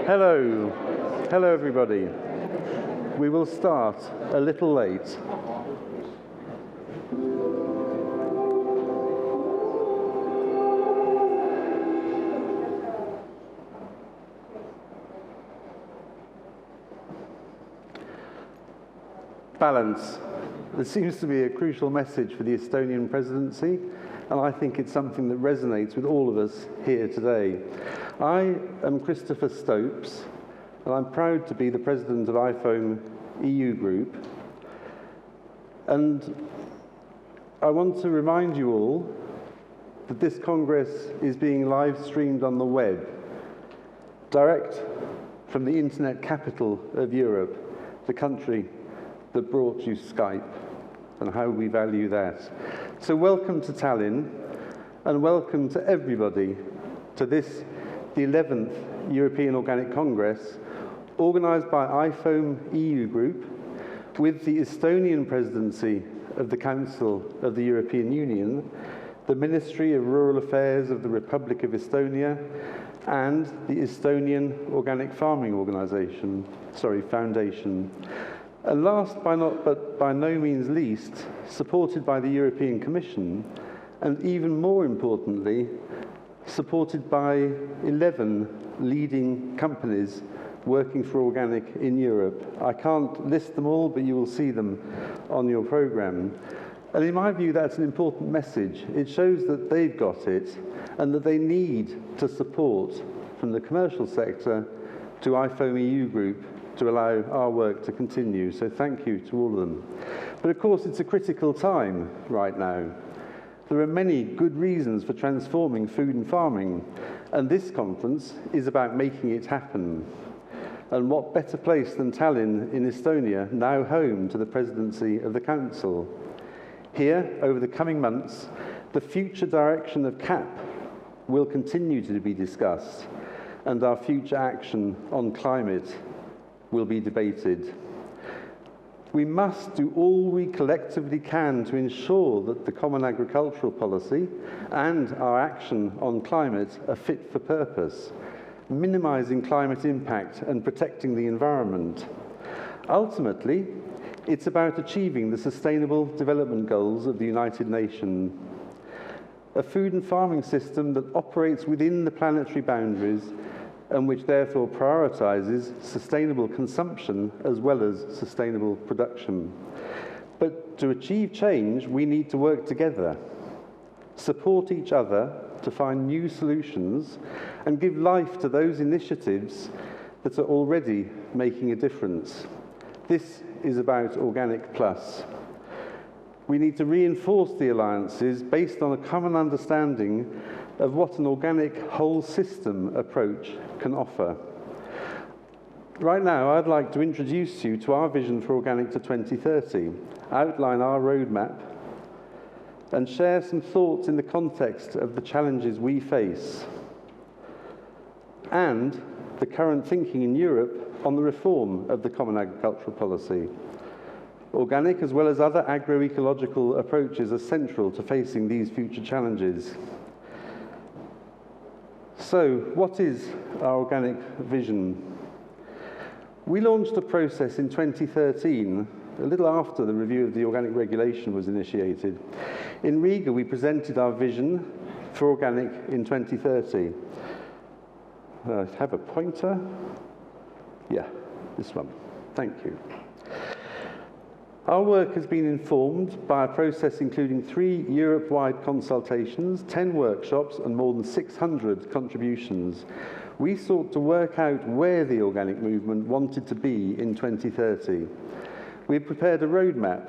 Hello. Hello, everybody. We will start a little late. Balance. There seems to be a crucial message for the Estonian presidency, and I think it's something that resonates with all of us here today. I am Christopher Stopes, and I'm proud to be the president of IFOAM EU Group. And I want to remind you all that this Congress is being live streamed on the web, direct from the internet capital of Europe, the country that brought you Skype, and how we value that. So welcome to Tallinn, and welcome to everybody to this, the 11th European Organic Congress, organised by IFOAM EU Group, with the Estonian presidency of the Council of the European Union, the Ministry of Rural Affairs of the Republic of Estonia, and the Estonian Organic Farming Foundation. And last but by no means least, supported by the European Commission, and even more importantly, supported by 11 leading companies working for organic in Europe. I can't list them all, but you will see them on your programme. And in my view, that's an important message. It shows that they've got it, and that they need to support from the commercial sector to IFOAM EU Group to allow our work to continue. So thank you to all of them. But of course, it's a critical time right now. There are many good reasons for transforming food and farming, and this conference is about making it happen. And what better place than Tallinn in Estonia, now home to the presidency of the Council. Here, over the coming months, the future direction of CAP will continue to be discussed, and our future action on climate will be debated. We must do all we collectively can to ensure that the Common Agricultural Policy and our action on climate are fit for purpose, minimising climate impact and protecting the environment. Ultimately, it's about achieving the Sustainable Development Goals of the United Nations, a food and farming system that operates within the planetary boundaries and which therefore prioritises sustainable consumption as well as sustainable production. But to achieve change, we need to work together, support each other to find new solutions, and give life to those initiatives that are already making a difference. This is about Organic Plus. We need to reinforce the alliances based on a common understanding of what an organic whole system approach can offer. Right now, I'd like to introduce you to our vision for organic to 2030, outline our roadmap, and share some thoughts in the context of the challenges we face, and the current thinking in Europe on the reform of the Common Agricultural Policy. Organic, as well as other agroecological approaches, are central to facing these future challenges. So, what is our organic vision? We launched a process in 2013, a little after the review of the organic regulation was initiated. In Riga, we presented our vision for organic in 2030. Have a pointer? Yeah, this one. Thank you. Our work has been informed by a process including 3 Europe-wide consultations, 10 workshops, and more than 600 contributions. We sought to work out where the organic movement wanted to be in 2030. We prepared a roadmap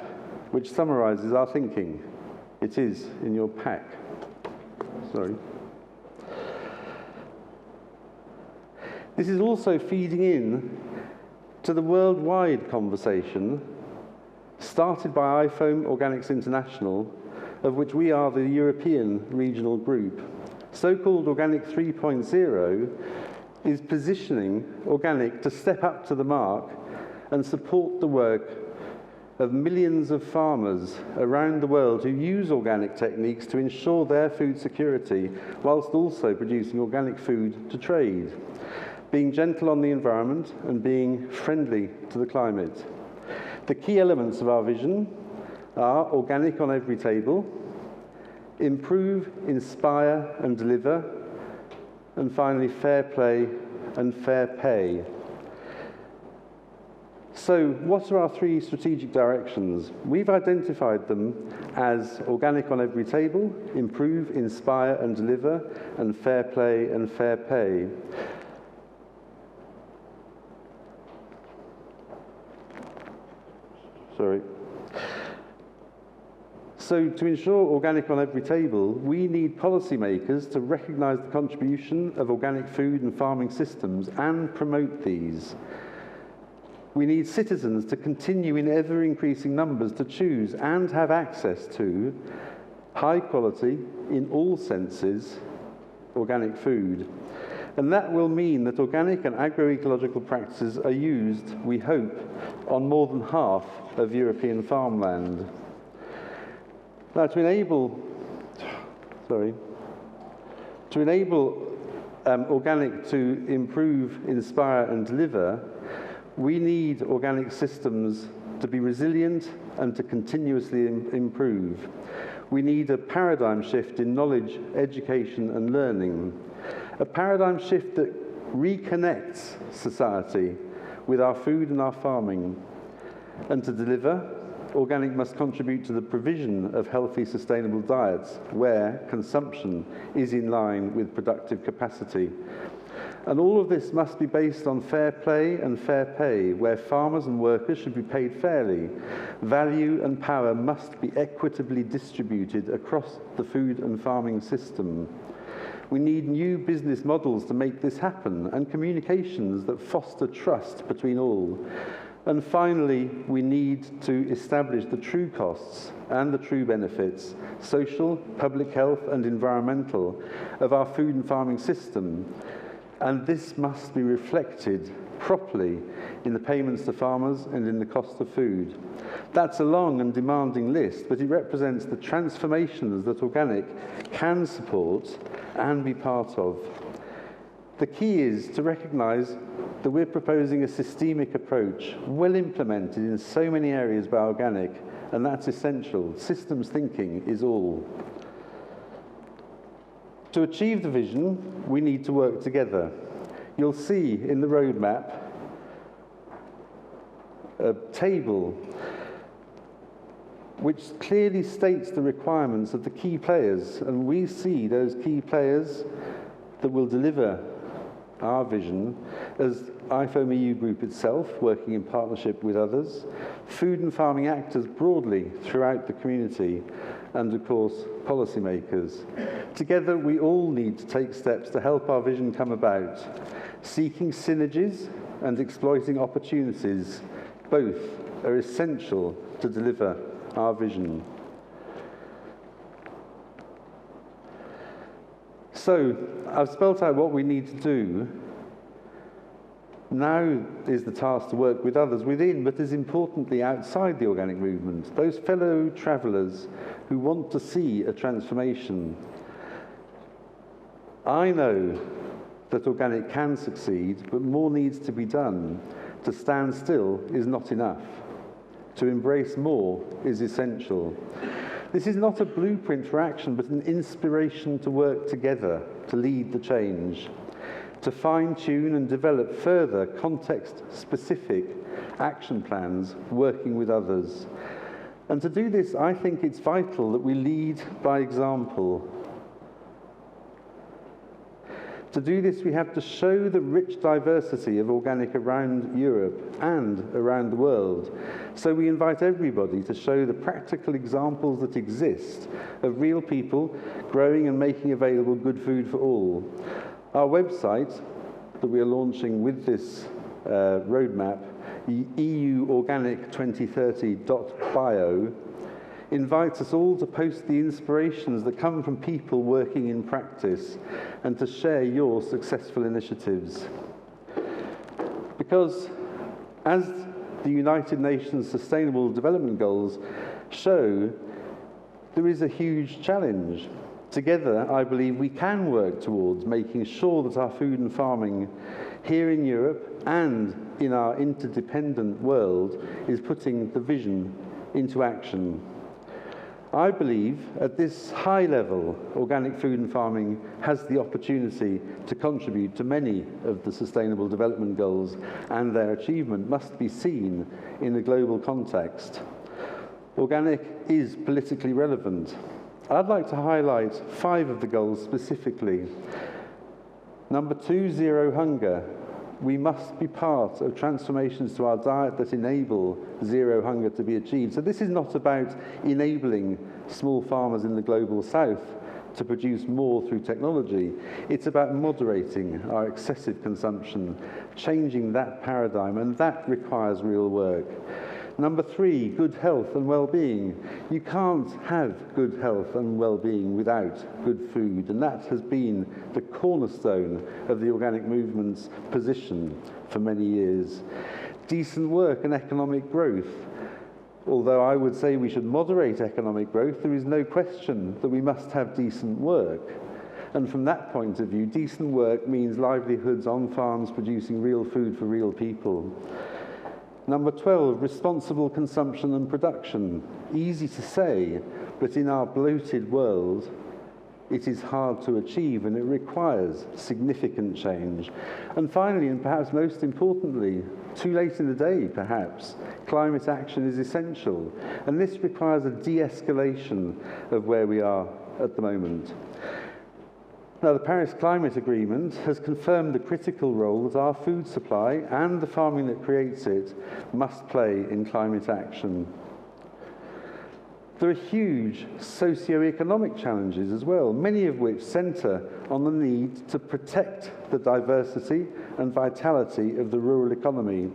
which summarises our thinking. It is in your pack. Sorry. This is also feeding in to the worldwide conversation started by IFOAM Organics International, of which we are the European regional group. So-called Organic 3.0 is positioning organic to step up to the mark and support the work of millions of farmers around the world who use organic techniques to ensure their food security, whilst also producing organic food to trade. being gentle on the environment and being friendly to the climate. The key elements of our vision are organic on every table, improve, inspire and deliver, and finally fair play and fair pay. So what are our three strategic directions? We've identified them as organic on every table, improve, inspire and deliver, and fair play and fair pay. So to ensure organic on every table, we need policymakers to recognise the contribution of organic food and farming systems and promote these. We need citizens to continue in ever-increasing numbers to choose and have access to high quality, in all senses, organic food. And that will mean that organic and agroecological practices are used, we hope, on more than half of European farmland. Now, to enable organic to improve, inspire and deliver, we need organic systems to be resilient and to continuously improve. We need a paradigm shift in knowledge, education and learning. A paradigm shift that reconnects society with our food and our farming. And to deliver, organic must contribute to the provision of healthy, sustainable diets where consumption is in line with productive capacity. And all of this must be based on fair play and fair pay, where farmers and workers should be paid fairly. Value and power must be equitably distributed across the food and farming system. We need new business models to make this happen, and communications that foster trust between all. And finally, we need to establish the true costs and the true benefits, social, public health and environmental, of our food and farming system. And this must be reflected properly in the payments to farmers and in the cost of food. That's a long and demanding list, but it represents the transformations that organic can support and be part of. The key is to recognise that we're proposing a systemic approach, well implemented in so many areas by organic, and that's essential. Systems thinking is all. To achieve the vision, we need to work together. You'll see in the roadmap a table which clearly states the requirements of the key players, and we see those key players that will deliver our vision as IFOAM EU Group itself, working in partnership with others, food and farming actors broadly throughout the community, and of course, policymakers. Together, we all need to take steps to help our vision come about, seeking synergies and exploiting opportunities. Both are essential to deliver our vision. So, I've spelt out what we need to do. Now is the task to work with others within, but as importantly outside the organic movement, those fellow travellers who want to see a transformation. I know that organic can succeed, but more needs to be done. To stand still is not enough. To embrace more is essential. This is not a blueprint for action, but an inspiration to work together to lead the change, to fine-tune and develop further context-specific action plans working with others. And to do this, I think it's vital that we lead by example. To do this, we have to show the rich diversity of organic around Europe and around the world. So we invite everybody to show the practical examples that exist of real people growing and making available good food for all. Our website that we are launching with this roadmap, euorganic2030.bio, invites us all to post the inspirations that come from people working in practice and to share your successful initiatives. Because as the United Nations Sustainable Development Goals show, there is a huge challenge. Together, I believe we can work towards making sure that our food and farming here in Europe and in our interdependent world is putting the vision into action. I believe at this high level, organic food and farming has the opportunity to contribute to many of the Sustainable Development Goals, and their achievement must be seen in a global context. Organic is politically relevant. I'd like to highlight 5 of the goals specifically. Number 2, zero hunger. We must be part of transformations to our diet that enable zero hunger to be achieved. So this is not about enabling small farmers in the global south to produce more through technology. It's about moderating our excessive consumption, changing that paradigm, and that requires real work. Number 3, good health and well-being. You can't have good health and well-being without good food, and that has been the cornerstone of the organic movement's position for many years. Decent work and economic growth. Although I would say we should moderate economic growth, there is no question that we must have decent work. And from that point of view, decent work means livelihoods on farms producing real food for real people. Number 12, responsible consumption and production. Easy to say, but in our bloated world, it is hard to achieve and it requires significant change. And finally, and perhaps most importantly, too late in the day perhaps, climate action is essential. And this requires a de-escalation of where we are at the moment. Now, the Paris Climate Agreement has confirmed the critical role that our food supply and the farming that creates it must play in climate action. There are huge socio-economic challenges as well, many of which centre on the need to protect the diversity and vitality of the rural economy.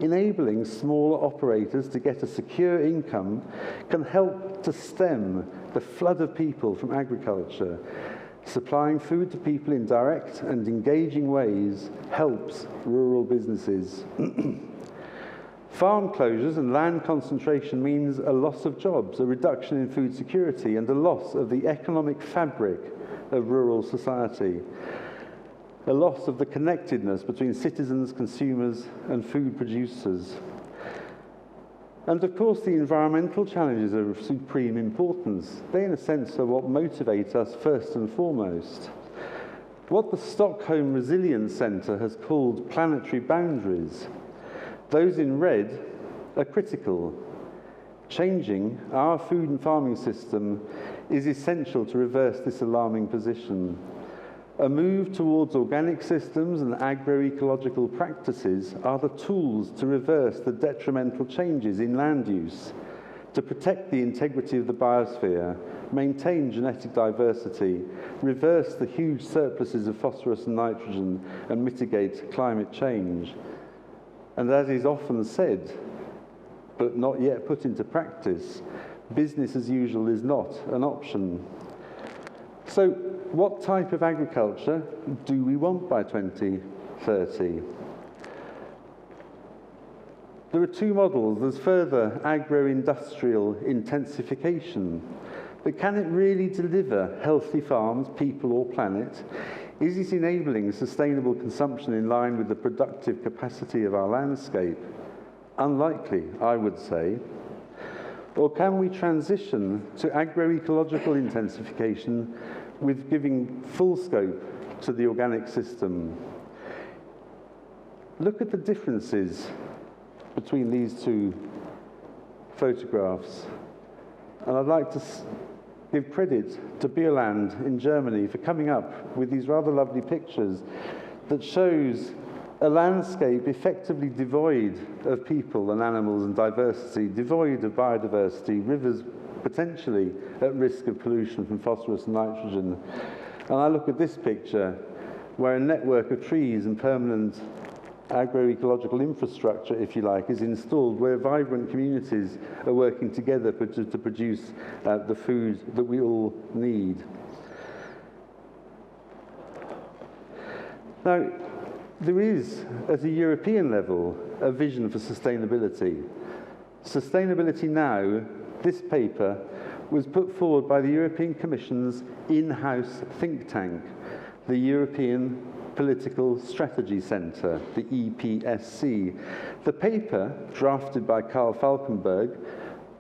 Enabling smaller operators to get a secure income can help to stem the flood of people from agriculture. Supplying food to people in direct and engaging ways helps rural businesses. Farm closures and land concentration means a loss of jobs, a reduction in food security, and a loss of the economic fabric of rural society. A loss of the connectedness between citizens, consumers, and food producers. And of course, the environmental challenges are of supreme importance. They, in a sense, are what motivate us first and foremost. What the Stockholm Resilience Centre has called planetary boundaries, those in red are critical. Changing our food and farming system is essential to reverse this alarming position. A move towards organic systems and agroecological practices are the tools to reverse the detrimental changes in land use, to protect the integrity of the biosphere, maintain genetic diversity, reverse the huge surpluses of phosphorus and nitrogen, and mitigate climate change. And as is often said, but not yet put into practice, business as usual is not an option. So, what type of agriculture do we want by 2030? There are 2 models. There's further agro-industrial intensification. But can it really deliver healthy farms, people or planet? Is it enabling sustainable consumption in line with the productive capacity of our landscape? Unlikely, I would say. Or can we transition to agroecological intensification with giving full scope to the organic system? Look at the differences between these 2 photographs. And I'd like to give credit to Bioland in Germany for coming up with these rather lovely pictures that shows a landscape effectively devoid of people and animals and diversity, devoid of biodiversity, rivers potentially at risk of pollution from phosphorus and nitrogen. And I look at this picture where a network of trees and permanent agroecological infrastructure, if you like, is installed, where vibrant communities are working together to produce the food that we all need. Now, there is, at a European level, a vision for sustainability. Sustainability Now, this paper, was put forward by the European Commission's in-house think tank, the European Political Strategy Centre, the EPSC. The paper, drafted by Karl Falkenberg,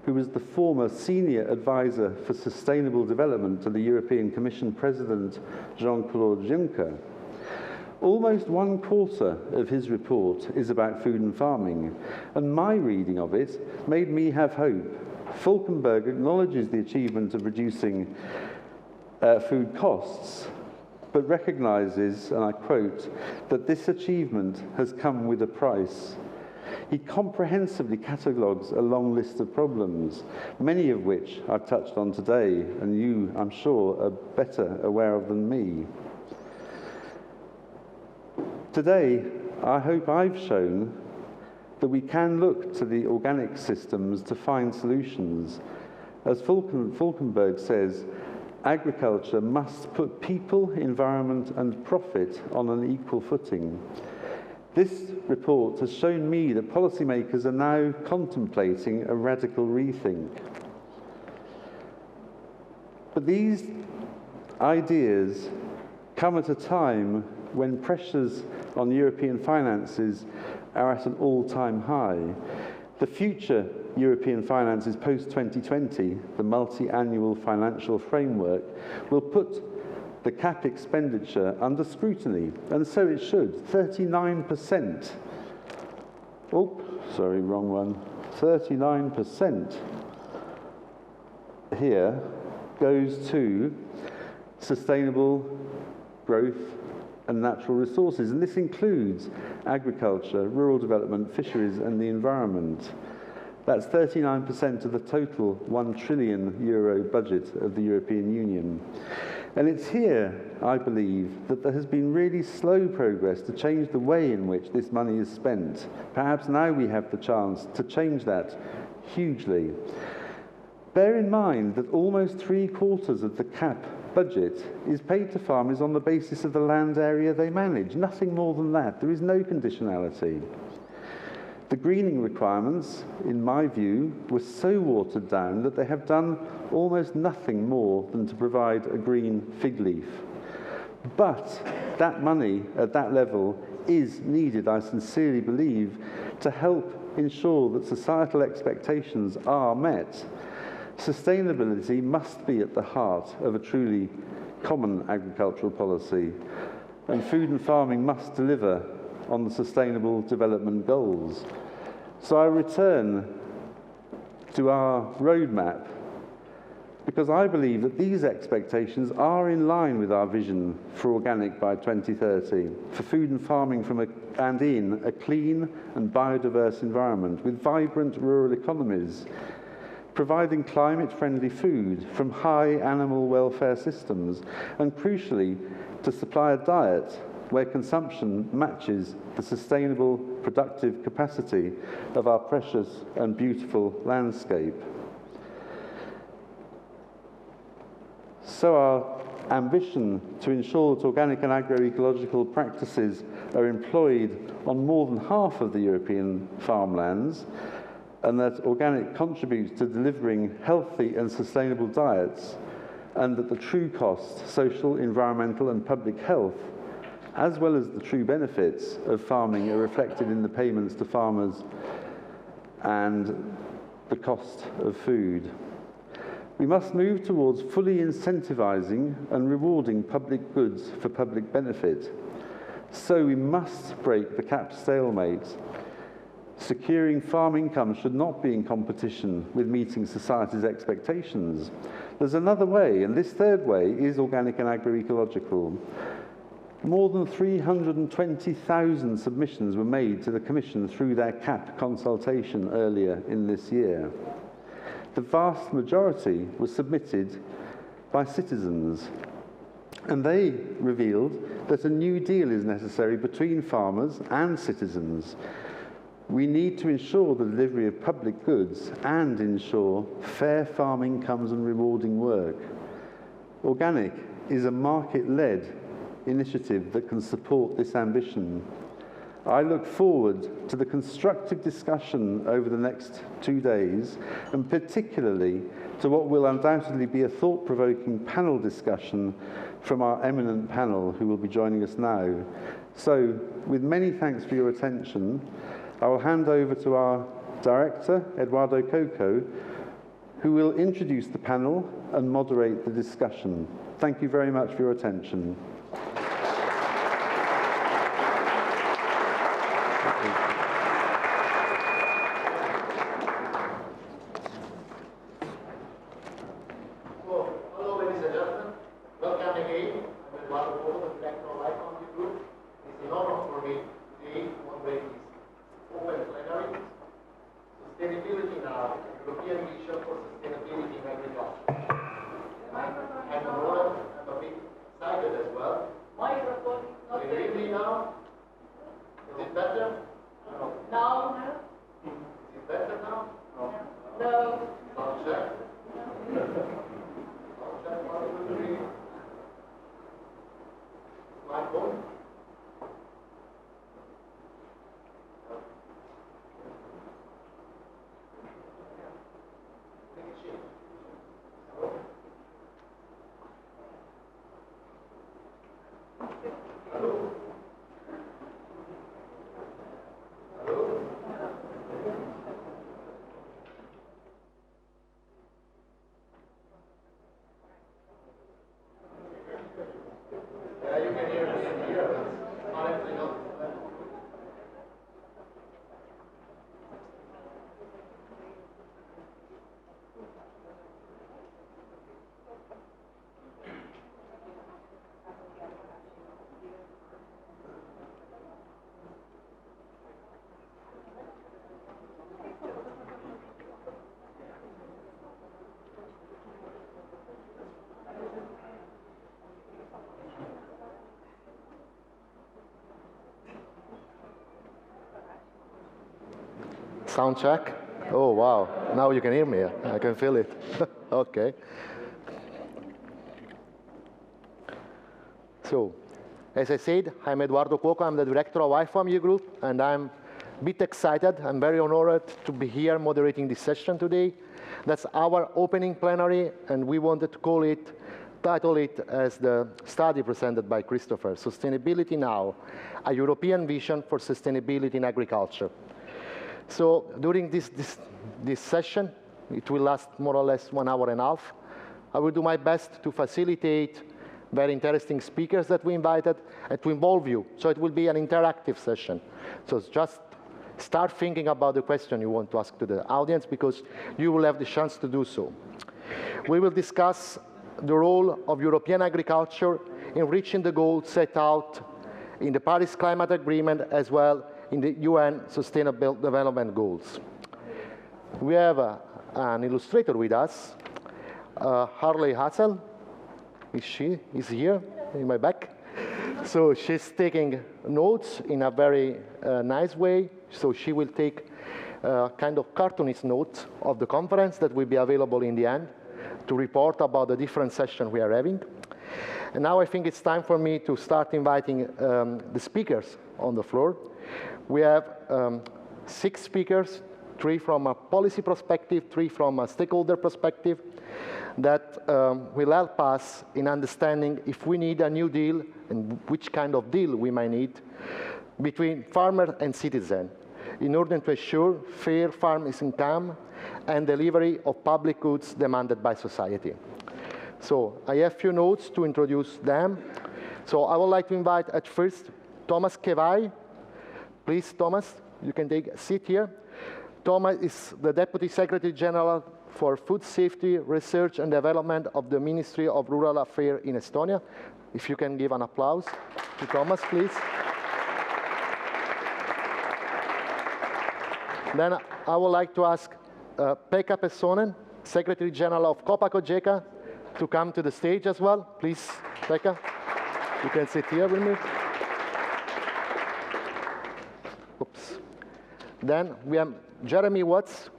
who was the former senior advisor for sustainable development to the European Commission President Jean-Claude Juncker. Almost 1/4 of his report is about food and farming, and my reading of it made me have hope. Falkenberg acknowledges the achievement of reducing food costs, but recognises, and I quote, that this achievement has come with a price. He comprehensively catalogues a long list of problems, many of which I've touched on today, and you, I'm sure, are better aware of than me. Today, I hope I've shown that we can look to the organic systems to find solutions. As Falkenberg says, agriculture must put people, environment, and profit on an equal footing. This report has shown me that policymakers are now contemplating a radical rethink. But these ideas come at a time when pressures on European finances are at an all-time high. The future European finances post-2020, the multi-annual financial framework, will put the CAP expenditure under scrutiny, and so it should. 39%. Oh, sorry, wrong one. 39% here goes to sustainable growth and natural resources, and this includes agriculture, rural development, fisheries, and the environment. That's 39% of the total €1 trillion budget of the European Union. And it's here, I believe, that there has been really slow progress to change the way in which this money is spent. Perhaps now we have the chance to change that hugely. Bear in mind that almost 3/4 of the CAP budget is paid to farmers on the basis of the land area they manage. Nothing more than that. There is no conditionality. The greening requirements, in my view, were so watered down that they have done almost nothing more than to provide a green fig leaf. But that money at that level is needed, I sincerely believe, to help ensure that societal expectations are met. Sustainability must be at the heart of a truly common agricultural policy, and food and farming must deliver on the Sustainable Development Goals. So I return to our roadmap because I believe that these expectations are in line with our vision for organic by 2030, for food and farming in a clean and biodiverse environment with vibrant rural economies, providing climate-friendly food from high animal welfare systems, and crucially, to supply a diet where consumption matches the sustainable, productive capacity of our precious and beautiful landscape. So our ambition to ensure that organic and agroecological practices are employed on more than half of the European farmlands, and that organic contributes to delivering healthy and sustainable diets, and that the true cost, social, environmental, and public health, as well as the true benefits of farming, are reflected in the payments to farmers and the cost of food. We must move towards fully incentivising and rewarding public goods for public benefit. So we must break the CAP stalemate. Securing farm income should not be in competition with meeting society's expectations. There's another way, and this third way is organic and agroecological. More than 320,000 submissions were made to the Commission through their CAP consultation earlier in this year. The vast majority was submitted by citizens, and they revealed that a new deal is necessary between farmers and citizens. We need to ensure the delivery of public goods and ensure fair farm incomes and rewarding work. Organic is a market-led initiative that can support this ambition. I look forward to the constructive discussion over the next 2 days, and particularly to what will undoubtedly be a thought-provoking panel discussion from our eminent panel who will be joining us now. So, with many thanks for your attention, I will hand over to our director, Eduardo Coco, who will introduce the panel and moderate the discussion. Thank you very much for your attention. Hello, ladies and gentlemen. Welcome again. I'm Eduardo Coco, the director of IFOAM EU. It's an honor for me today to moderate this open plenary. Sustainability now, European vision for sustainability in agriculture. I'm honored, I'm a bit excited as well. Microphone is not Can you hear me now? Is it better? No. No. Is it better now? No. No. Sound check. Sound check, 1, 2, 3. My phone. Hello? Hello? Yeah, you can hear me in here, but honestly not. Sound check. Oh, wow. Now you can hear me. I can feel it. Okay. So, as I said, I'm Eduardo Coco. I'm the director of IFOAM EU Group, and I'm a bit excited. I'm very honored to be here moderating this session today. That's our opening plenary, and we wanted to title it as the study presented by Christopher, Sustainability Now, a European Vision for Sustainability in Agriculture. So during this session, it will last more or less 1.5 hours. I will do my best to facilitate very interesting speakers that we invited and to involve you. So it will be an interactive session. So just start thinking about the question you want to ask to the audience, because you will have the chance to do so. We will discuss the role of European agriculture in reaching the goals set out in the Paris Climate Agreement, as well in the UN Sustainable Development Goals. We have an illustrator with us, Harley Hassel. She is here in my back. So she's taking notes in a very nice way. So she will take kind of cartoonist notes of the conference that will be available in the end to report about the different sessions we are having. And now I think it's time for me to start inviting the speakers on the floor. We have 6 speakers, 3 from a policy perspective, 3 from a stakeholder perspective, that will help us in understanding if we need a new deal and which kind of deal we might need between farmer and citizen in order to ensure fair farm income and delivery of public goods demanded by society. So I have a few notes to introduce them. So I would like to invite at first Thomas Kevai. Please, Thomas, you can take a seat here. Thomas is the Deputy Secretary General for Food Safety, Research and Development of the Ministry of Rural Affairs in Estonia. If you can give an applause to Thomas, please. Then I would like to ask Pekka Pessonen, Secretary General of Copa Cogeca, to come to the stage as well. Please, Pekka, you can sit here with me. Oops. Then we have Jeremy Watts,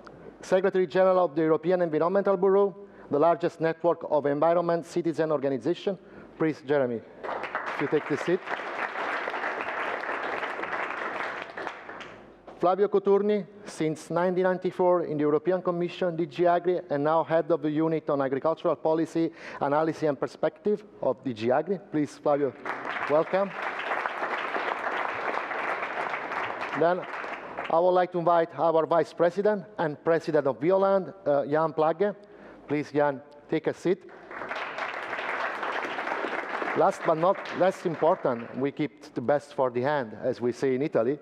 Secretary General of the European Environmental Bureau, the largest network of environment citizen organizations. Please, Jeremy, if you take the seat. Flavio Coturni, since 1994 in the European Commission, DG Agri, and now head of the unit on agricultural policy, analysis and perspective of DG Agri. Please, Flavio, welcome. Then I would like to invite our Vice President and President of Bioland, Jan Plagge. Please, Jan, take a seat. Last but not less important, we keep the best for the hand, as we say in Italy.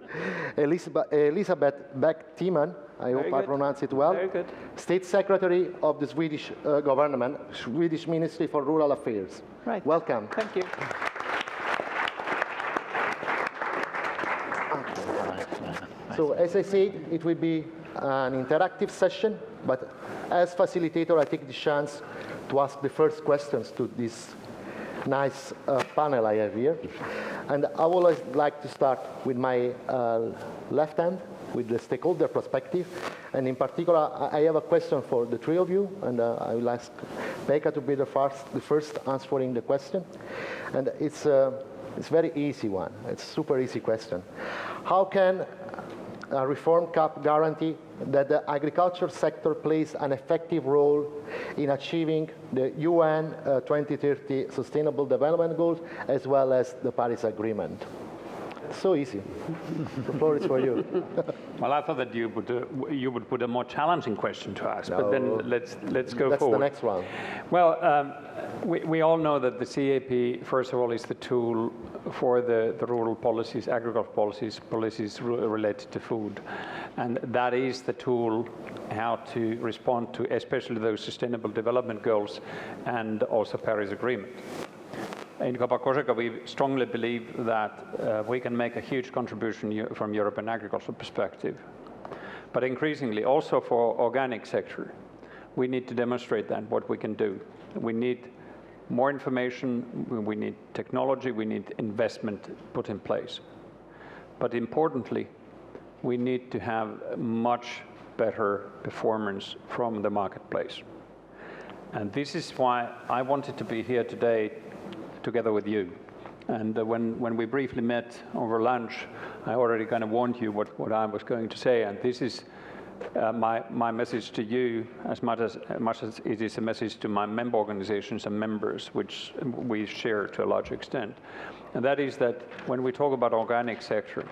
Elisabeth Beck-Tiemann, I hope I pronounce it well. Very good. State Secretary of the Swedish government, Swedish Ministry for Rural Affairs. Right. Welcome. Thank you. So as I said, it will be an interactive session, but as facilitator, I take the chance to ask the first questions to this nice panel I have here. And I would like to start with my left hand, with the stakeholder perspective. And in particular, I have a question for the three of you, and I will ask Pekka to be the first answering the question. And it's a very easy one. It's a super easy question. How can a reform CAP guarantee that the agriculture sector plays an effective role in achieving the UN 2030 Sustainable Development Goals as well as the Paris Agreement? So easy. The floor is for you. Well, I thought that you would put a more challenging question to us, No. but then let's go That's forward. the next one. Well, we all know that the CAP, first of all, is the tool for the rural policies, agricultural policies related to food. And that is the tool how to respond to especially those sustainable development goals and also Paris Agreement. In Copa Cogeca, we strongly believe that we can make a huge contribution from European agricultural perspective. But increasingly, also for organic sector, we need to demonstrate that what we can do. We need more information, we need technology, we need investment put in place. But importantly, we need to have much better performance from the marketplace. And this is why I wanted to be here today together with you. And when we briefly met over lunch, I already kind of warned you what I was going to say, and this is my message to you as much as it is a message to my member organizations and members, which we share to a large extent. And that is that when we talk about organic sector,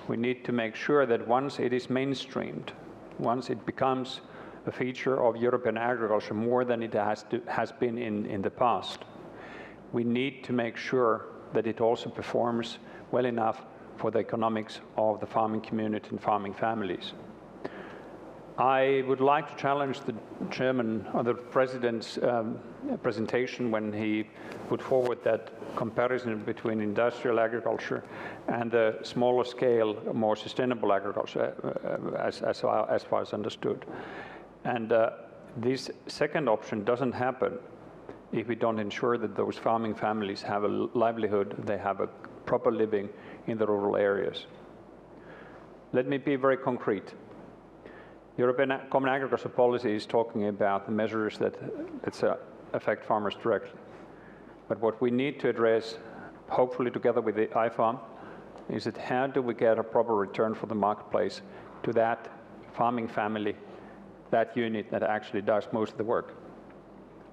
we need to make sure that once it is mainstreamed, once it becomes a feature of European agriculture more than it has been in the past, we need to make sure that it also performs well enough for the economics of the farming community and farming families. I would like to challenge the chairman or the president's presentation when he put forward that comparison between industrial agriculture and the smaller scale, more sustainable agriculture, as far as understood. And this second option doesn't happen if we don't ensure that those farming families have a livelihood, they have a proper living in the rural areas. Let me be very concrete. European Common Agricultural Policy is talking about the measures that affect farmers directly. But what we need to address, hopefully together with the IFOAM, is that how do we get a proper return for the marketplace to that farming family, that unit that actually does most of the work.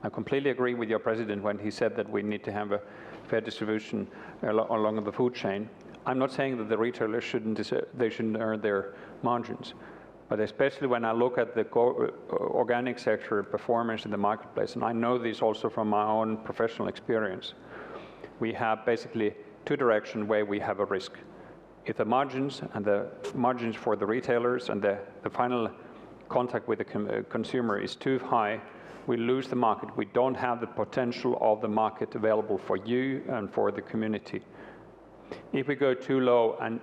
I completely agree with your president when he said that we need to have a fair distribution along the food chain. I'm not saying that the retailers shouldn't earn their margins. But especially when I look at the organic sector performance in the marketplace, and I know this also from my own professional experience, we have basically two directions where we have a risk. If the margins and the margins for the retailers and the final contact with the consumer is too high, we lose the market. We don't have the potential of the market available for you and for the community. If we go too low, and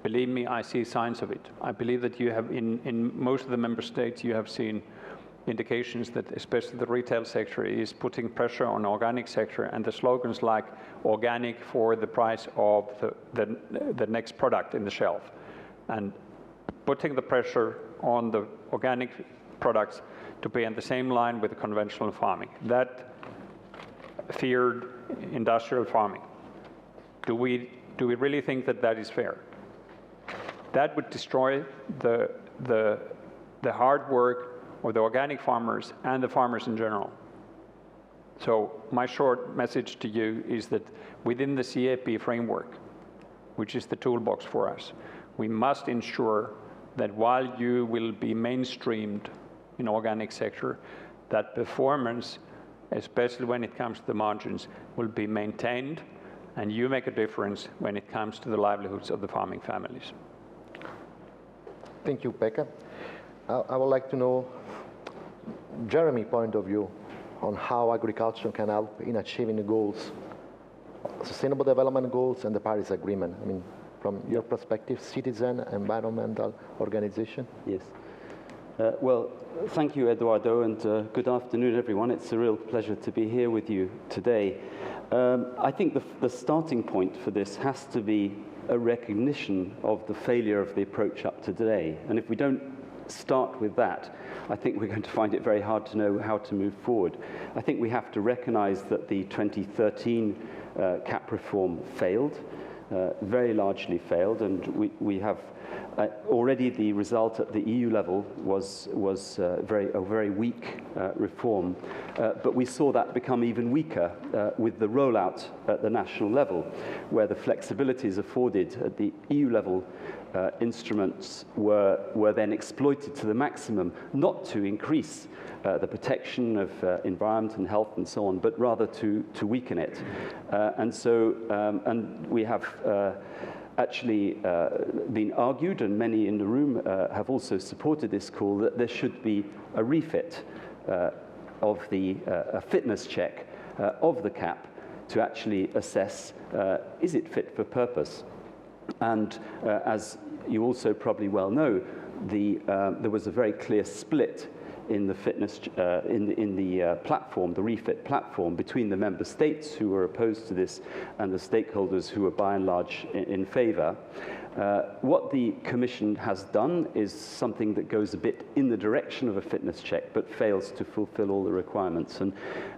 believe me, I see signs of it. I believe that you have, in most of the member states, you have seen indications that especially the retail sector is putting pressure on organic sector, and the slogans like organic for the price of the next product in the shelf, and putting the pressure on the organic products to be in the same line with the conventional farming. That feared industrial farming. Do we really think that that is fair? that would destroy the hard work of the organic farmers and the farmers in general. So my short message to you is that within the CAP framework, which is the toolbox for us, we must ensure that while you will be mainstreamed in organic sector, that performance, especially when it comes to the margins, will be maintained, and you make a difference when it comes to the livelihoods of the farming families. Thank you, Pekka. I would like to know Jeremy's point of view on how agriculture can help in achieving the goals, Sustainable Development Goals and the Paris Agreement. I mean, from your perspective, citizen, environmental organization? Yes. Well, thank you, Eduardo, and good afternoon, everyone. It's a real pleasure to be here with you today. I think the starting point for this has to be a recognition of the failure of the approach up to today. And if we don't start with that, I think we're going to find it very hard to know how to move forward. I think we have to recognize that the 2013 CAP reform failed, very largely failed, and we have already the result at the EU level was a very weak reform, but we saw that become even weaker with the rollout at the national level, where the flexibilities afforded at the EU level instruments were then exploited to the maximum, not to increase the protection of environment and health and so on, but rather to weaken it. And we have actually been argued, and many in the room have also supported this call, that there should be a refit of the fitness check of the CAP to actually assess, is it fit for purpose? And as you also probably well know, there was a very clear split in the fitness in the platform, the refit platform, between the member states who were opposed to this and the stakeholders who were by and large in favor. What the Commission has done is something that goes a bit in the direction of a fitness check, but fails to fulfill all the requirements. And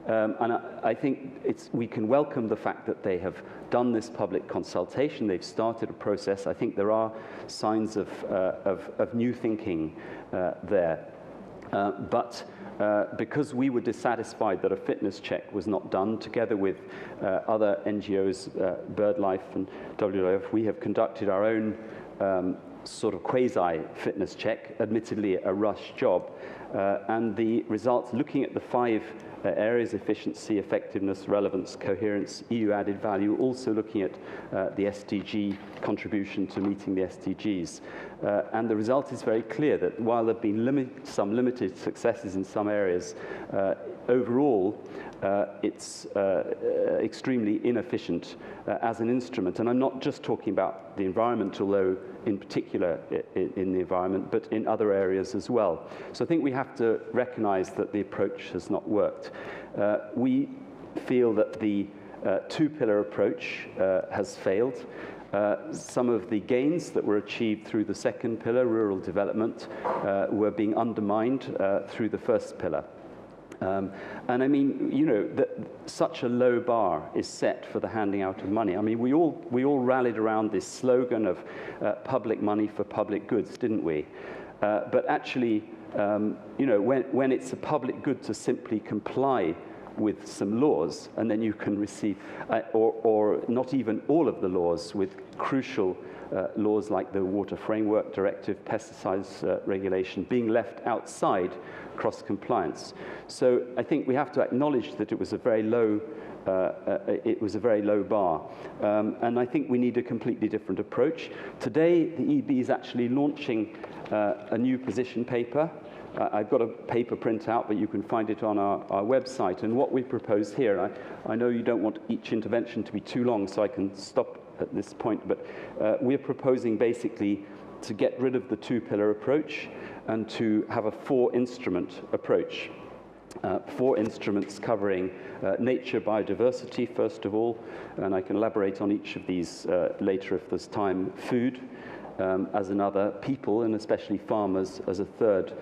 I think we can welcome the fact that they have done this public consultation. They've started a process. I think there are signs of new thinking there. But because we were dissatisfied that a fitness check was not done, together with other NGOs, BirdLife and WWF, we have conducted our own sort of quasi-fitness check, admittedly a rush job. And the results, looking at the 5 areas: efficiency, effectiveness, relevance, coherence, EU added value, also looking at the SDG contribution to meeting the SDGs. And the result is very clear that while there have been some limited successes in some areas, overall it's extremely inefficient as an instrument. And I'm not just talking about the environment, although in particular in the environment, but in other areas as well. So I think we have to recognize that the approach has not worked. We feel that the two-pillar approach has failed. Some of the gains that were achieved through the second pillar, rural development, were being undermined through the first pillar. And I mean, you know, such a low bar is set for the handing out of money. I mean, we all rallied around this slogan of public money for public goods, didn't we? But actually, you know, when it's a public good to simply comply with some laws, and then you can receive, or not even all of the laws, with crucial laws like the Water Framework Directive, pesticides regulation, being left outside cross-compliance. So I think we have to acknowledge that it was a very low bar, and I think we need a completely different approach. Today, the EB is actually launching a new position paper. I've got a paper printout, but you can find it on our website. And what we propose here, I know you don't want each intervention to be too long, so I can stop at this point, but we're proposing basically to get rid of the two-pillar approach and to have a 4-instrument approach. 4 instruments covering nature, biodiversity, first of all, and I can elaborate on each of these later if there's time, food, as another, people and especially farmers as a third.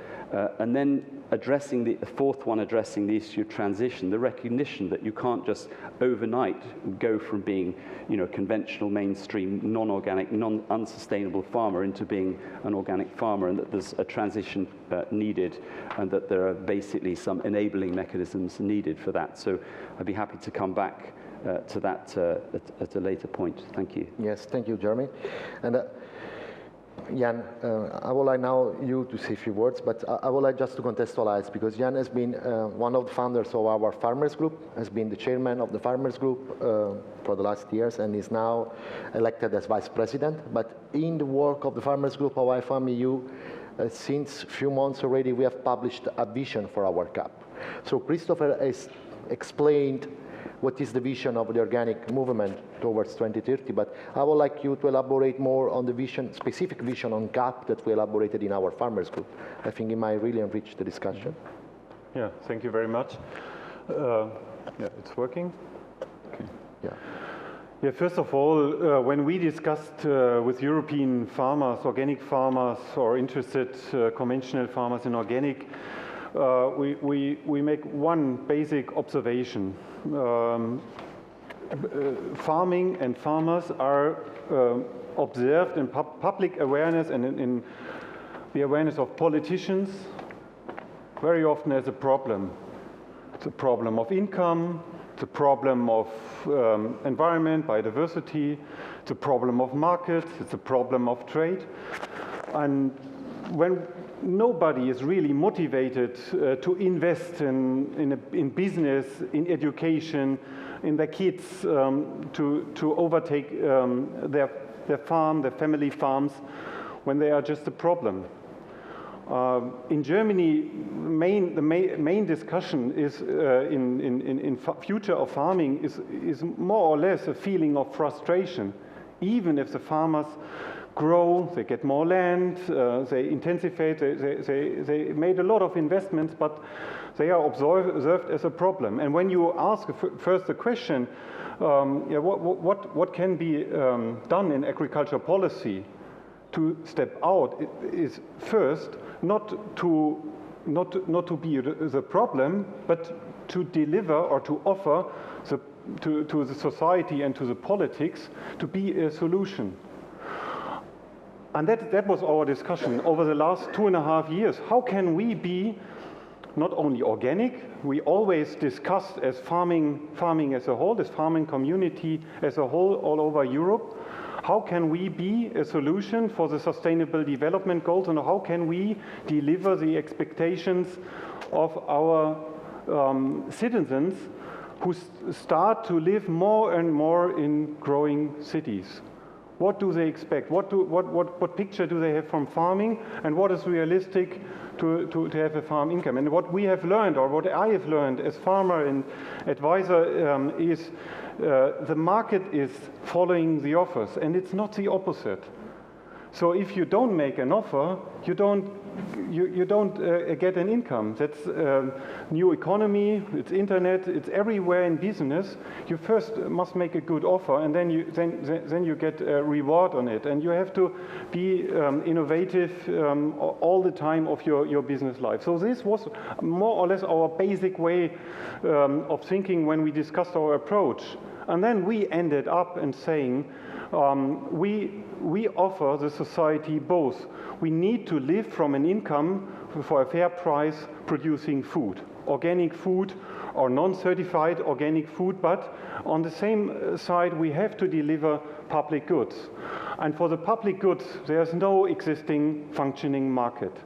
And then addressing the fourth one, addressing the issue of transition, the recognition that you can't just overnight go from being, you know, conventional, mainstream, non-organic, unsustainable farmer into being an organic farmer, and that there's a transition needed, and that there are basically some enabling mechanisms needed for that. So I'd be happy to come back to that at a later point. Thank you. Yes, thank you, Jeremy. And Jan, I would like now you to say a few words, but I would like just to contextualize, because Jan has been one of the founders of our farmers group, has been the chairman of the farmers group for the last years, and is now elected as vice president. But in the work of the farmers group of IFOAM EU, since a few months already, we have published a vision for our CAP. So Christopher has explained what is the vision of the organic movement towards 2030, but I would like you to elaborate more on the vision, specific vision on CAP that we elaborated in our farmers group. I think it might really enrich the discussion. Yeah, thank you very much. Yeah, it's working? Okay. Yeah. Yeah, first of all, when we discussed with European farmers, organic farmers, or interested conventional farmers in organic, we make one basic observation. Farming and farmers are observed in public awareness and in the awareness of politicians very often as a problem. It's a problem of income, it's a problem of environment, biodiversity, it's a problem of markets, it's a problem of trade. And when nobody is really motivated to invest in business, in education, in their kids, to overtake their farm, their family farms, when they are just a problem. In Germany, the main discussion is in future of farming is more or less a feeling of frustration, even if the farmers grow, they get more land, they intensify, they made a lot of investments, but they are observed as a problem. And when you ask first the question, what can be done in agriculture policy to step out, is first not to be the problem, but to deliver or to offer to the society and to the politics to be a solution. And that was our discussion over the last 2.5 years. How can we be not only organic, we always discussed as farming as a whole, this farming community as a whole all over Europe, how can we be a solution for the sustainable development goals, and how can we deliver the expectations of our citizens who start to live more and more in growing cities? What do they expect? What picture do they have from farming, and what is realistic to have a farm income? And what we have learned, or what I have learned as farmer and advisor, is the market is following the offers, and it's not the opposite. So if you don't make an offer, you don't get an income. That's new economy, it's internet, it's everywhere in business. You first must make a good offer, and then you get a reward on it. And you have to be innovative all the time of your business life. So this was more or less our basic way of thinking when we discussed our approach. And then we ended up in saying, we offer the society both. We need to live from an income for a fair price producing food, organic food or non-certified organic food, but on the same side we have to deliver public goods. And for the public goods there's no existing functioning market.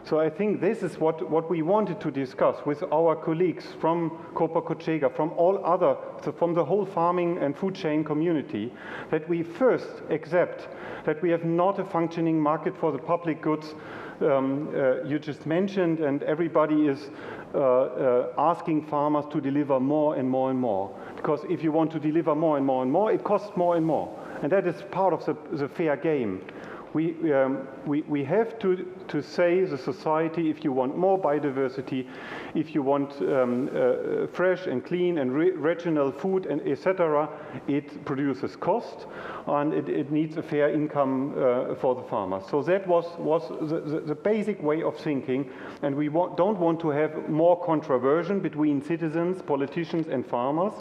So I think this is what we wanted to discuss with our colleagues from Copa Cochega, from all other, from the whole farming and food chain community, that we first accept that we have not a functioning market for the public goods you just mentioned, and everybody is asking farmers to deliver more and more and more. Because if you want to deliver more and more and more, it costs more and more. And that is part of the fair game. we have to say, the society, if you want more biodiversity, if you want fresh and clean and regional food, and etc., it produces cost, and it needs a fair income for the farmers. So that was the basic way of thinking, and we don't want to have more controversy between citizens, politicians, and farmers.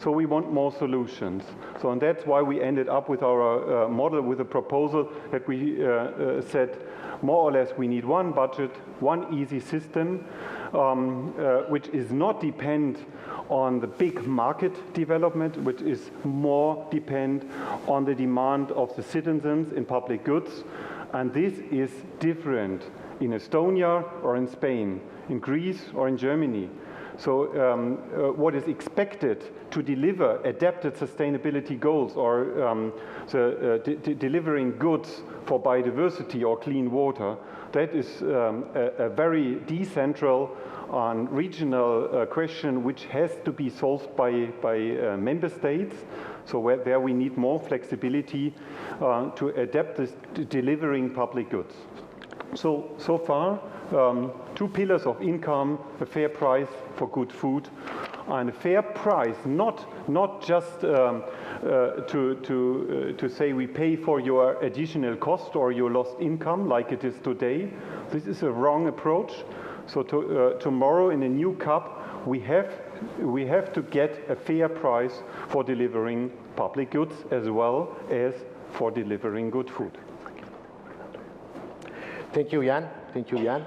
So we want more solutions. So, and that's why we ended up with our model, with a proposal that we said more or less we need one budget, one easy system, which is not depend on the big market development, which is more depend on the demand of the citizens in public goods. And this is different in Estonia or in Spain, in Greece or in Germany. So what is expected to deliver adapted sustainability goals, or delivering goods for biodiversity or clean water, that is a very decentral and regional question which has to be solved by member states. So there we need more flexibility to adapt this to delivering public goods. So far, 2 pillars of income, a fair price for good food, and a fair price, not just to say we pay for your additional cost or your lost income like it is today. This is a wrong approach. So tomorrow in a new CAP, we have to get a fair price for delivering public goods as well as for delivering good food. Thank you, Jan. Thank you, Jan.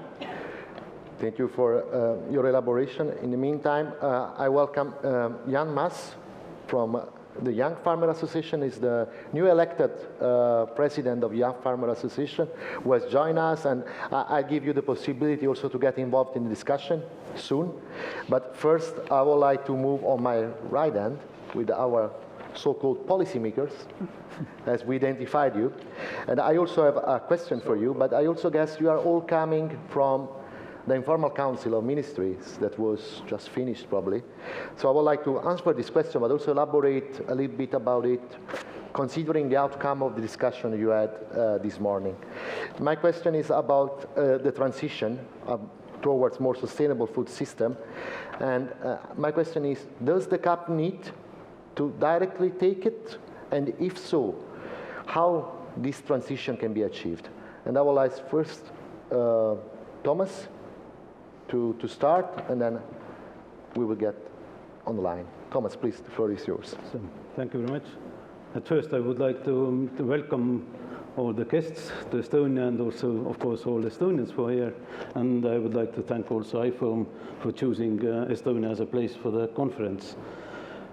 Thank you for your elaboration. In the meantime, I welcome Jan Mas from the Young Farmer Association. Is the new elected president of Young Farmer Association, who has joined us, and I give you the possibility also to get involved in the discussion soon. But first, I would like to move on my right hand with our so-called policymakers, as we identified you. And I also have a question for you, but I also guess you are all coming from the Informal Council of Ministries that was just finished probably. So I would like to answer this question, but also elaborate a little bit about it, considering the outcome of the discussion you had this morning. My question is about the transition towards more sustainable food system. And my question is, does the CAP need to directly take it? And if so, how this transition can be achieved? And I will ask first Thomas to start, and then we will get on the line. Thomas, please, the floor is yours. So, thank you very much. At first, I would like to welcome all the guests to Estonia, and also, of course, all Estonians who are here. And I would like to thank also IFOAM for choosing Estonia as a place for the conference.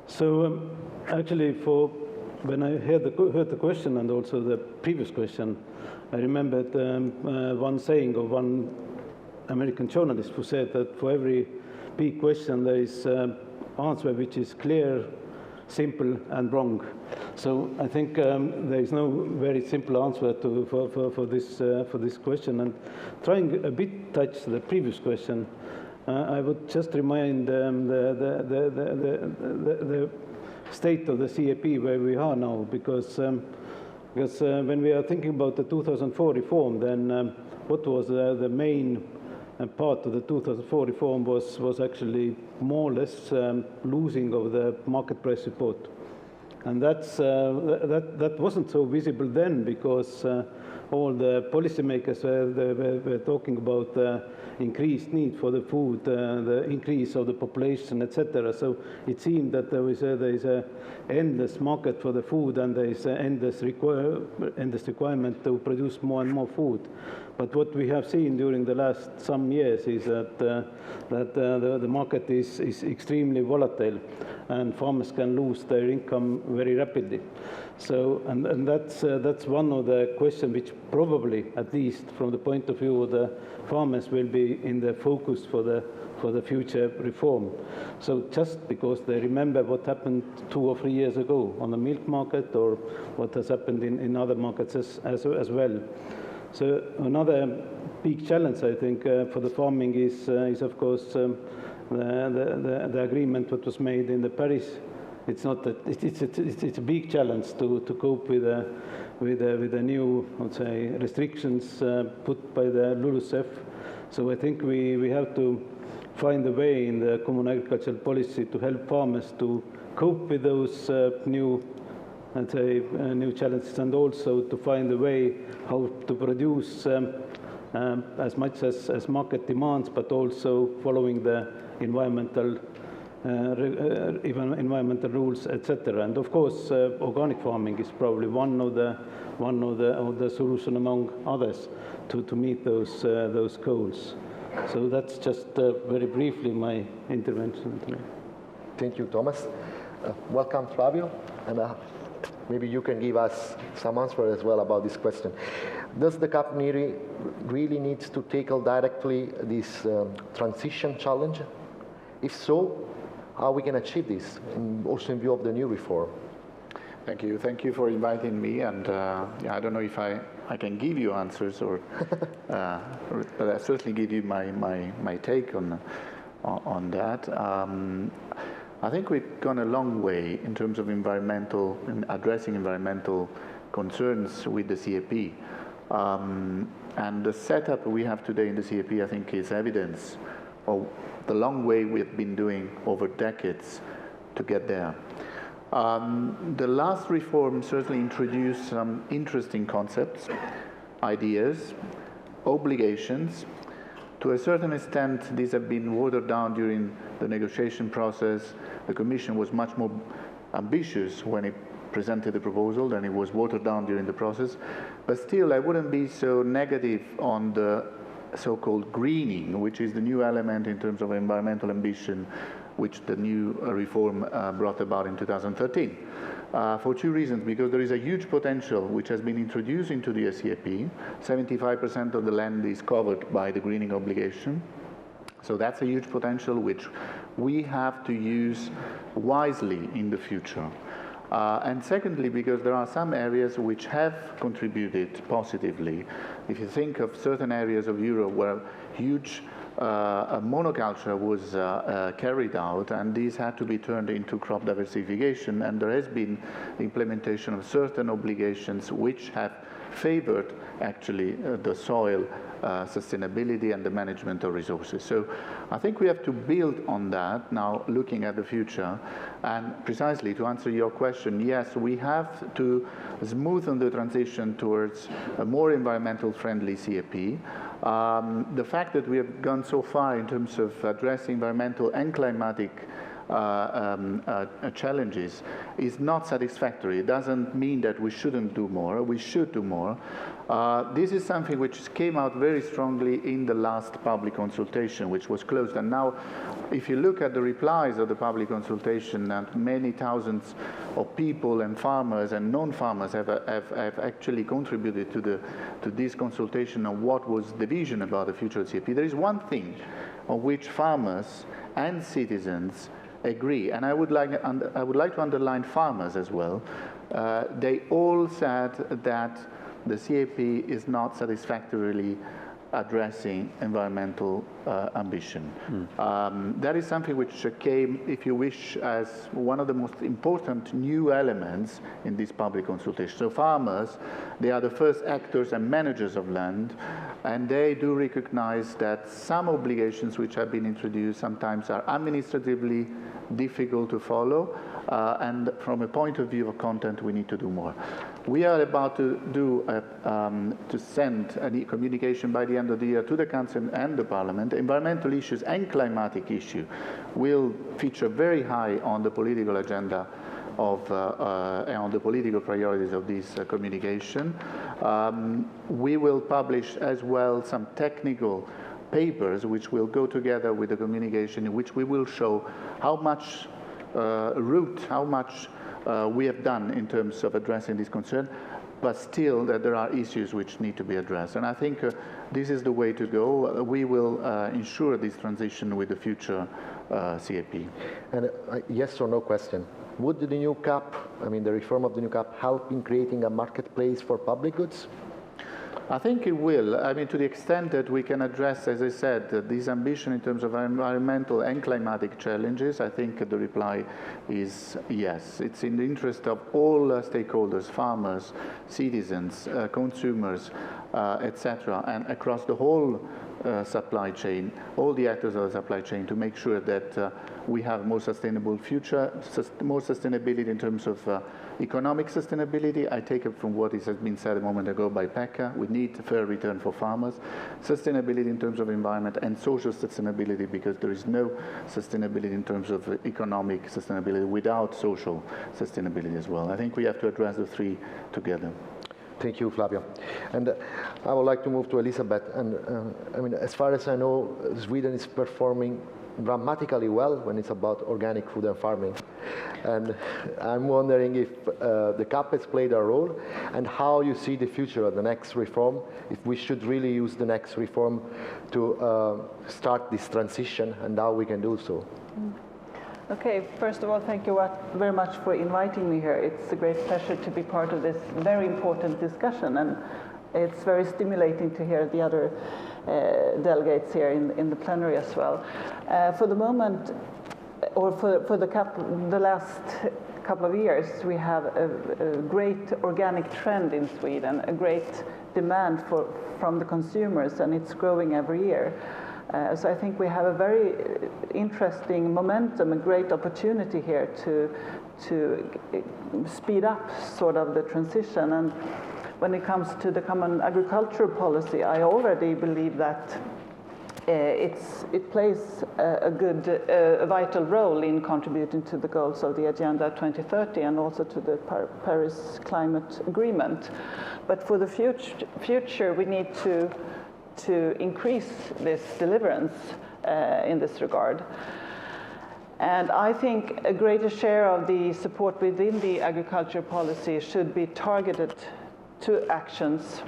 So actually, when I heard the question and also the previous question, I remembered one saying of one American journalist who said that for every big question there is an answer which is clear, simple, and wrong. So I think there is no very simple answer for this question. And trying a bit touch the previous question, I would just remind the state of the CAP where we are now, because when we are thinking about the 2004 reform, then what was the main part of the 2004 reform was actually more or less losing of the market price support. And that wasn't so visible then, because all the policymakers were talking about increased need for the food, the increase of the population, etc. So it seemed that there is a endless market for the food, and there is an endless requirement to produce more and more food. But what we have seen during the last some years is that the market is extremely volatile, and farmers can lose their income very rapidly. So, and that's one of the questions which probably, at least from the point of view of the farmers, will be in the focus for the future reform. So just because they remember what happened 2 or 3 years ago on the milk market, or what has happened in other markets as well. So another big challenge, I think, for the farming is of course the agreement that was made in the Paris. It's not that it's a big challenge to cope with with the new, let's say, restrictions put by the LULUCF. So I think we have to find a way in the common agricultural policy to help farmers to cope with those new, let's say, new challenges, and also to find a way how to produce as much as market demands, but also following the environmental environmental rules, etc. And of course, organic farming is probably one of the solution among others to meet those goals. So that's just very briefly my intervention today. Thank you, Thomas. Welcome, Flavio, and maybe you can give us some answer as well about this question. Does the CAP really needs to tackle directly this transition challenge? If so, how we can achieve this, also in view of the new reform? Thank you. Thank you for inviting me. And yeah, I don't know if I can give you answers, or, but I certainly give you my take on that. I think we've gone a long way in terms of addressing environmental concerns with the CAP. And the setup we have today in the CAP, I think, is evidence of the long way we've been doing over decades to get there. The last reform certainly introduced some interesting concepts, ideas, obligations. To a certain extent, these have been watered down during the negotiation process. The Commission was much more ambitious when it presented the proposal than it was watered down during the process. But still, I wouldn't be so negative on the so-called greening, which is the new element in terms of environmental ambition, which the new reform brought about in 2013. For two reasons: because there is a huge potential which has been introduced into the CAP. 75% of the land is covered by the greening obligation. So that's a huge potential which we have to use wisely in the future. And secondly, because there are some areas which have contributed positively. If you think of certain areas of Europe where huge monoculture was carried out, and these had to be turned into crop diversification, and there has been the implementation of certain obligations which have favored actually the soil sustainability and the management of resources. So I think we have to build on that now, looking at the future. And precisely to answer your question, yes, we have to smoothen the transition towards a more environmental friendly CAP. The fact that we have gone so far in terms of addressing environmental and climatic challenges is not satisfactory. It doesn't mean that we shouldn't do more. We should do more. This is something which came out very strongly in the last public consultation, which was closed. And now, if you look at the replies of the public consultation, and many thousands of people and farmers and non-farmers have actually contributed to this consultation on what was the vision about the future of CAP. There is one thing on which farmers and citizens agree, and I would like to underline farmers as well. They all said that the CAP is not satisfactorily addressing environmental ambition. That is something which came, if you wish, as one of the most important new elements in this public consultation. So farmers, they are the first actors and managers of land, and they do recognize that some obligations which have been introduced sometimes are administratively difficult to follow, and from a point of view of content, we need to do more. We are about to send a communication by the end of the year to the Council and the Parliament. Environmental issues and climatic issue will feature very high on the political agenda of on the political priorities of this communication. We will publish as well some technical papers which will go together with the communication, in which we will show how much we have done in terms of addressing this concern, but still that there are issues which need to be addressed. And I think this is the way to go. We will ensure this transition with the future CAP. And yes or no question. Would the new CAP, I mean the reform of the new CAP, help in creating a marketplace for public goods? I think it will. I mean, to the extent that we can address, as I said, this ambition in terms of environmental and climatic challenges, I think the reply is yes. It's in the interest of all stakeholders, farmers, citizens, consumers, etc., and across the whole supply chain, all the actors of the supply chain, to make sure that we have a more sustainable future, more sustainability in terms of economic sustainability. I take it from what has been said a moment ago by Pekka. We need a fair return for farmers, sustainability in terms of environment, and social sustainability, because there is no sustainability in terms of economic sustainability without social sustainability as well. I think we have to address the three together. Thank you, Flavio. And I would like to move to Elisabeth. And I mean, as far as I know, Sweden is performing dramatically well when it's about organic food and farming. And I'm wondering if the CAP has played a role, and how you see the future of the next reform, if we should really use the next reform to start this transition, and how we can do so. Okay, first of all, thank you very much for inviting me here. It's a great pleasure to be part of this very important discussion, and it's very stimulating to hear the other delegates here in the plenary as well. For the moment, or for the last couple of years, we have a great organic trend in Sweden, a great demand from the consumers, and it's growing every year. So I think we have a very interesting momentum, a great opportunity here to speed up sort of the transition. And when it comes to the common agricultural policy, I already believe that it plays a vital role in contributing to the goals of the Agenda 2030 and also to the Paris Climate Agreement. But for the future, we need to increase this deliverance in this regard. And I think a greater share of the support within the agriculture policy should be targeted to actions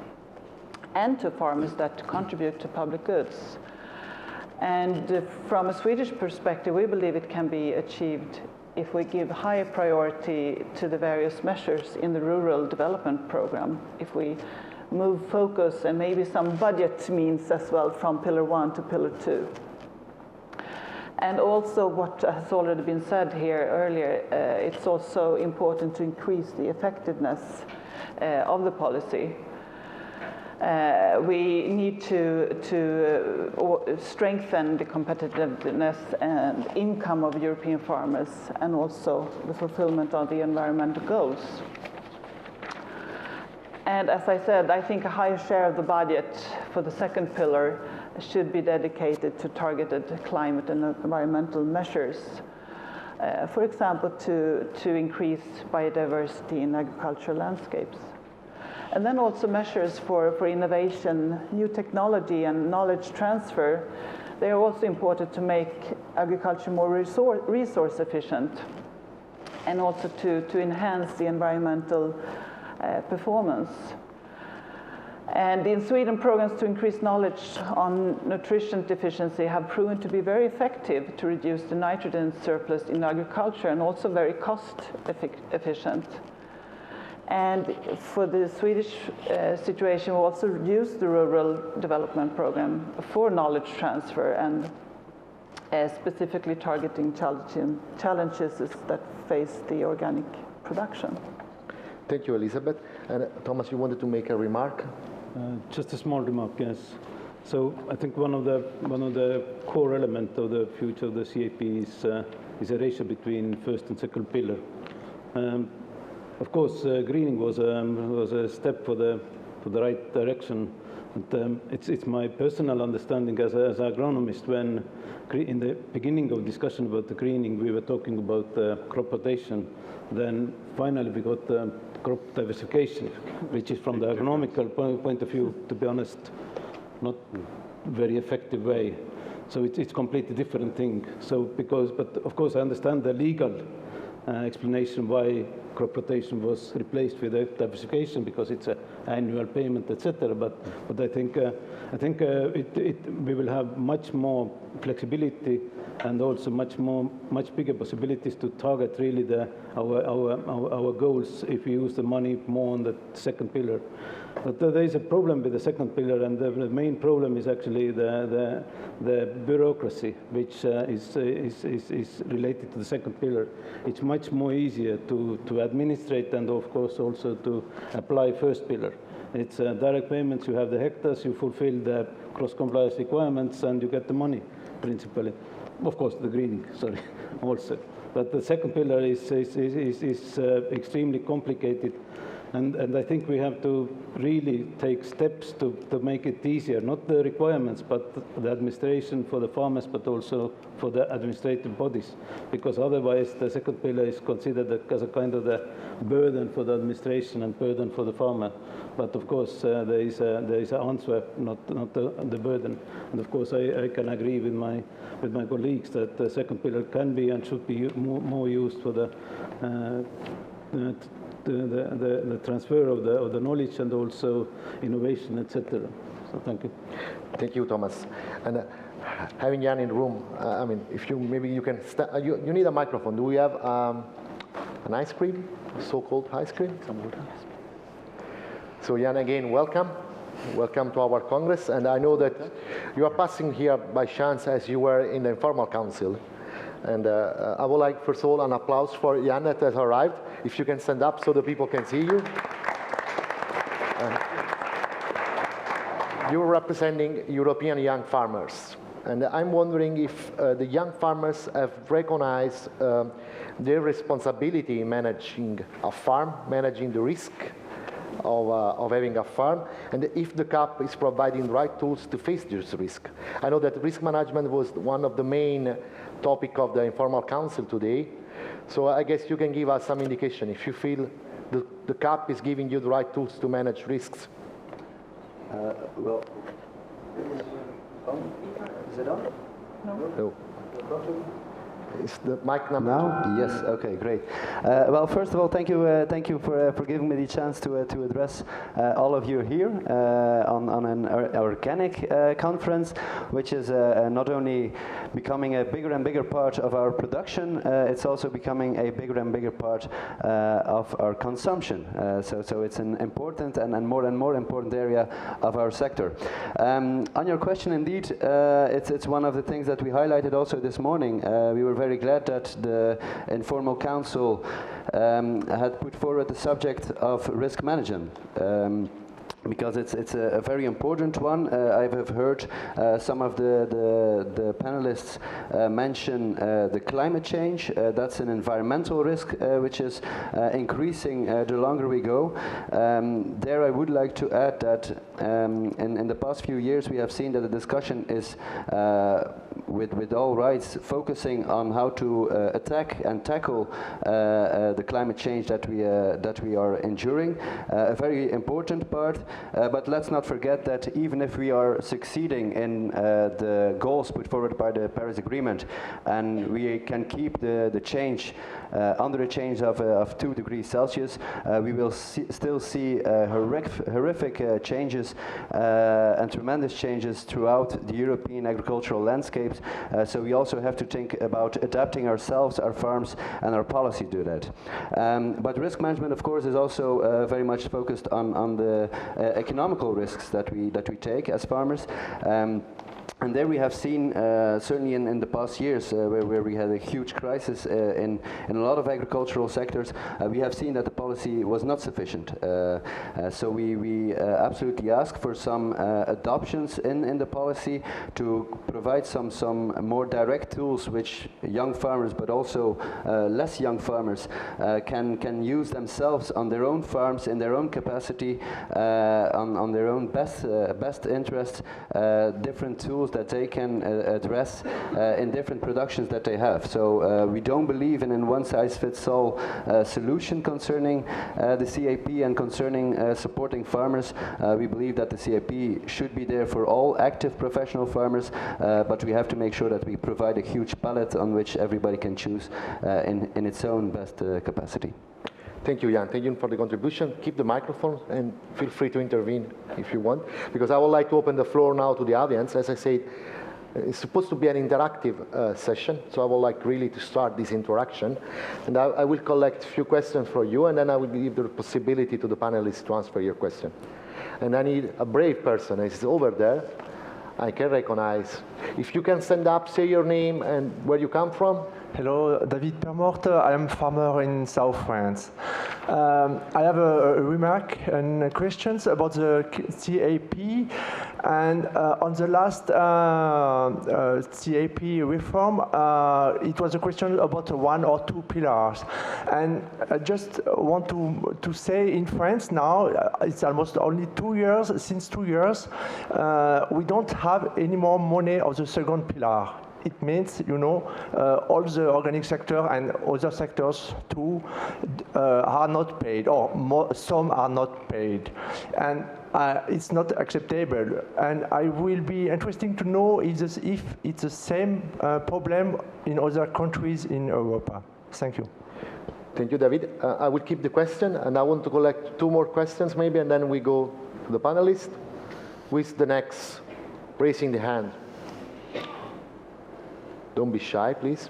and to farmers that contribute to public goods. And from a Swedish perspective, we believe it can be achieved if we give higher priority to the various measures in the rural development program, if we move focus and maybe some budget means as well from Pillar 1 to Pillar 2. And also what has already been said here earlier, it's also important to increase the effectiveness of the policy. We need to strengthen the competitiveness and income of European farmers, and also the fulfillment of the environmental goals. And as I said, I think a higher share of the budget for the second pillar should be dedicated to targeted climate and environmental measures. For example, to increase biodiversity in agricultural landscapes. And then also measures for innovation, new technology and knowledge transfer. They are also important to make agriculture more resource efficient, and also to enhance the environmental performance. And in Sweden, programs to increase knowledge on nutrition deficiency have proven to be very effective to reduce the nitrogen surplus in agriculture, and also very cost efficient. And for the Swedish situation, we also use the rural development program for knowledge transfer, and specifically targeting challenges that face the organic production. Thank you, Elisabeth. And Thomas, you wanted to make a remark? Just a small remark, yes. So I think one of the core elements of the future of the CAP is a ratio between first and second pillar. Of course, greening was a step for the right direction. And, it's my personal understanding as an agronomist, when in the beginning of discussion about the greening, we were talking about crop rotation. Then finally we got crop diversification, which is from the agronomical point of view, to be honest, not very effective way. So it's completely different thing. So but of course I understand the legal explanation why crop rotation was replaced with diversification, because it's an annual payment, etc. But I think we will have much more flexibility, and also much bigger possibilities to target really our goals if we use the money more on the second pillar. But there is a problem with the second pillar, and the main problem is actually the bureaucracy, which is related to the second pillar. It's much more easier to administrate and, of course, also to apply first pillar. It's direct payments, you have the hectares, you fulfill the cross-compliance requirements, and you get the money, principally. Of course, the greening, sorry, also. But the second pillar is extremely complicated. And I think we have to really take steps to make it easier, not the requirements, but the administration for the farmers, but also for the administrative bodies, because otherwise the second pillar is considered as a kind of the burden for the administration and burden for the farmer. But of course, there is an answer, not the burden. And of course, I can agree with my colleagues that the second pillar can be and should be more used for the transfer of the knowledge and also innovation, etc. So thank you. Thank you, Thomas. And having Jan in the room, I mean, if you maybe you can you need a microphone. Do we have an ice cream, so-called ice cream? Some water. So Jan, again, welcome. Welcome to our Congress. And I know that you are passing here by chance as you were in the informal council. And I would like, first of all, an applause for Jan that has arrived. If you can stand up so the people can see you. You're representing European young farmers. And I'm wondering if the young farmers have recognized their responsibility in managing a farm, managing the risk of having a farm, and if the CAP is providing the right tools to face this risk. I know that risk management was one of the main topic of the informal council today. So I guess you can give us some indication if you feel the CAP is giving you the right tools to manage risks. Well, is it on? No. Is the mic number now? Yes. Okay. Great. Well, first of all, thank you for giving me the chance to address all of you here on an organic conference, which is not only becoming a bigger and bigger part of our production, it's also becoming a bigger and bigger part of our consumption. So it's an important and more important area of our sector. On your question, indeed, it's one of the things that we highlighted also this morning. We were very glad that the informal council had put forward the subject of risk management. Because it's a very important one. I have heard some of the panelists mention the climate change. That's an environmental risk which is increasing the longer we go. There I would like to add that in the past few years we have seen that the discussion is with all rights focusing on how to attack and tackle the climate change that we are enduring. A very important part. But let's not forget that even if we are succeeding in the goals put forward by the Paris Agreement, and we can keep the change under a change of 2 degrees Celsius, we will still see horrific changes and tremendous changes throughout the European agricultural landscapes. So we also have to think about adapting ourselves, our farms, and our policy to that. But risk management, of course, is also very much focused on the economical risks that we take as farmers. And there we have seen, certainly in the past years, where we had a huge crisis in a lot of agricultural sectors, we have seen that the policy was not sufficient. So we absolutely ask for some adoptions in the policy to provide some more direct tools which young farmers, but also less young farmers, can use themselves on their own farms, in their own capacity, on their own best interests, different tools that they can address in different productions that they have. So we don't believe in a one-size-fits-all solution concerning the CAP and concerning supporting farmers. We believe that the CAP should be there for all active professional farmers, but we have to make sure that we provide a huge palette on which everybody can choose in its own best capacity. Thank you, Jan. Thank you for the contribution. Keep the microphone and feel free to intervene if you want, because I would like to open the floor now to the audience. As I said, it's supposed to be an interactive session, so I would like really to start this interaction. And I will collect a few questions for you, and then I will give the possibility to the panelists to answer your question. And I need a brave person. It's over there. I can recognize. If you can stand up, say your name and where you come from. Hello, David Permort. I am a farmer in South France. I have a remark and questions about the CAP. And on the last CAP reform, it was a question about one or two pillars. And I just want to say in France now, it's almost only 2 years, since 2 years, we don't have any more money of the second pillar. It means, you know, all the organic sector and other sectors too are not paid, or some are not paid. And it's not acceptable. And I will be interesting to know if it's the same problem in other countries in Europe. Thank you. Thank you, David. I will keep the question, and I want to collect 2 more questions maybe, and then we go to the panelists. Who is the next raising the hand? Don't be shy, please.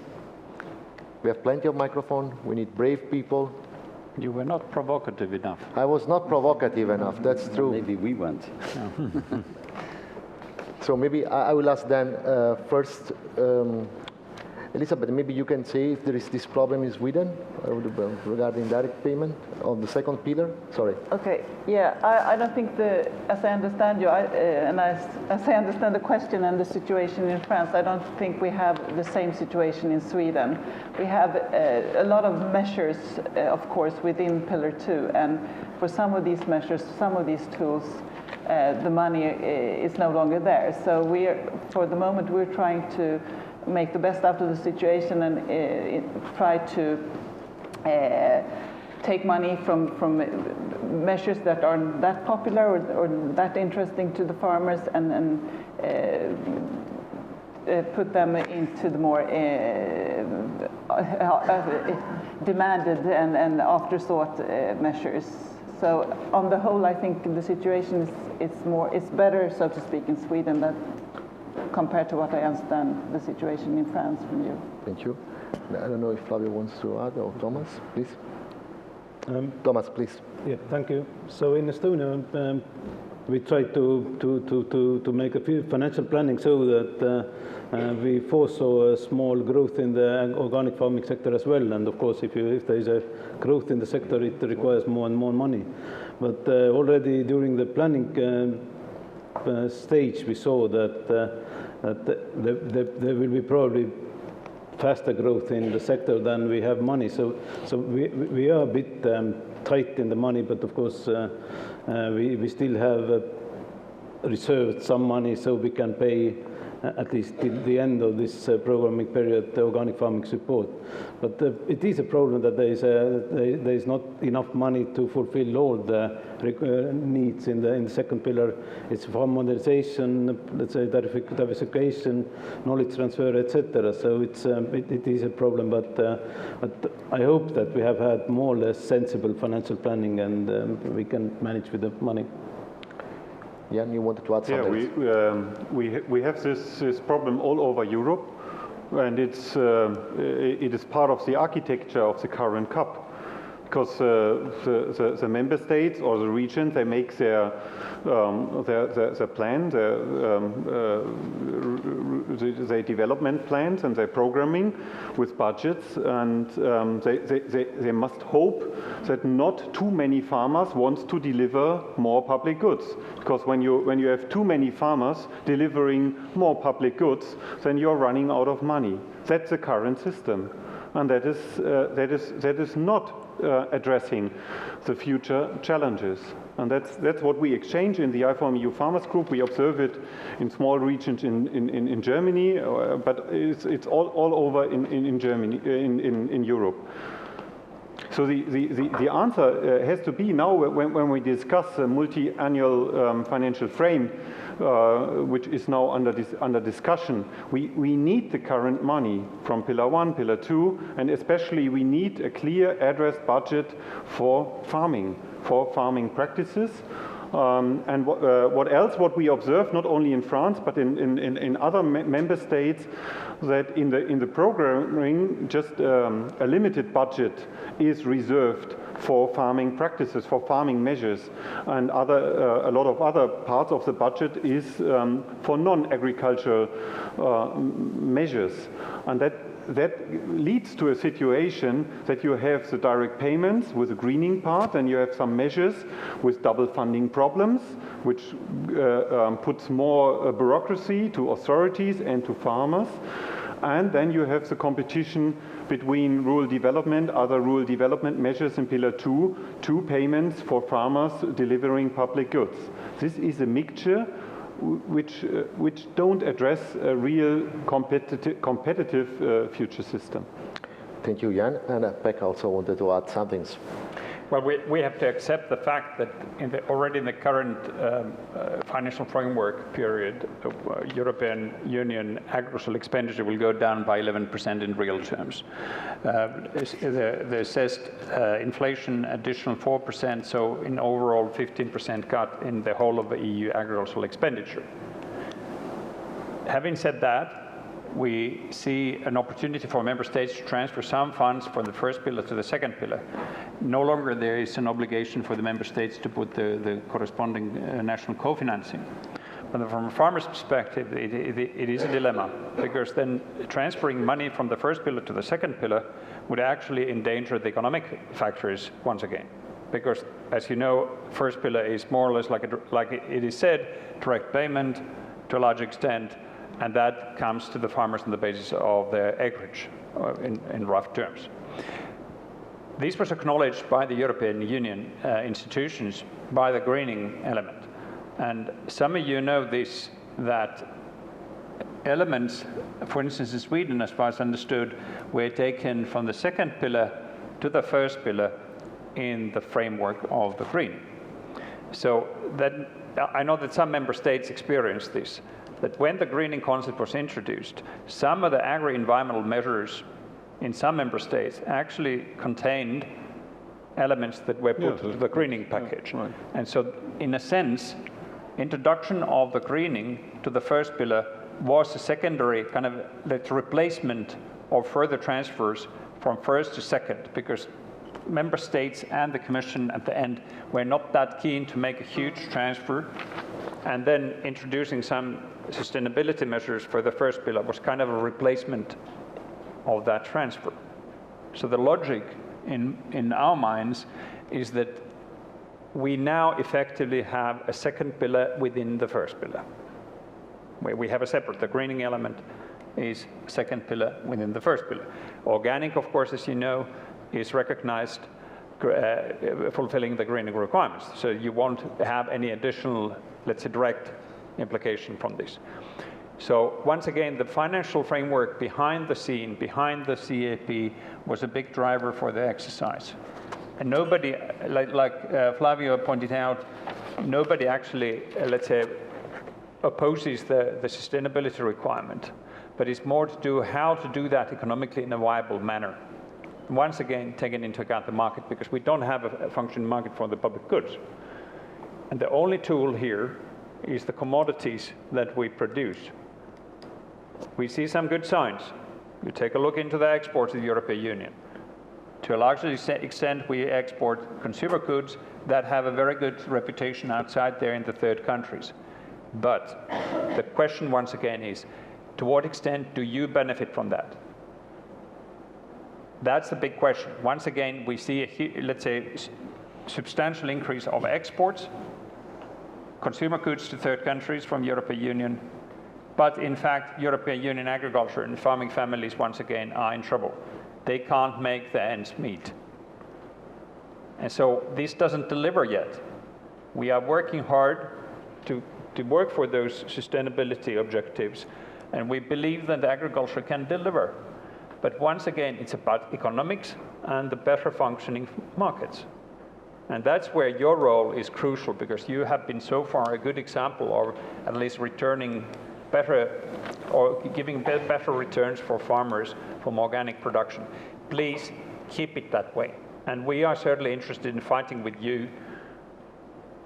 We have plenty of microphone. We need brave people. You were not provocative enough. I was not provocative enough, that's true. Maybe we weren't. So maybe I will ask then first, Elisabeth, maybe you can say if there is this problem in Sweden regarding direct payment on the second pillar. Sorry. Okay. Yeah, I don't think as I understand you, as I understand the question and the situation in France, I don't think we have the same situation in Sweden. We have a lot of measures, of course, within Pillar 2, and for some of these measures, some of these tools, the money is no longer there. So for the moment, we're trying to make the best out of the situation and try to take money from measures that aren't that popular or that interesting to the farmers and put them into the more demanded and after-thought measures. So on the whole, I think the situation is better, so to speak, in Sweden than compared to what I understand the situation in France from you. Thank you. I don't know if Flavio wants to add, or Thomas, please. Thomas, please. Yeah, thank you. So in Estonia, we try to make a few financial planning so that we foresaw a small growth in the organic farming sector as well. And of course, if there is a growth in the sector, it requires more and more money. But already during the planning stage, we saw that there will be probably faster growth in the sector than we have money. So we are a bit tight in the money, but of course we still have reserved some money so we can pay at least till the end of this programming period, the organic farming support. But it is a problem that there is not enough money to fulfill all the needs in the second pillar. It's farm modernization, let's say diversification, knowledge transfer, etc. So it is a problem, but I hope that we have had more or less sensible financial planning and we can manage with the money. Jan, you wanted to add something? Yeah, we have this problem all over Europe, and it is part of the architecture of the current CAP, because the member states or the regions, they make their plan, their development plans and their programming with budgets, and they must hope that not too many farmers want to deliver more public goods, because when you have too many farmers delivering more public goods, then you're running out of money. That's the current system, and that is not addressing the future challenges. And that's what we exchange in the IFOAM EU Farmers Group. We observe it in small regions in Germany, but it's all over in Germany, in Europe. So the answer has to be now when we discuss a multi-annual financial frame, which is now under discussion. We need the current money from Pillar 1, Pillar 2, and especially we need a clear addressed budget for farming practices. And what else? What we observe, not only in France, but in other member states, that in the programming, just a limited budget is reserved for farming practices, for farming measures, and a lot of other parts of the budget is for non-agricultural measures, and that leads to a situation that you have the direct payments with the greening part, and you have some measures with double funding problems, which puts more bureaucracy to authorities and to farmers. And then you have the competition between rural development, other rural development measures in Pillar 2, payments for farmers delivering public goods. This is a mixture which don't address a real competitive future system. Thank you, Jan. And Pekka also wanted to add something. Well, we have to accept the fact that already in the current financial framework period, European Union agricultural expenditure will go down by 11% in real terms. The assessed inflation additional 4%, so in overall 15% cut in the whole of the EU agricultural expenditure. Having said that, we see an opportunity for member states to transfer some funds from the first pillar to the second pillar. No longer there is an obligation for the member states to put the corresponding national co-financing. But from a farmer's perspective, it is a dilemma, because then transferring money from the first pillar to the second pillar would actually endanger the economic factors once again. Because, as you know, first pillar is more or less like it is said, direct payment to a large extent, and that comes to the farmers on the basis of their acreage, in rough terms. This was acknowledged by the European Union institutions by the greening element. And some of you know this, that elements, for instance in Sweden, as far as understood, were taken from the second pillar to the first pillar in the framework of the green. So that, I know that some member states experienced this, that when the greening concept was introduced, some of the agri-environmental measures in some member states actually contained elements that were put to the greening package. Right. And so, in a sense, introduction of the greening to the first pillar was a secondary kind of replacement of further transfers from first to second, because member states and the Commission at the end were not that keen to make a huge transfer, and then introducing some sustainability measures for the first pillar was kind of a replacement of that transfer. So the logic in our minds is that we now effectively have a second pillar within the first pillar, where we have a separate, the greening element is second pillar within the first pillar. Organic, of course, as you know, is recognized fulfilling the greening requirements. So you won't have any additional, let's say, direct implication from this. So once again, the financial framework behind the scene, behind the CAP, was a big driver for the exercise. And nobody, like Flavio pointed out, nobody actually, let's say, opposes the sustainability requirement, but it's more to do how to do that economically in a viable manner. Once again, taking into account the market, because we don't have a functioning market for the public goods. And the only tool here is the commodities that we produce. We see some good signs. You take a look into the exports of the European Union. To a large extent, we export consumer goods that have a very good reputation outside there in the third countries. But the question once again is, to what extent do you benefit from that? That's the big question. Once again, we see let's say, substantial increase of exports, consumer goods to third countries from European Union, but in fact, European Union agriculture and farming families once again are in trouble. They can't make the ends meet. And so this doesn't deliver yet. We are working hard to work for those sustainability objectives, and we believe that agriculture can deliver. But once again, it's about economics and the better functioning markets. And that's where your role is crucial, because you have been so far a good example of at least returning better or giving better returns for farmers from organic production. Please keep it that way. And we are certainly interested in fighting with you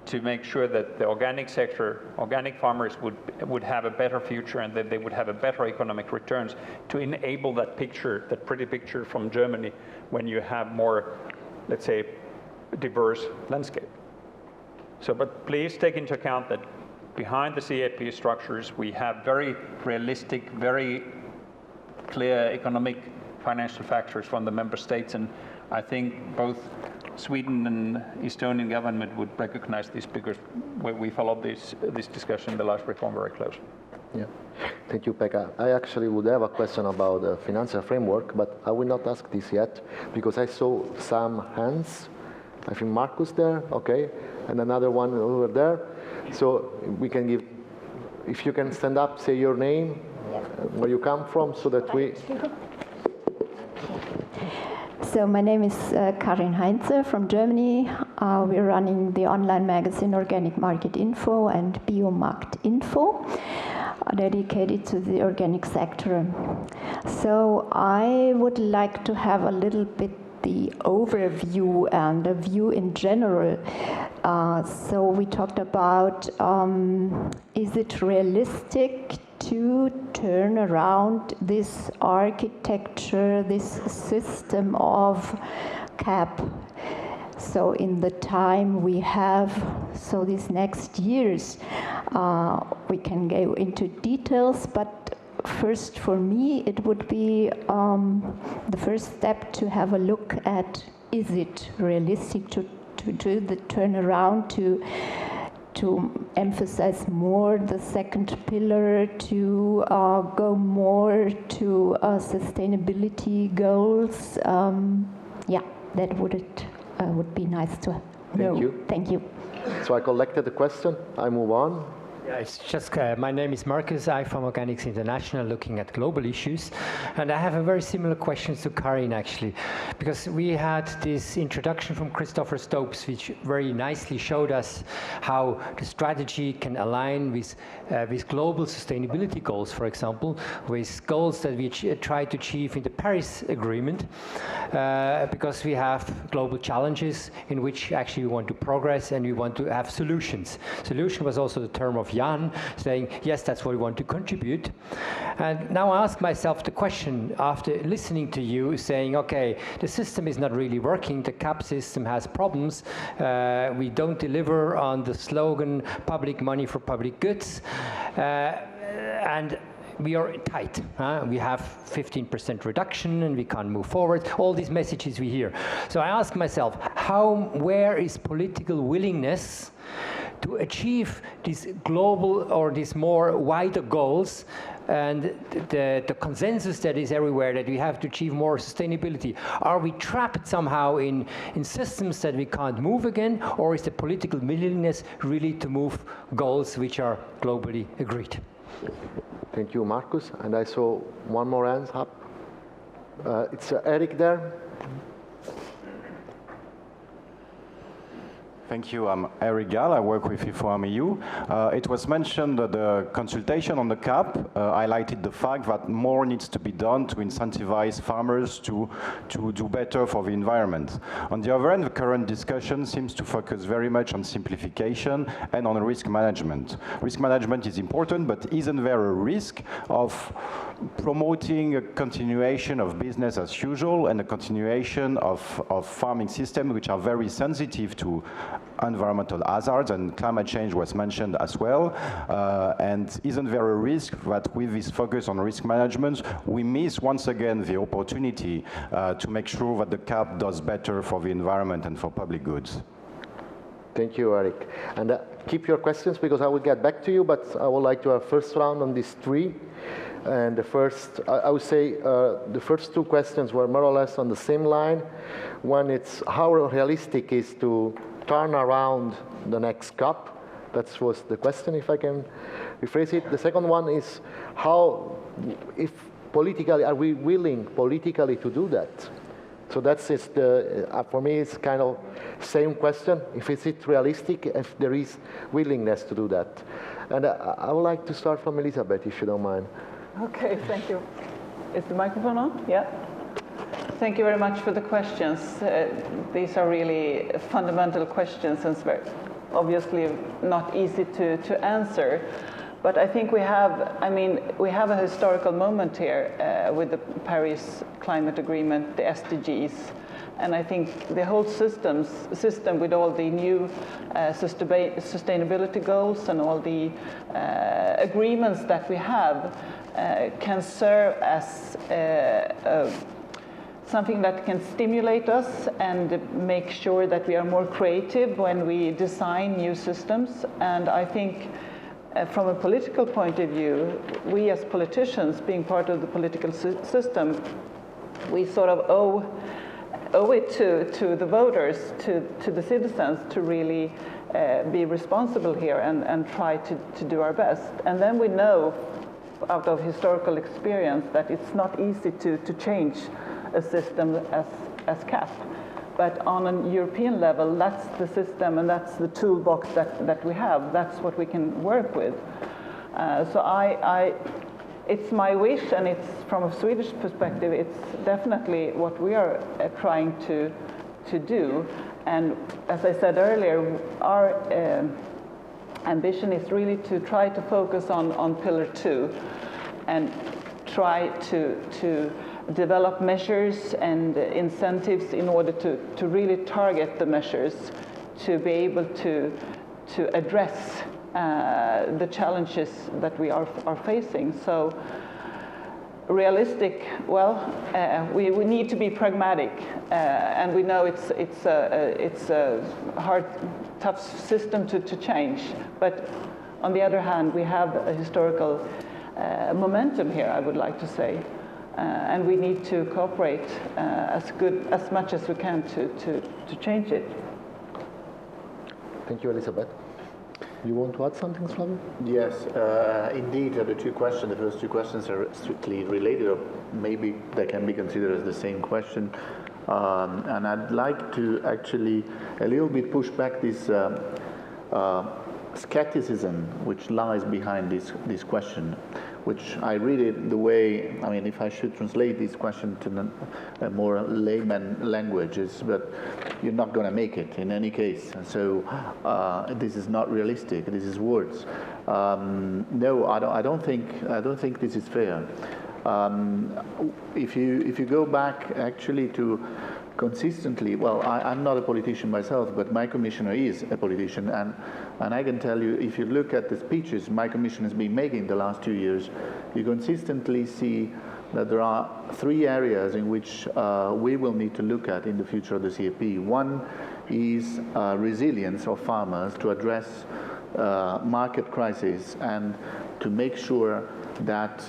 to make sure that the organic sector, organic farmers would have a better future and that they would have a better economic returns to enable that picture, that pretty picture from Germany when you have more, let's say, diverse landscape. So, but please take into account that behind the CAP structures, we have very realistic, very clear economic financial factors from the member states, and I think both Sweden and Estonian government would recognize this because we followed this discussion in the last reform very closely. Yeah, thank you, Pekka. I actually would have a question about the financial framework, but I will not ask this yet because I saw some hands. I think Marcus there, okay, and another one over there. So we can give, if you can stand up, say your name, where you come from, so that we... So my name is Karin Heinze from Germany. We're running the online magazine Organic Market Info and Biomarkt Info, dedicated to the organic sector. So I would like to have a little bit the overview and a view in general. So we talked about, is it realistic to turn around this architecture, this system of CAP? So in the time we have, so these next years, we can go into details, but first for me it would be the first step to have a look at, is it realistic to do the turnaround, to emphasize more the second pillar, to go more to sustainability goals. Yeah, that would be nice to know. Thank you. Thank you. So I collected the question. I move on. Yeah, it's just, my name is Marcus, IFOAM Organics International, looking at global issues. And I have a very similar question to Karin, actually, because we had this introduction from Christopher Stopes, which very nicely showed us how the strategy can align with global sustainability goals, for example, with goals that we try to achieve in the Paris Agreement, because we have global challenges in which actually we want to progress and we want to have solutions. Solution was also the term of Jan, saying, yes, that's what we want to contribute. And now I ask myself the question, after listening to you, saying, okay, the system is not really working, the CAP system has problems, we don't deliver on the slogan, public money for public goods, and we are tight. We have 15% reduction and we can't move forward. All these messages we hear. So I ask myself, where is political willingness to achieve these global or these more wider goals, and the consensus that is everywhere that we have to achieve more sustainability? Are we trapped somehow in systems that we can't move again, or is the political willingness really to move goals which are globally agreed? Thank you, Marcus. And I saw one more hand up. It's Eric there. Thank you. I'm Eric Gall. I work with IFOAM EU. It was mentioned that the consultation on the CAP highlighted the fact that more needs to be done to incentivize farmers to do better for the environment. On the other hand, the current discussion seems to focus very much on simplification and on risk management. Risk management is important, but isn't there a risk of promoting a continuation of business as usual and a continuation of farming systems which are very sensitive to environmental hazards, and climate change was mentioned as well. And isn't there a risk that with this focus on risk management, we miss once again the opportunity to make sure that the CAP does better for the environment and for public goods? Thank you, Eric. And keep your questions because I will get back to you, but I would like to have first round on these three. And the first, I would say, the first two questions were more or less on the same line. One, it's how realistic is to turn around the next CAP. That was the question, if I can rephrase it. The second one is how, if politically, are we willing politically to do that? So that's just for me, it's kind of same question. If is it realistic, if there is willingness to do that. And I would like to start from Elizabeth, if you don't mind. Okay, thank you. Is the microphone on? Yeah. Thank you very much for the questions. These are really fundamental questions and obviously not easy to answer. But I think we have a historical moment here with the Paris Climate Agreement, the SDGs, and I think the whole system with all the new sustainability goals and all the agreements that we have can serve as something that can stimulate us and make sure that we are more creative when we design new systems. And I think from a political point of view, we as politicians, being part of the political system, we sort of owe it to the voters, to the citizens, to really be responsible here and try to do our best. And then we know out of historical experience that it's not easy to change a system as CAP. But on a European level, that's the system and that's the toolbox that we have. That's what we can work with. So it's my wish, and it's from a Swedish perspective, it's definitely what we are trying to do. And as I said earlier, our ambition is really to try to focus on Pillar 2 and try to develop measures and incentives in order to really target the measures to be able to address the challenges that we are facing. So realistic, well, we need to be pragmatic, and we know it's a hard, tough system to change. But on the other hand, we have a historical momentum here, I would like to say. And we need to cooperate as much as we can to change it. Thank you, Elisabeth. You want to add something, Flavio? Yes, indeed, the first two questions are strictly related, or maybe they can be considered as the same question. And I'd like to actually a little bit push back this skepticism which lies behind this question, which I read it the way, I mean, if I should translate this question to a more layman languages, but you're not going to make it in any case. So this is not realistic. This is words. No, I don't think this is fair. If you go back actually to consistently, well, I'm not a politician myself, but my commissioner is a politician, and I can tell you, if you look at the speeches my commissioner has been making the last 2 years, you consistently see that there are 3 areas in which we will need to look at in the future of the CAP. One is resilience of farmers to address market crisis and to make sure that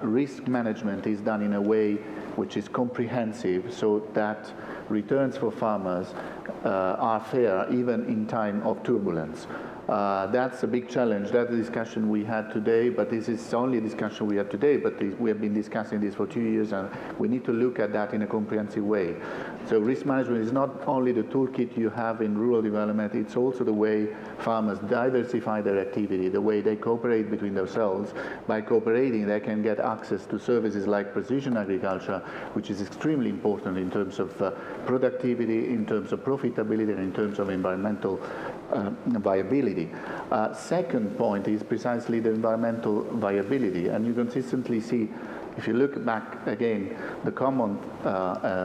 risk management is done in a way which is comprehensive, so that returns for farmers are fair even in time of turbulence. That's a big challenge. That's the discussion we had today, but this is only a discussion we had today, but we have been discussing this for 2 years, and we need to look at that in a comprehensive way. So risk management is not only the toolkit you have in rural development, it's also the way farmers diversify their activity, the way they cooperate between themselves. By cooperating, they can get access to services like precision agriculture, which is extremely important in terms of productivity, in terms of profitability, and in terms of environmental viability. Second point is precisely the environmental viability, and you consistently see, if you look back again, the common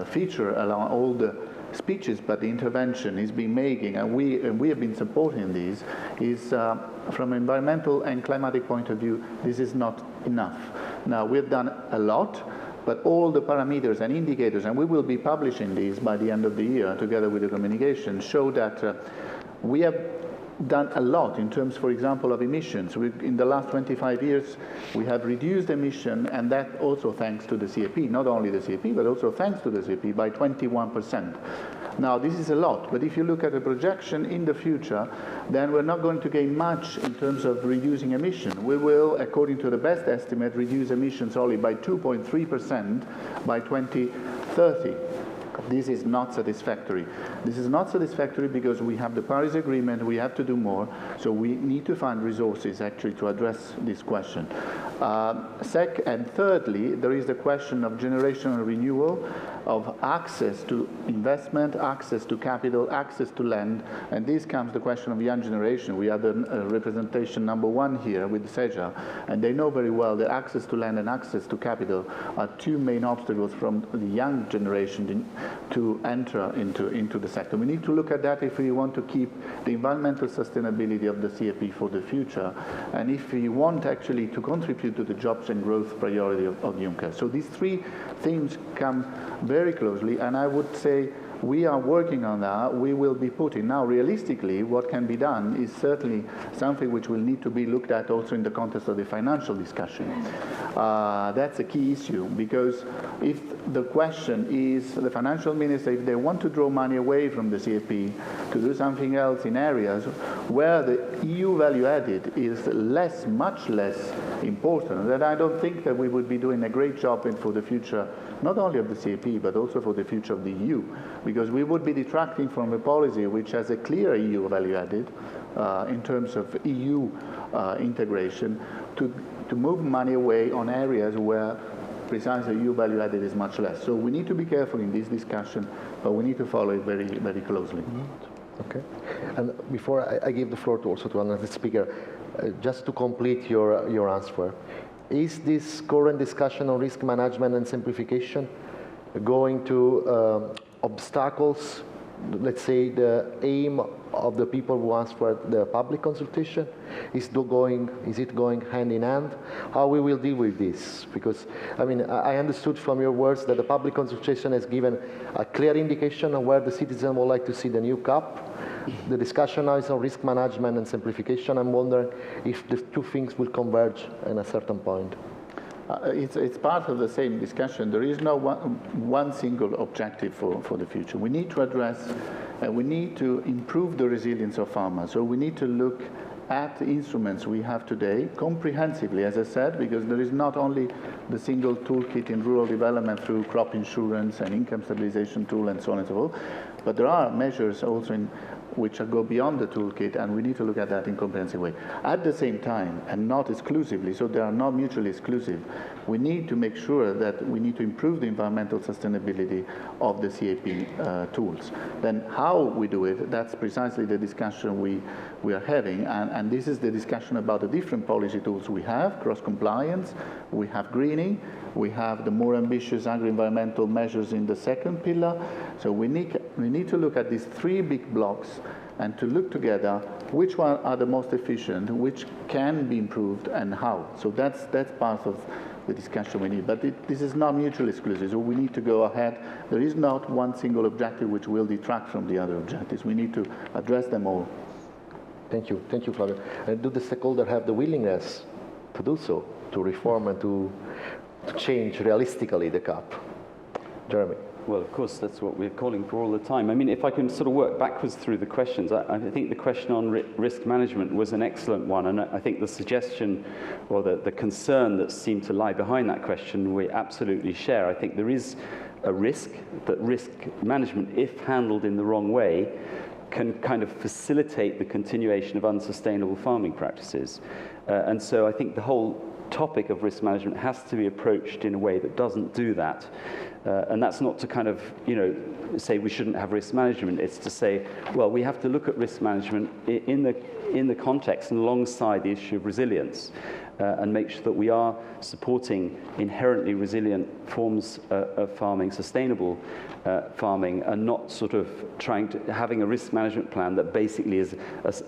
feature along all the speeches, but the intervention is being making, and we have been supporting these, is from an environmental and climatic point of view, this is not enough. Now, we've done a lot, but all the parameters and indicators, and we will be publishing these by the end of the year together with the communication, show that we have done a lot in terms, for example, of emissions. In the last 25 years, we have reduced emission, and that also thanks to the CAP, not only the CAP, but also thanks to the CAP by 21%. Now, this is a lot, but if you look at the projection in the future, then we're not going to gain much in terms of reducing emission. We will, according to the best estimate, reduce emissions only by 2.3% by 2030. This is not satisfactory. This is not satisfactory because we have the Paris Agreement, we have to do more, so we need to find resources actually to address this question. And thirdly, there is the question of generational renewal. of access to investment, access to capital, access to land, and this comes the question of young generation. We are the representation number one here with SEJA, and they know very well that access to land and access to capital are two main obstacles from the young generation to enter into the sector. We need to look at that if we want to keep the environmental sustainability of the CAP for the future, and if we want actually to contribute to the jobs and growth priority of Juncker. So these three themes come very closely, and I would say we are working on that. We will be putting now realistically what can be done is certainly something which will need to be looked at also in the context of the financial discussion. That's a key issue, because if the question is the financial minister, if they want to draw money away from the CAP to do something else in areas where the EU value added is much less important, then I don't think that we would be doing a great job for the future, not only of the CAP, but also for the future of the EU, because we would be detracting from a policy which has a clear EU value added in terms of EU integration to move money away on areas where precisely EU value added is much less. So we need to be careful in this discussion, but we need to follow it very, very closely. Okay. And before I give the floor to another speaker, just to complete your answer, is this current discussion on risk management and simplification going to obstacles, let's say, the aim of the people who answered the public consultation? Is it going hand in hand? How we will deal with this? Because, I mean, I understood from your words that the public consultation has given a clear indication of where the citizen would like to see the new CAP. The discussion now is on risk management and simplification. I'm wondering if the two things will converge at a certain point. It's part of the same discussion. There is no one single objective for the future. We need to address, we need to improve the resilience of farmers. So we need to look at the instruments we have today comprehensively, as I said, because there is not only the single toolkit in rural development through crop insurance and income stabilization tool and so on and so forth, but there are measures also which go beyond the toolkit, and we need to look at that in a comprehensive way. At the same time, and not exclusively, so they are not mutually exclusive, we need to make sure that we need to improve the environmental sustainability of the CAP tools. Then how we do it, that's precisely the discussion we are having, and this is the discussion about the different policy tools we have: cross-compliance, we have greening, we have the more ambitious agri-environmental measures in the second pillar. So we need to look at these three big blocks and to look together which one are the most efficient, which can be improved, and how. So that's part of the discussion we need. But this is not mutually exclusive, so we need to go ahead. There is not one single objective which will detract from the other objectives. We need to address them all. Thank you, Flavio. And do the stakeholders have the willingness to do so, to reform and to change realistically the CAP? Jeremy. Well, of course, that's what we're calling for all the time. I mean, if I can sort of work backwards through the questions, I think the question on risk management was an excellent one, and I think the suggestion or the concern that seemed to lie behind that question we absolutely share. I think there is a risk that risk management, if handled in the wrong way, can kind of facilitate the continuation of unsustainable farming practices. And so I think the whole topic of risk management has to be approached in a way that doesn't do that. And that's not to kind of, say we shouldn't have risk management. It's to say, well, we have to look at risk management in the context and alongside the issue of resilience, and make sure that we are supporting inherently resilient forms of farming, sustainable farming, and not sort of having a risk management plan that basically is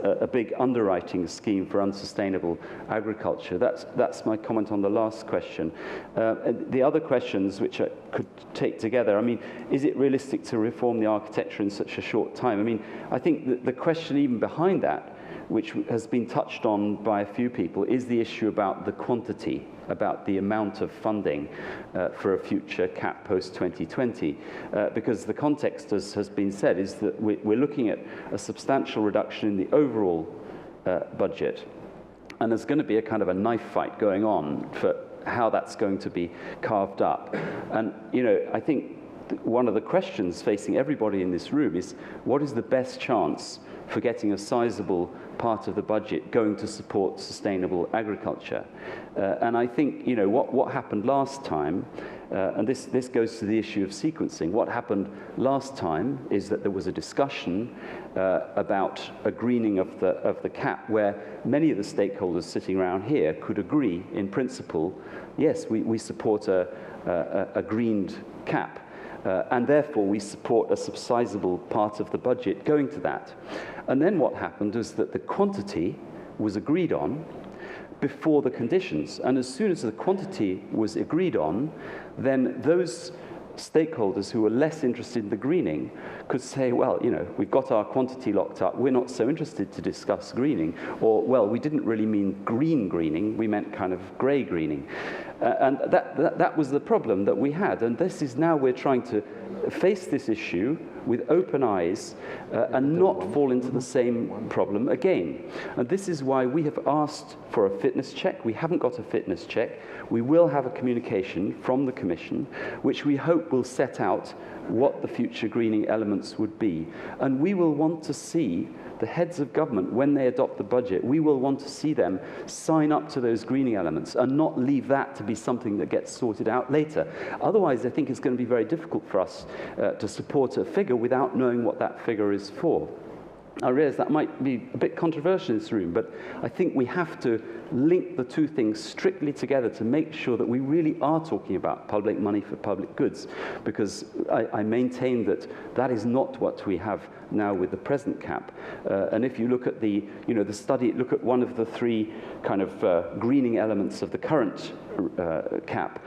a big underwriting scheme for unsustainable agriculture. That's my comment on the last question. The other questions, which I could take together, I mean, is it realistic to reform the architecture in such a short time? I mean, I think that the question even behind that, which has been touched on by a few people, is the issue about the quantity, about the amount of funding for a future CAP post-2020. Because the context, as has been said, is that we're looking at a substantial reduction in the overall budget. And there's going to be a kind of a knife fight going on for how that's going to be carved up. And, I think one of the questions facing everybody in this room is, what is the best chance for getting a sizable part of the budget going to support sustainable agriculture? And I think, what happened last time And this goes to the issue of sequencing. What happened last time is that there was a discussion about a greening of the cap, where many of the stakeholders sitting around here could agree in principle, yes, we support a greened cap. And therefore, we support a sizable part of the budget going to that. And then what happened is that the quantity was agreed on before the conditions. And as soon as the quantity was agreed on, then those stakeholders who were less interested in the greening could say, well, you know, we've got our quantity locked up, we're not so interested to discuss greening. Or, well, we didn't really mean greening, we meant kind of grey greening. And that was the problem that we had. And this is now we're trying to face this issue with open eyes and not fall into the same problem again. And this is why we have asked for a fitness check. We haven't got a fitness check. We will have a communication from the Commission, which we hope will set out what the future greening elements would be. And we will want to see the heads of government, when they adopt the budget, we will want to see them sign up to those greening elements and not leave that to be something that gets sorted out later. Otherwise, I think it's going to be very difficult for us to support a figure without knowing what that figure is for. I realize that might be a bit controversial in this room, but I think we have to link the two things strictly together to make sure that we really are talking about public money for public goods, because I maintain that that is not what we have now with the present cap. And if you look at the study, look at one of the three kind of greening elements of the current cap,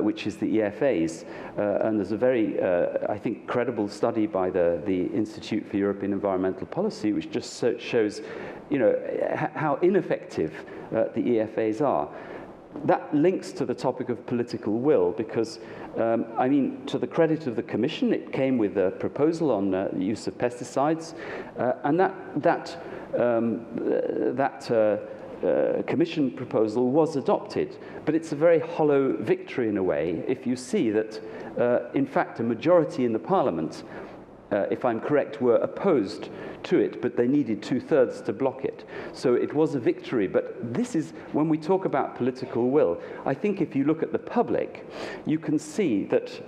which is the EFAs. And there's a very, I think, credible study by the Institute for European Environmental Policy, which just shows, how ineffective the EFAs are. That links to the topic of political will, because, I mean, to the credit of the Commission, it came with a proposal on the use of pesticides, and that Commission proposal was adopted. But it's a very hollow victory in a way if you see that, in fact, a majority in the Parliament, if I'm correct, were opposed to it, but they needed 2/3 to block it. So it was a victory. But this is, when we talk about political will, I think if you look at the public, you can see that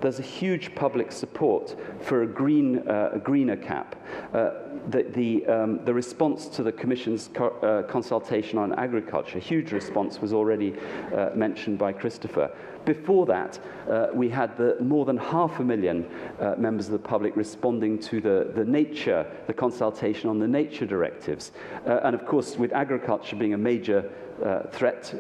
there's a huge public support for a greener cap. The response to the Commission's consultation on agriculture, a huge response, was already mentioned by Christopher. Before that, we had more than 500,000 members of the public responding to the consultation on the nature directives. And of course, with agriculture being a major threat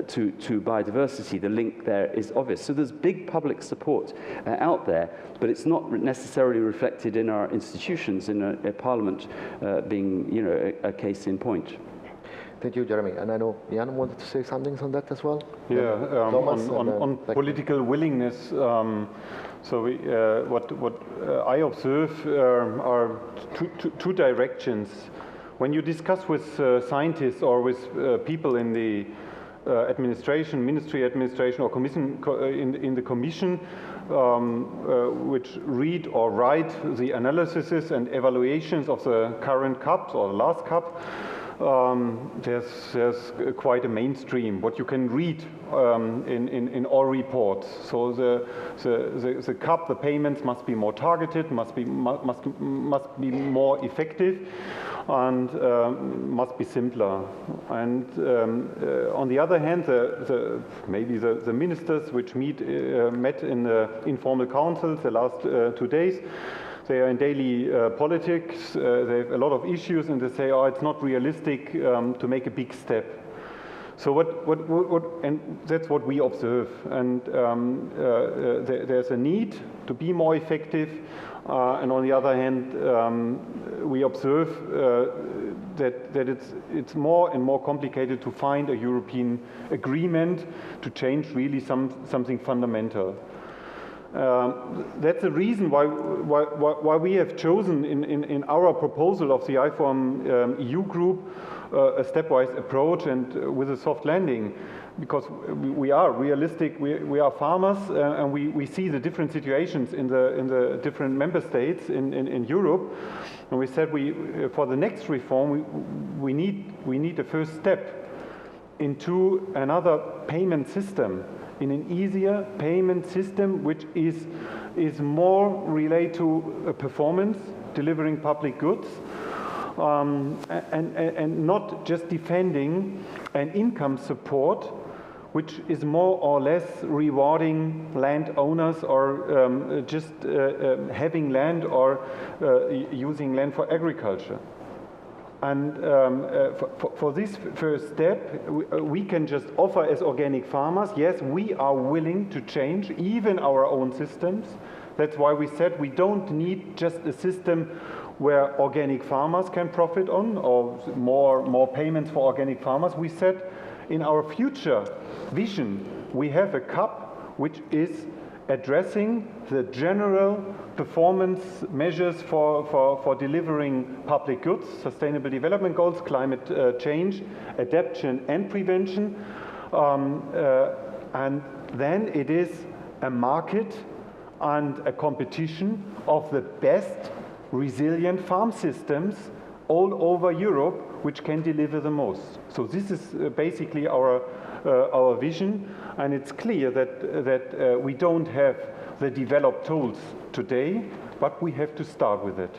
to biodiversity, the link there is obvious. So there's big public support out there, but it's not necessarily reflected in our institutions, in a Parliament being, a case in point. Thank you, Jeremy. And I know Jan wanted to say something on that as well. Yeah, on political willingness. What I observe are two directions. When you discuss with scientists or with people in the administration, ministry administration, or commission in the Commission, which read or write the analyses and evaluations of the current CAP or the last CAP, there's quite a mainstream what you can read in all reports. So the CAP, the payments must be more targeted, must be more effective, and must be simpler. And on the other hand, maybe the ministers which met in the informal councils the last 2 days, they are in daily politics, they have a lot of issues, and they say, oh, it's not realistic to make a big step. So and that's what we observe. And there's a need to be more effective, and on the other hand, we observe that it's more and more complicated to find a European agreement to change really something fundamental. That's the reason why we have chosen in our proposal of the IFOAM EU group a stepwise approach and with a soft landing, because we are realistic, we are farmers, and we see the different situations in the different member states in Europe, and we said for the next reform we need a first step into another payment system. in an easier payment system which is more related to performance, delivering public goods, and not just defending an income support which is more or less rewarding landowners or just having land or using land for agriculture. And for this first step, we can just offer as organic farmers, yes, we are willing to change even our own systems. That's why we said we don't need just a system where organic farmers can profit on or more payments for organic farmers. We said in our future vision, we have a CAP which is addressing the general performance measures for delivering public goods, sustainable development goals, climate change, adaptation and prevention. And then it is a market and a competition of the best resilient farm systems all over Europe which can deliver the most. So this is basically our vision, and it's clear that we don't have the developed tools today, but we have to start with it.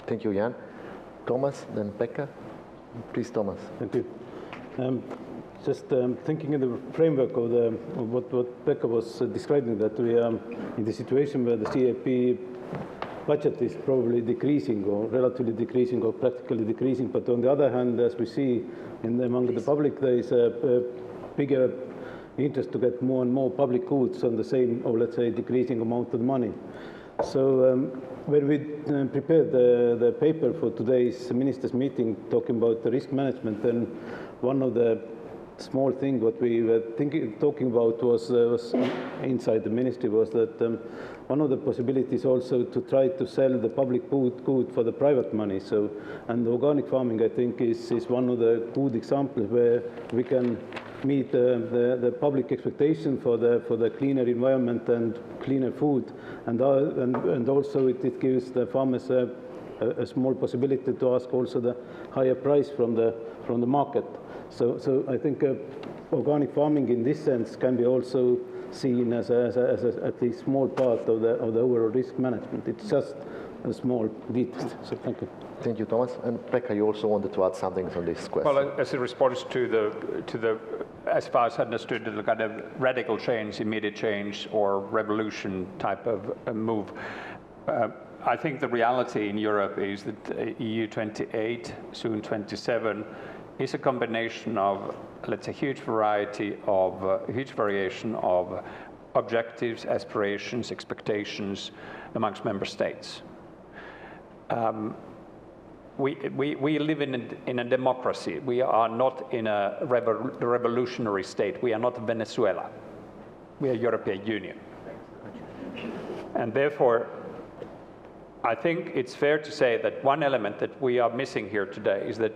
Thank you, Jan. Thomas, then Pekka. Please, Thomas. Thank you. Just thinking in the framework of what Pekka was describing, that we are in the situation where the CAP budget is probably decreasing or relatively decreasing or practically decreasing, but on the other hand, as we see among the public, there is a bigger interest to get more and more public goods on the same, or let's say, decreasing amount of money. So when we prepared the paper for today's ministers' meeting talking about the risk management, then one of the small thing what we were talking about was inside the ministry was that one of the possibilities also to try to sell the public good for the private money. So, and organic farming, I think, is one of the good examples where we can meet the public expectation for the cleaner environment and cleaner food, and also it gives the farmers a small possibility to ask also the higher price from the market. So I think organic farming in this sense can be also seen as at least small part of the overall risk management. It's just a small detail. So thank you. Thank you, Thomas. And Pekka, you also wanted to add something on this question. Well, as a response to the as far as I understood, the kind of radical change, immediate change, or revolution type of move. I think the reality in Europe is that EU 28, soon 27, is a combination of, let's say, huge variation of objectives, aspirations, expectations amongst member states. We live in a democracy. We are not in a revolutionary state. We are not Venezuela. We are European Union. And therefore, I think it's fair to say that one element that we are missing here today is that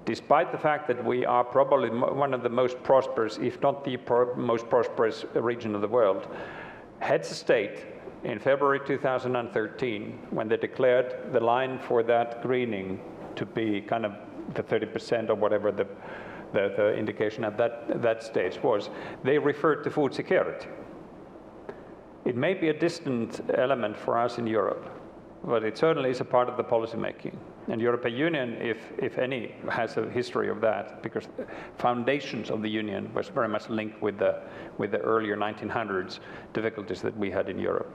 despite the fact that we are probably one of the most prosperous, if not the most prosperous region of the world, heads of state in February 2013, when they declared the line for that greening to be kind of the 30% or whatever the indication at that stage was, they referred to food security. It may be a distant element for us in Europe, but it certainly is a part of the policy making. And European Union, if any, has a history of that, because the foundations of the Union was very much linked with the earlier 1900s difficulties that we had in Europe.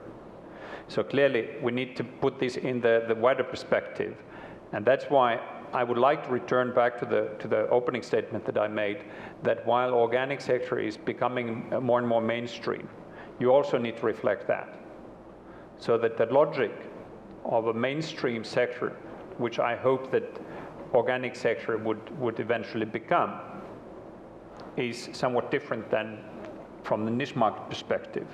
So clearly, we need to put this in the wider perspective, and that's why I would like to return back to the opening statement that I made, that while organic sector is becoming more and more mainstream, you also need to reflect that, so that the logic of a mainstream sector, which I hope that organic sector would eventually become, is somewhat different than from the niche market perspective.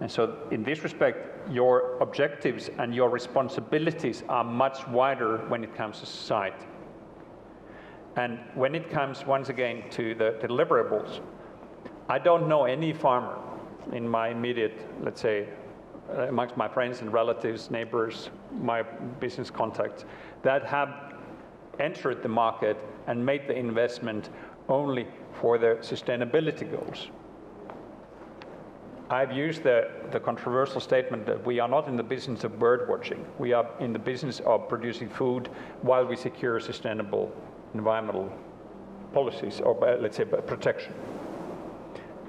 And so in this respect, your objectives and your responsibilities are much wider when it comes to society. And when it comes, once again, to the deliverables, I don't know any farmer in my immediate, let's say, amongst my friends and relatives, neighbors, my business contacts, that have entered the market and made the investment only for their sustainability goals. I've used the controversial statement that we are not in the business of bird watching. We are in the business of producing food while we secure sustainable environmental policies, or let's say protection.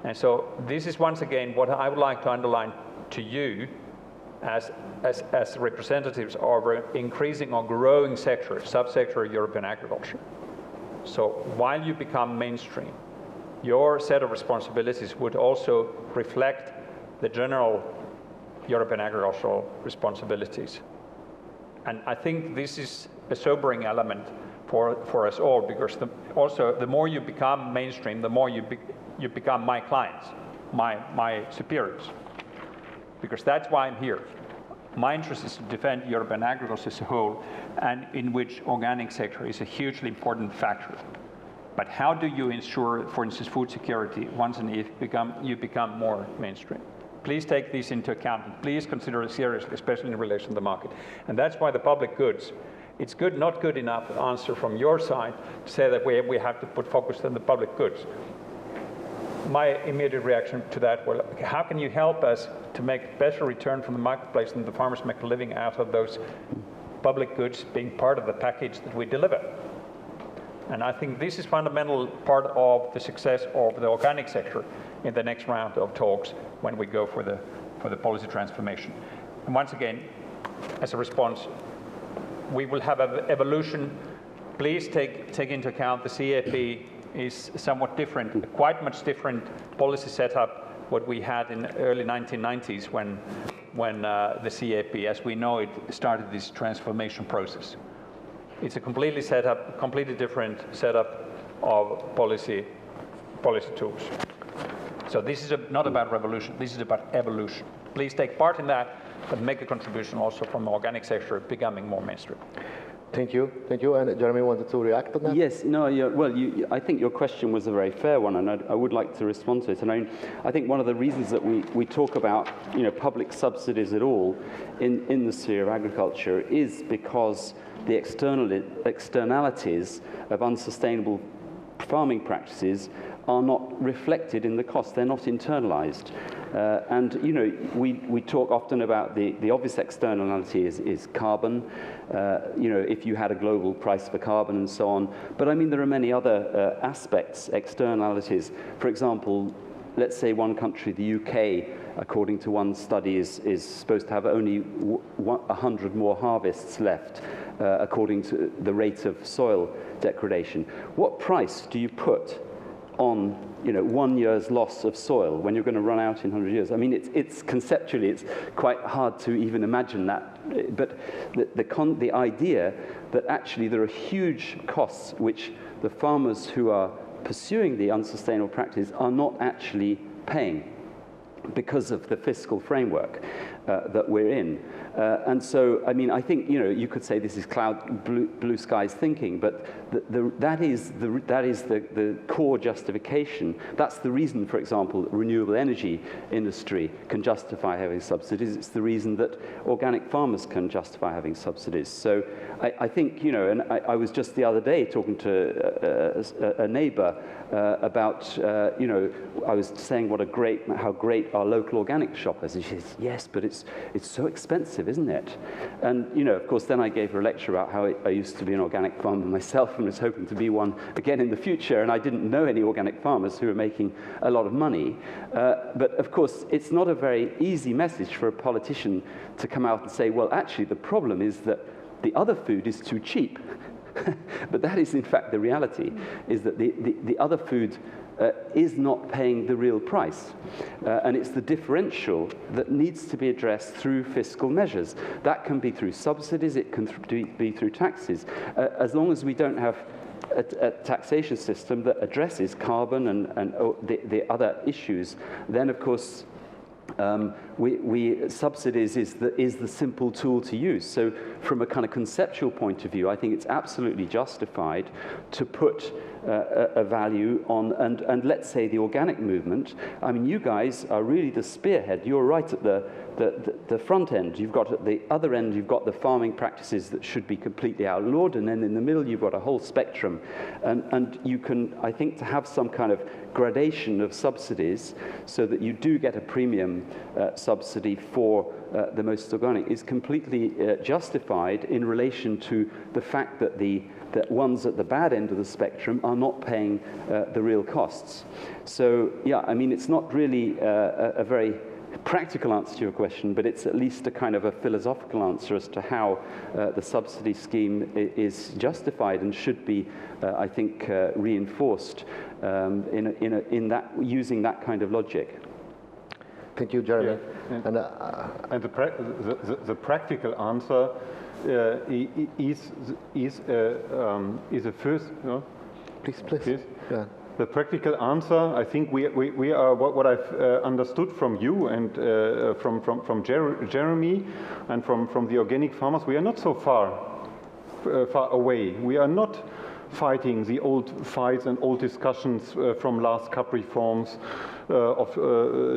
And so this is once again what I would like to underline to you as representatives of an increasing or growing sector, subsector of European agriculture. So while you become mainstream, your set of responsibilities would also reflect the general European agricultural responsibilities. And I think this is a sobering element for us all, because the more you become mainstream, the more you become my clients, my superiors. Because that's why I'm here. My interest is to defend European agriculture as a whole, and in which organic sector is a hugely important factor. But how do you ensure, for instance, food security once and if you become more mainstream? Please take these into account, and please consider it seriously, especially in relation to the market. And that's why the public goods, it's not good enough answer from your side to say that we have to put focus on the public goods. My immediate reaction to that, well, how can you help us to make better return from the marketplace and the farmers make a living out of those public goods being part of the package that we deliver? And I think this is fundamental part of the success of the organic sector in the next round of talks when we go for the policy transformation. And once again, as a response, we will have an evolution. Please take into account the CAP is somewhat different, quite much different policy setup what we had in the early 1990s when the CAP, as we know it, started this transformation process. It's a completely different setup of policy tools. So this is not about revolution, this is about evolution. Please take part in that, but make a contribution also from the organic sector becoming more mainstream. Thank you. And Jeremy wanted to react on that? Yes, no, I think your question was a very fair one, and I would like to respond to it. And I think one of the reasons that we talk about public subsidies at all in the sphere of agriculture is because the externalities of unsustainable farming practices are not reflected in the cost. They're not internalized. And we talk often about the obvious externality is carbon. If you had a global price for carbon and so on. But I mean, there are many other aspects, externalities. For example, let's say one country, the UK, according to one study, is supposed to have only 100 more harvests left, according to the rate of soil degradation. What price do you put on 1 year's loss of soil when you're going to run out in 100 years? I mean, it's conceptually, it's quite hard to even imagine that. But the idea that actually there are huge costs which the farmers who are pursuing the unsustainable practice are not actually paying because of the fiscal framework that we're in. And so, I mean, I think, you could say this is blue skies thinking, but that is the core justification. That's the reason, for example, that renewable energy industry can justify having subsidies. It's the reason that organic farmers can justify having subsidies. So I think, and I was just the other day talking to a neighbor about, I was saying how great our local organic shop is. And she says, yes, but it's so expensive, isn't it? And, of course, then I gave her a lecture about how I used to be an organic farmer myself and was hoping to be one again in the future. And I didn't know any organic farmers who were making a lot of money. But, of course, it's not a very easy message for a politician to come out and say, well, actually, the problem is that the other food is too cheap. But that is, in fact, the reality, is that the other food is not paying the real price. And it's the differential that needs to be addressed through fiscal measures. That can be through subsidies, it can be through taxes. As long as we don't have a taxation system that addresses carbon and the other issues, then, of course, subsidies is the simple tool to use. So from a kind of conceptual point of view, I think it's absolutely justified to put a value on, and let's say the organic movement. I mean, you guys are really the spearhead. You're right at the front end. You've got at the other end, you've got the farming practices that should be completely outlawed, and then in the middle you've got a whole spectrum. And you can, I think, to have some kind of gradation of subsidies so that you do get a premium subsidy for the most organic is completely justified in relation to the fact that the ones at the bad end of the spectrum are not paying the real costs. So, yeah, I mean, it's not really a very practical answer to your question, but it's at least a kind of a philosophical answer as to how the subsidy scheme is justified and should be, I think, reinforced in that, using that kind of logic. Thank you, Jeremy. Yeah. And the practical answer is a first. No? Please. Yeah. The practical answer, I think we are what I've understood from you and from Jeremy and from the organic farmers. We are not so far away. We are not fighting the old fights and old discussions from last CAP reforms of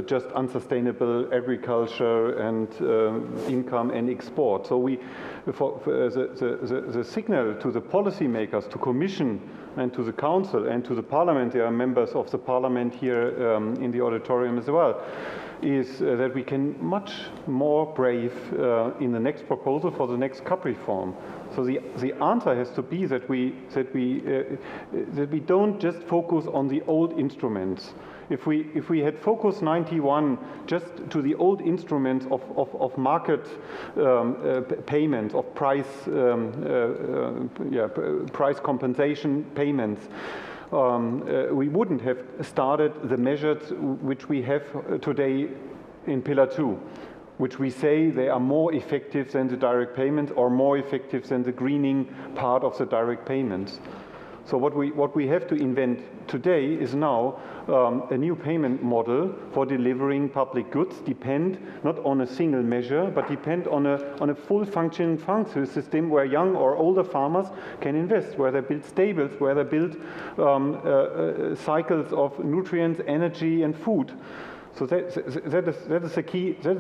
just unsustainable agriculture and income and export. So the signal to the policymakers, to Commission and to the Council and to the Parliament, there are members of the Parliament here in the auditorium as well, is that we can much more brave in the next proposal for the next CAP reform. So the answer has to be that we don't just focus on the old instruments. If we had focused 91 just to the old instruments of market payments, of price compensation payments, we wouldn't have started the measures which we have today in Pillar 2, which we say they are more effective than the direct payments or more effective than the greening part of the direct payments. So what we have to invent today is now a new payment model for delivering public goods, depend not on a single measure, but depend on a full functioning farm system where young or older farmers can invest, where they build stables, where they build cycles of nutrients, energy, and food. So that is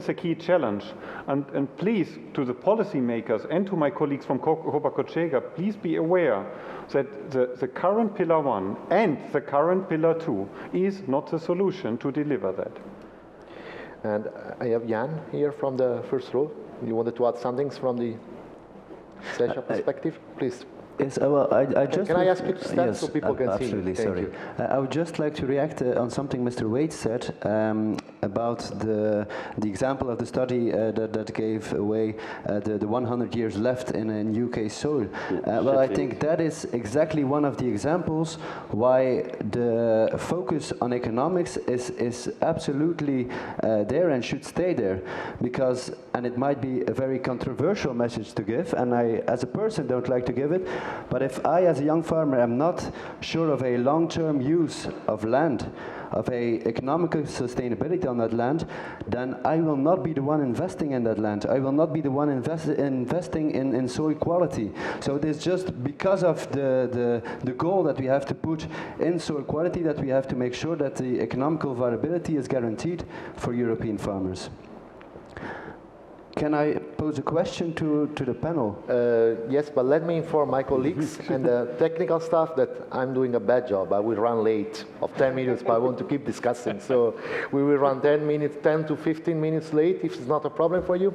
a key challenge. And please, to the policymakers and to my colleagues from Copa Cochega, please be aware that the current Pillar 1 and the current Pillar 2 is not the solution to deliver that. And I have Jan here from the first row. You wanted to add something from the session perspective? Please. Yes, well, I just... Can I ask you to stand so people can see? Absolutely, sorry. I would just like to react on something Mr. Wade said about the example of the study that gave away the 100 years left in UK soil. Well, I think that is exactly one of the examples why the focus on economics is absolutely there and should stay there. Because, and it might be a very controversial message to give, and I, as a person, don't like to give it, but if I, as a young farmer, am not sure of a long-term use of land, of a economical sustainability on that land, then I will not be the one investing in that land. I will not be the one investing in soil quality. So it is just because of the goal that we have to put in soil quality that we have to make sure that the economical viability is guaranteed for European farmers. Can I pose a question to the panel? Yes, but let me inform my colleagues and the technical staff that I'm doing a bad job. I will run late of 10 minutes, but I want to keep discussing. So we will run 10 to 15 minutes late, if it's not a problem for you.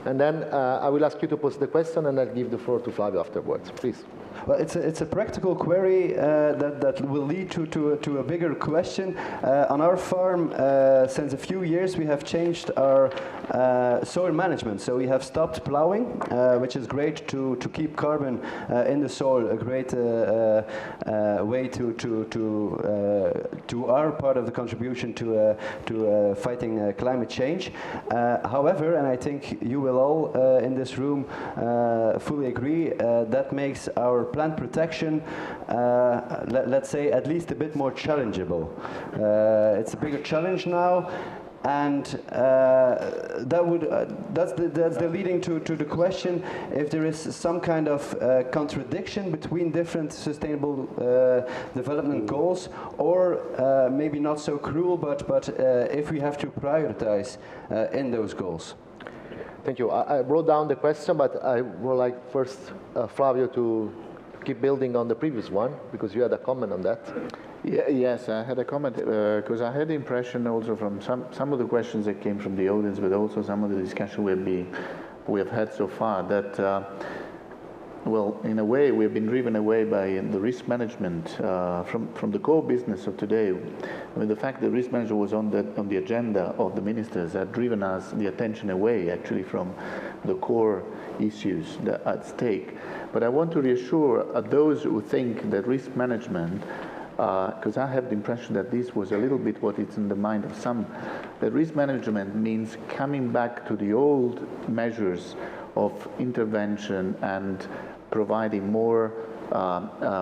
And then I will ask you to pose the question, and I'll give the floor to Flavio afterwards. Please. Well, it's a practical query that will lead to a bigger question. On our farm, since a few years, we have changed our soil management. So we have stopped plowing, which is great to keep carbon in the soil, a great way to our part of the contribution to fighting climate change. However, and I think you will all in this room fully agree, that makes our plant protection, let's say, at least a bit more challengeable. It's a bigger challenge now. And that's the leading to the question if there is some kind of contradiction between different sustainable development goals, or maybe not so cruel, but if we have to prioritize in those goals. Thank you. I wrote down the question, but I would like first Flavio to keep building on the previous one, because you had a comment on that. Yeah, yes, I had a comment, because I had the impression also from some of the questions that came from the audience, but also some of the discussion we have had so far, that, well, in a way, we have been driven away by the risk management from the core business of today. I mean, the fact that risk management was on the agenda of the ministers had driven us the attention away, actually, from the core issues that are at stake. But I want to reassure those who think that risk management, because I have the impression that this was a little bit what is in the mind of some, that risk management means coming back to the old measures of intervention and providing more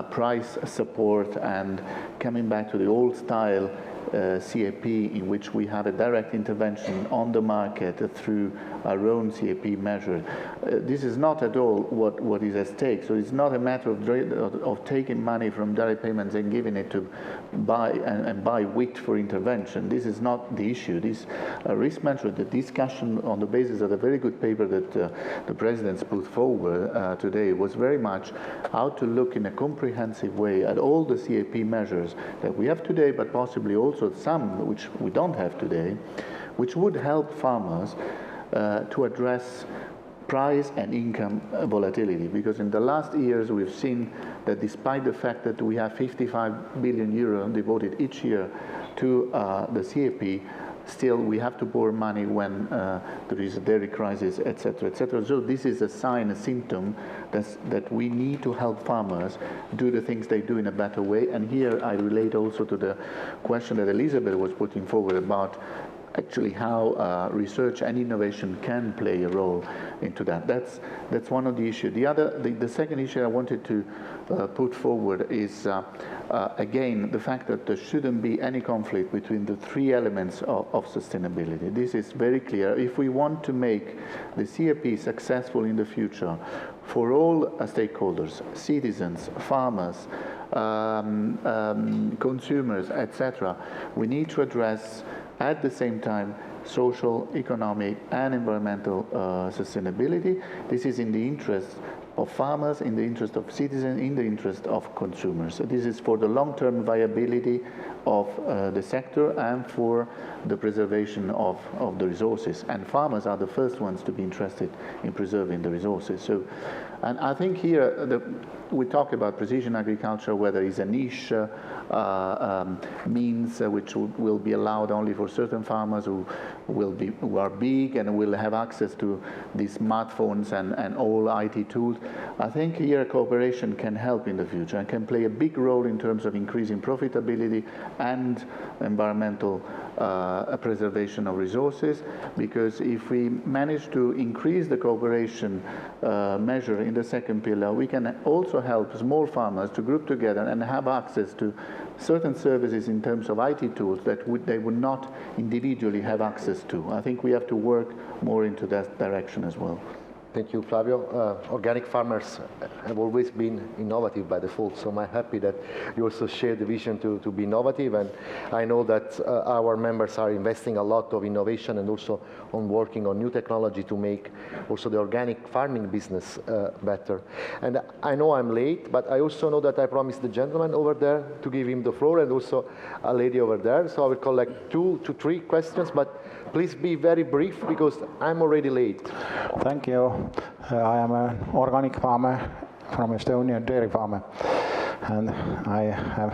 price support, and coming back to the old style CAP, in which we have a direct intervention on the market through our own CAP measure. This is not at all what is at stake. So it's not a matter of taking money from direct payments and giving it to buy wheat for intervention. This is not the issue. This risk management, the discussion on the basis of the very good paper that the presidents put forward today, was very much how to look in a comprehensive way at all the CAP measures that we have today, but possibly also some which we don't have today, which would help farmers to address price and income volatility. Because in the last years we've seen that despite the fact that we have 55 billion euro devoted each year to the CAP, still we have to borrow money when there is a dairy crisis, etc., etc. So this is a sign, a symptom that we need to help farmers do the things they do in a better way. And here I relate also to the question that Elizabeth was putting forward about actually how research and innovation can play a role into that. That's one of the issues. The second issue I wanted to put forward is again the fact that there shouldn't be any conflict between the three elements of sustainability. This is very clear. If we want to make the CAP successful in the future for all stakeholders, citizens, farmers, consumers, etc., we need to address at the same time social, economic, and environmental sustainability. This is in the interest of farmers, in the interest of citizens, in the interest of consumers. So this is for the long-term viability of the sector and for the preservation of the resources. And farmers are the first ones to be interested in preserving the resources. So, and I think here we talk about precision agriculture, whether it's a niche means which will be allowed only for certain farmers who are big and will have access to these smartphones and all IT tools. I think here cooperation can help in the future and can play a big role in terms of increasing profitability and environmental preservation of resources, because if we manage to increase the cooperation measure in the second pillar, we can also help small farmers to group together and have access to certain services in terms of IT tools that they would not individually have access to. I think we have to work more into that direction as well. Thank you, Flavio. Organic farmers have always been innovative by default, so I'm happy that you also share the vision to be innovative, and I know that our members are investing a lot of innovation and also on working on new technology to make also the organic farming business better. And I know I'm late, but I also know that I promised the gentleman over there to give him the floor, and also a lady over there, so I will collect 2 to 3 questions, but please be very brief because I'm already late. Thank you. I am an organic farmer from Estonia, dairy farmer, and I have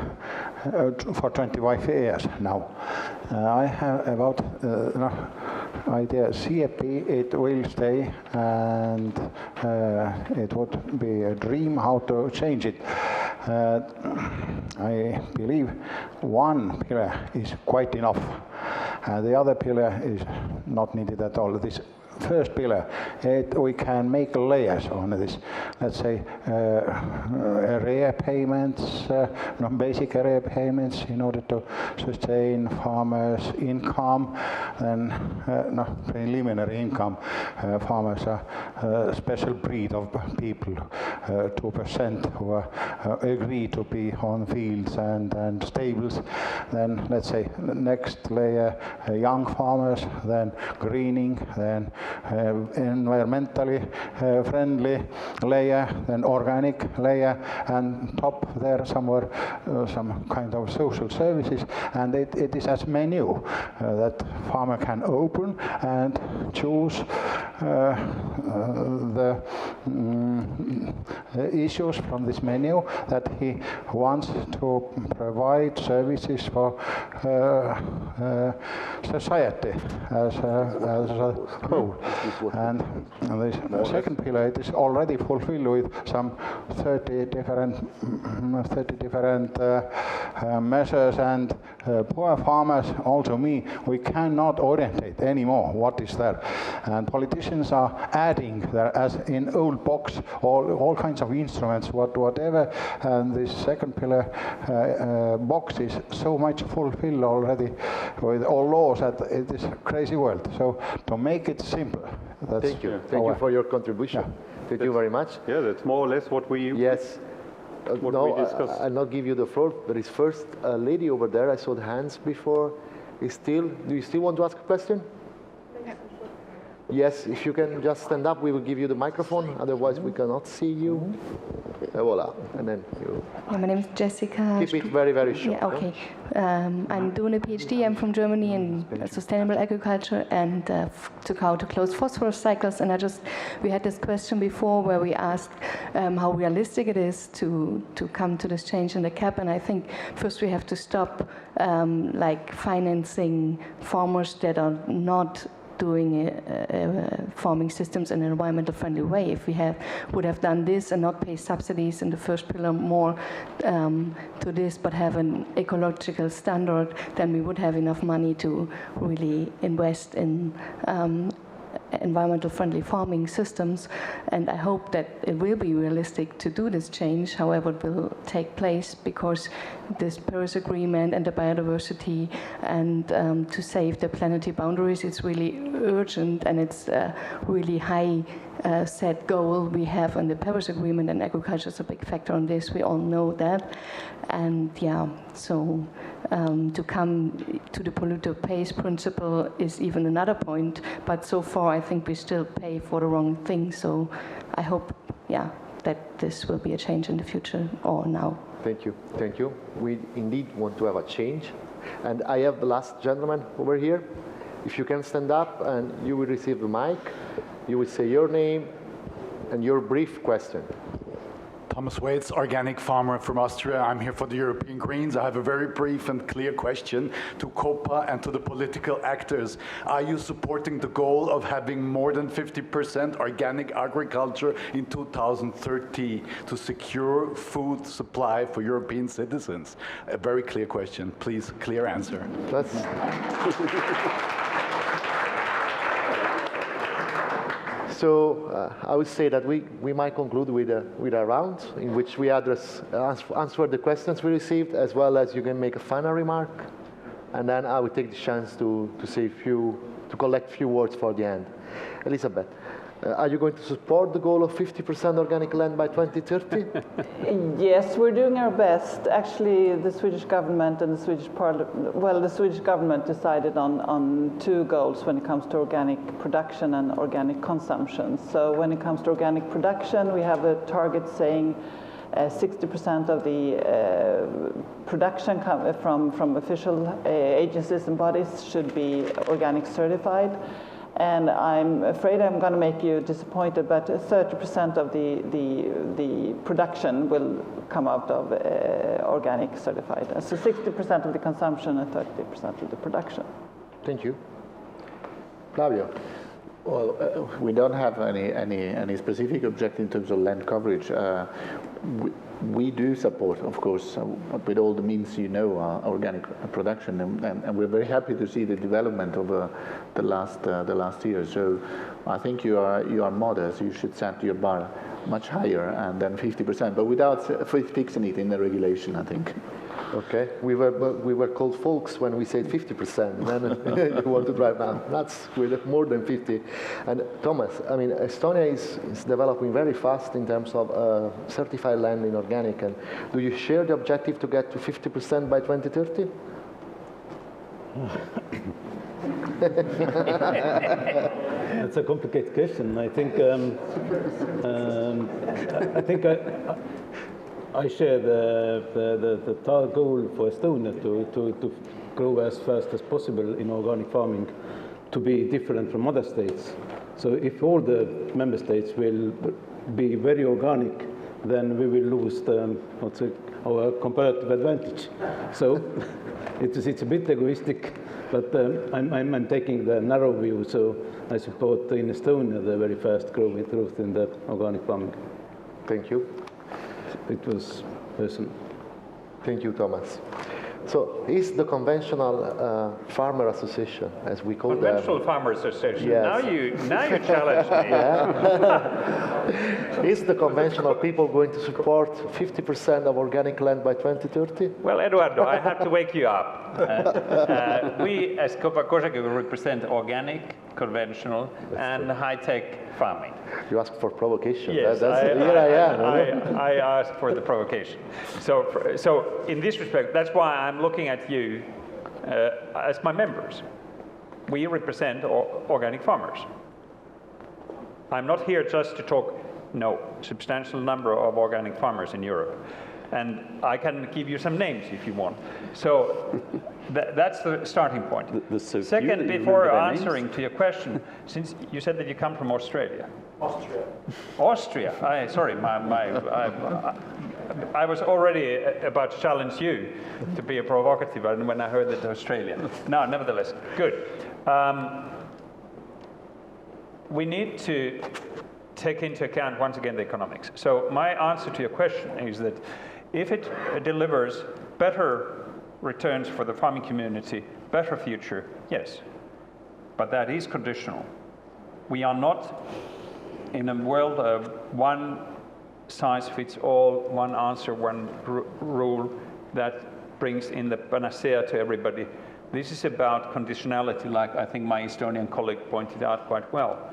for 25 years now. I have about idea CAP, it will stay, and it would be a dream how to change it. I believe one pillar is quite enough. The other pillar is not needed at all. This first pillar, we can make layers on this. Let's say area payments, basic area payments in order to sustain farmers' income. Then preliminary income. Farmers are a special breed of people, 2% who agree to be on fields and stables. Then let's say the next layer, young farmers, then greening, then environmentally friendly layer, then organic layer, and top there somewhere some kind of social services. And it is as menu that farmer can open and choose the issues from this menu that he wants to provide services for society as a whole. And the second pillar, it is already fulfilled with some 30 different measures, and poor farmers, also me, we cannot orientate anymore what is there. And politicians are adding there, as in old box, all kinds of instruments, whatever. And this second pillar box is so much fulfilled already with all laws that it is a crazy world. So to make it simple. Thank you. Thank you for your contribution. Yeah. Thank you very much. Yeah, that's more or less what we Yes. we discussed. I'll not give you the floor. There is first a lady over there. I saw the hands before. Do you still want to ask a question? Yes, if you can just stand up, we will give you the microphone. Otherwise, we cannot see you. Voila. And then you. Yeah, my name is Jessica. Keep it very, very short. Yeah, okay. I'm doing a PhD. I'm from Germany in sustainable agriculture and took how to close phosphorus cycles. And we had this question before where we asked how realistic it is to come to this change in the CAP. And I think first we have to stop financing farmers that are not doing farming systems in an environmental friendly way. If we would have done this and not pay subsidies in the first pillar more to this, but have an ecological standard, then we would have enough money to really invest in environmental friendly farming systems. And I hope that it will be realistic to do this change, however it will take place, because this Paris Agreement and the biodiversity and to save the planetary boundaries, it's really urgent, and it's a really high set goal we have in the Paris Agreement, and agriculture is a big factor on this. We all know that. And yeah, so to come to the polluter pays principle is even another point, but so far I think we still pay for the wrong thing. So I hope, that this will be a change in the future or now. Thank you. Thank you. We indeed want to have a change. And I have the last gentleman over here. If you can stand up and you will receive the mic, you will say your name and your brief question. Thomas Waits, organic farmer from Austria. I'm here for the European Greens. I have a very brief and clear question to COPA and to the political actors. Are you supporting the goal of having more than 50% organic agriculture in 2030 to secure food supply for European citizens? A very clear question. Please, clear answer. So I would say that we might conclude with a round in which we answer the questions we received, as well as you can make a final remark, and then I will take the chance to collect few words for the end. Elizabeth, are you going to support the goal of 50% organic land by 2030? Yes, we're doing our best. Actually, the Swedish government and the Swedish the Swedish government decided on two goals when it comes to organic production and organic consumption. So when it comes to organic production, we have a target saying 60% of the production from official agencies and bodies should be organic certified. And I'm afraid I'm going to make you disappointed, but 30% of the production will come out of organic certified. So 60% of the consumption and 30% of the production. Thank you. Flavio. Well, we don't have any specific objective in terms of land coverage. We do support, of course, with all the means organic production, and we're very happy to see the development over the last year. So I think you are modest. You should set your bar much higher and then 50%, but without fixing it in the regulation, I think. Okay, we were called folks when we said 50%. Then you want to drive down. That's with more than 50. And Thomas, I mean, Estonia is developing very fast in terms of certified land in organic. And do you share the objective to get to 50% by 2030? That's a complicated question. I think I share the goal for Estonia to grow as fast as possible in organic farming, to be different from other states. So if all the member states will be very organic, then we will lose our comparative advantage. So it's a bit egoistic, but I'm taking the narrow view. So I support in Estonia the very fast growth in the organic farming. Thank you. It was personal. Thank you, Thomas. So is the conventional farmer association, as we call it? Conventional farmers association. Yes. Now you challenge me. Yeah. Is the conventional people going to support 50% of organic land by 2030? Well, Eduardo, I have to wake you up. We, as Copa Cogeca, represent organic, conventional, and high-tech farming. You asked for provocation. Yes, here I am. I asked for the provocation. So in this respect, that's why I'm looking at you as my members. We represent organic farmers. I'm not here just to talk, substantial number of organic farmers in Europe. And I can give you some names if you want. So that's the starting point. Second, before answering to your question, since you said that you come from Australia. Austria. Sorry, I was already about to challenge you to be a provocative when I heard that Australia. No, nevertheless, good. We need to take into account, once again, the economics. So my answer to your question is that if it delivers better returns for the farming community, better future, yes. But that is conditional. We are not in a world of one size fits all, one answer, one rule that brings in the panacea to everybody. This is about conditionality, like I think my Estonian colleague pointed out quite well.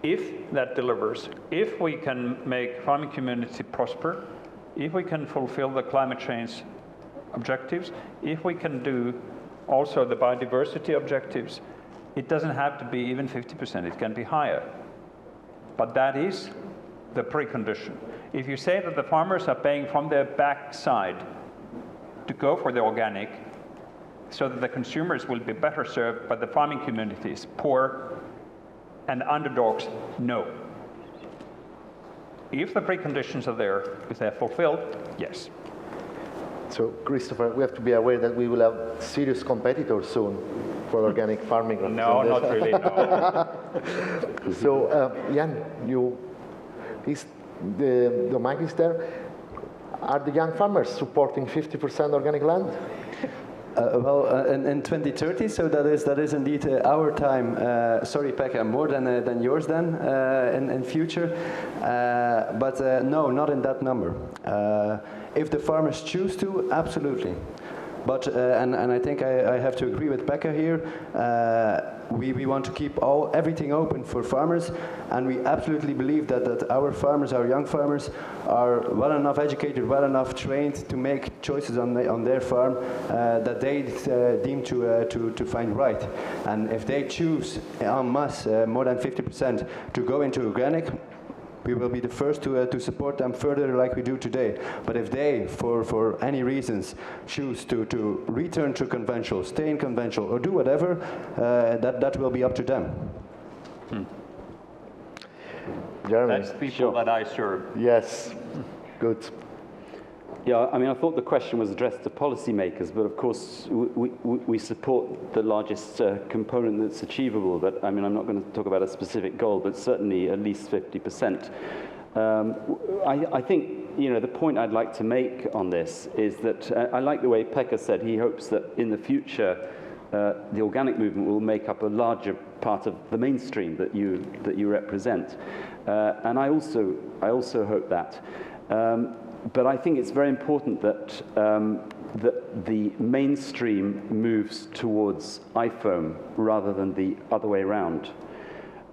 If that delivers, if we can make farming community prosper, if we can fulfill the climate change objectives, if we can do also the biodiversity objectives, it doesn't have to be even 50%, it can be higher. But that is the precondition. If you say that the farmers are paying from their backside to go for the organic, so that the consumers will be better served, but the farming community is poor and underdogs, no. If the preconditions are there, if they're fulfilled, yes. So, Christopher, we have to be aware that we will have serious competitors soon for organic farming. No, not really, no. So, Jan, the mic is there. Are the young farmers supporting 50% organic land? Well, in 2030, so that is indeed our time. Sorry, Pekka, more than yours then in future. But no, not in that number. If the farmers choose to, absolutely. But and I think I have to agree with Pekka here. We want to keep everything open for farmers, and we absolutely believe that our farmers, our young farmers, are well enough educated, well enough trained to make choices on their farm that they deem to find right. And if they choose en masse more than 50% to go into organic, we will be the first to support them further like we do today. But if they, for any reasons, choose to return to conventional, stay in conventional, or do whatever, that will be up to them. Jeremy. That's people that I serve. Yes, good. Yeah, I mean, I thought the question was addressed to policymakers, but of course we support the largest component that's achievable. But I mean, I'm not going to talk about a specific goal, but certainly at least 50%. I think, you know, the point I'd like to make on this is that I like the way Pekka said he hopes that in the future the organic movement will make up a larger part of the mainstream that you represent, and I also hope that. But I think it's very important that that the mainstream moves towards IFOAM rather than the other way around.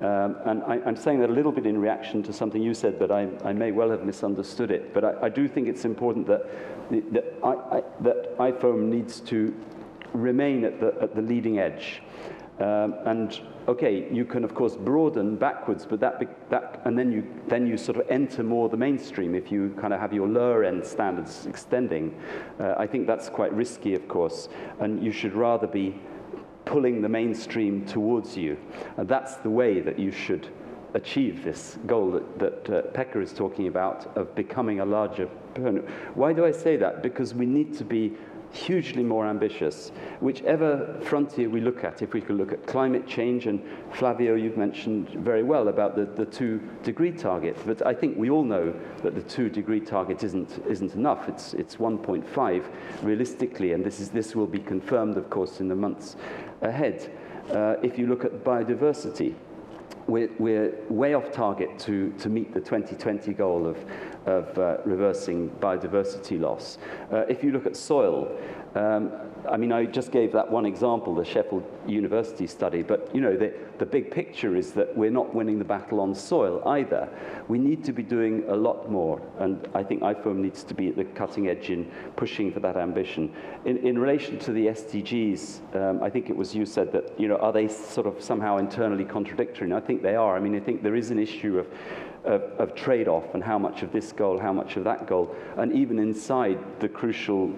And I'm saying that a little bit in reaction to something you said, but I may well have misunderstood it. But I do think it's important that that IFOAM needs to remain at the leading edge. And okay, you can of course broaden backwards, but and then you sort of enter more the mainstream if you kind of have your lower end standards extending. I think that's quite risky, of course, and you should rather be pulling the mainstream towards you. And that's the way that you should achieve this goal that Pekka is talking about of becoming a larger component. Why do I say that? Because we need to be hugely more ambitious. Whichever frontier we look at, if we could look at climate change, and Flavio, you've mentioned very well about the 2-degree target, but I think we all know that the 2-degree target isn't enough. It's 1.5 realistically, and this will be confirmed, of course, in the months ahead. If you look at biodiversity, we're way off target to meet the 2020 goal of reversing biodiversity loss. If you look at soil, I mean, I just gave that one example, the Sheffield University study, but you know, the big picture is that we're not winning the battle on soil either. We need to be doing a lot more, and I think IFOAM needs to be at the cutting edge in pushing for that ambition. In relation to the SDGs, I think it was you said that, you know, are they sort of somehow internally contradictory? And I think they are. I mean, I think there is an issue of trade-off and how much of this goal, how much of that goal, and even inside the crucial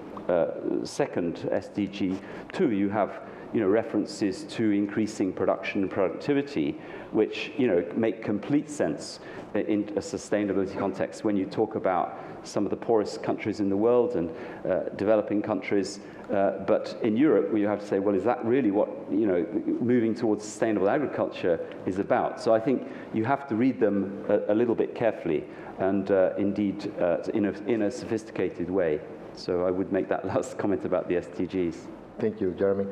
second SDG 2, you have, you know, references to increasing production and productivity, which, you know, make complete sense in a sustainability context when you talk about some of the poorest countries in the world and developing countries. But in Europe, you have to say, well, is that really what, you know, moving towards sustainable agriculture is about? So I think you have to read them a little bit carefully and indeed in a sophisticated way. So I would make that last comment about the SDGs. Thank you, Jeremy.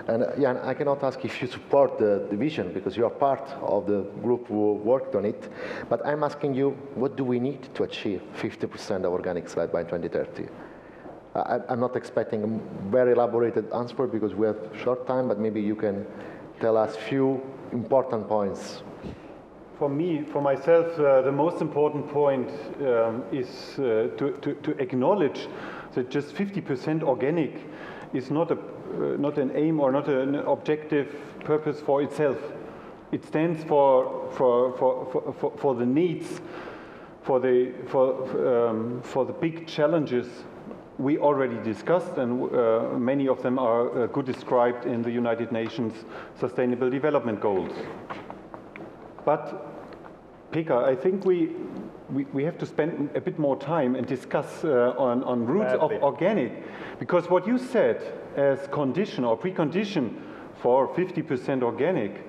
And Jan, I cannot ask if you support the vision because you are part of the group who worked on it. But I'm asking you, what do we need to achieve 50% of organic slide by 2030? I'm not expecting a very elaborated answer because we have short time, but maybe you can tell us few important points. For me, for myself, the most important point is to acknowledge that just 50% organic is not an aim or not an objective purpose for itself. It stands for the needs, for the big challenges we already discussed, and many of them are good described in the United Nations Sustainable Development Goals. But Pekka, I think we have to spend a bit more time and discuss on roots of organic, because what you said as condition or precondition for 50% organic,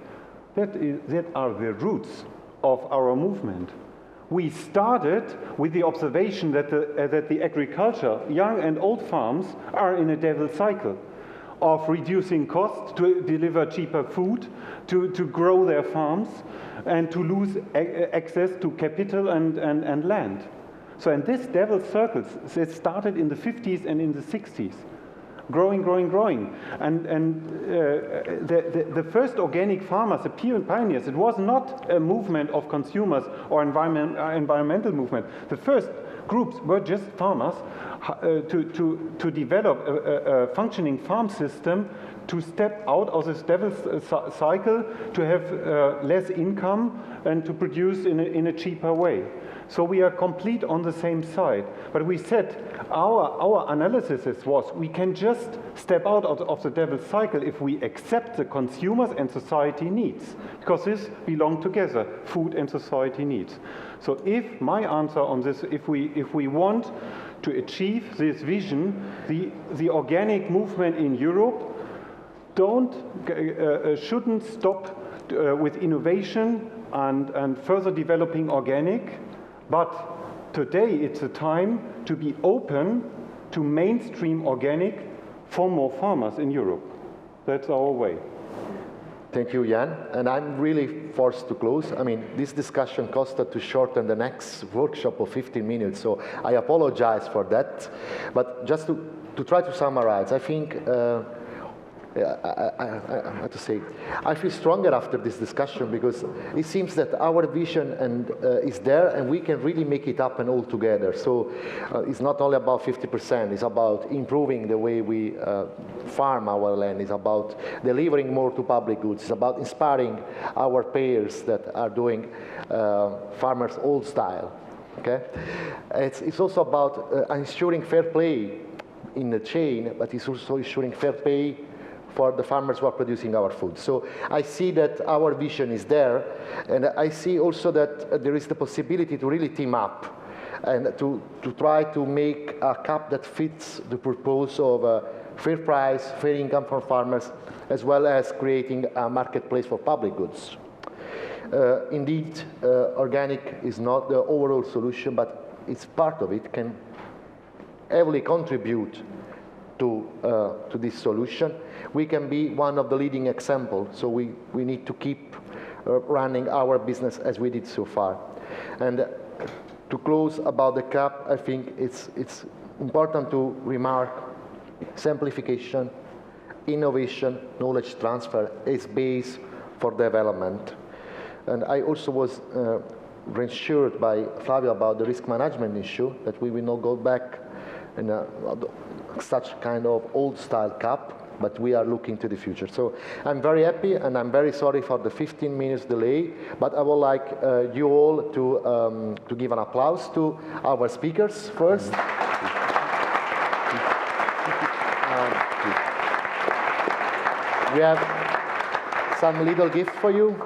that are the roots of our movement. We started with the observation that the agriculture, young and old farms, are in a devil cycle of reducing costs to deliver cheaper food, to grow their farms, and to lose access to capital and land. So, and this devil circles, it started in the 50s and in the 60s. Growing. And the first organic farmers, the pioneers, it was not a movement of consumers or environmental movement. The first groups were just farmers to develop a functioning farm system, to step out of this devil's cycle, to have less income and to produce in a cheaper way. So we are complete on the same side. But we said our analysis was we can just step out of the devil's cycle if we accept the consumers and society needs, because this belong together, food and society needs. So if my answer on this, if we want to achieve this vision, the organic movement in Europe shouldn't stop with innovation and further developing organic, but today it's a time to be open to mainstream organic for more farmers in Europe. That's our way. Thank you, Jan. And I'm really forced to close. I mean, this discussion cost us to shorten the next workshop of 15 minutes, so I apologize for that. But just to try to summarize, I think I have to say, I feel stronger after this discussion because it seems that our vision is there and we can really make it happen all together. So it's not only about 50%, it's about improving the way we farm our land, it's about delivering more to public goods, it's about inspiring our peers that are doing farmers old style. Okay? It's also about ensuring fair play in the chain, but it's also ensuring fair pay for the farmers who are producing our food. So I see that our vision is there, and I see also that there is the possibility to really team up and to try to make a CAP that fits the purpose of a fair price, fair income for farmers, as well as creating a marketplace for public goods. Indeed, organic is not the overall solution, but it's part of it, can heavily contribute to this solution. We can be one of the leading examples, so we need to keep running our business as we did so far. And to close about the CAP, I think it's important to remark simplification, innovation, knowledge transfer is base for development. And I also was reassured by Flavio about the risk management issue, that we will not go back in such kind of old-style CAP, but we are looking to the future. So I'm very happy, and I'm very sorry for the 15 minutes delay, but I would like you all to give an applause to our speakers first. We have some little gift for you.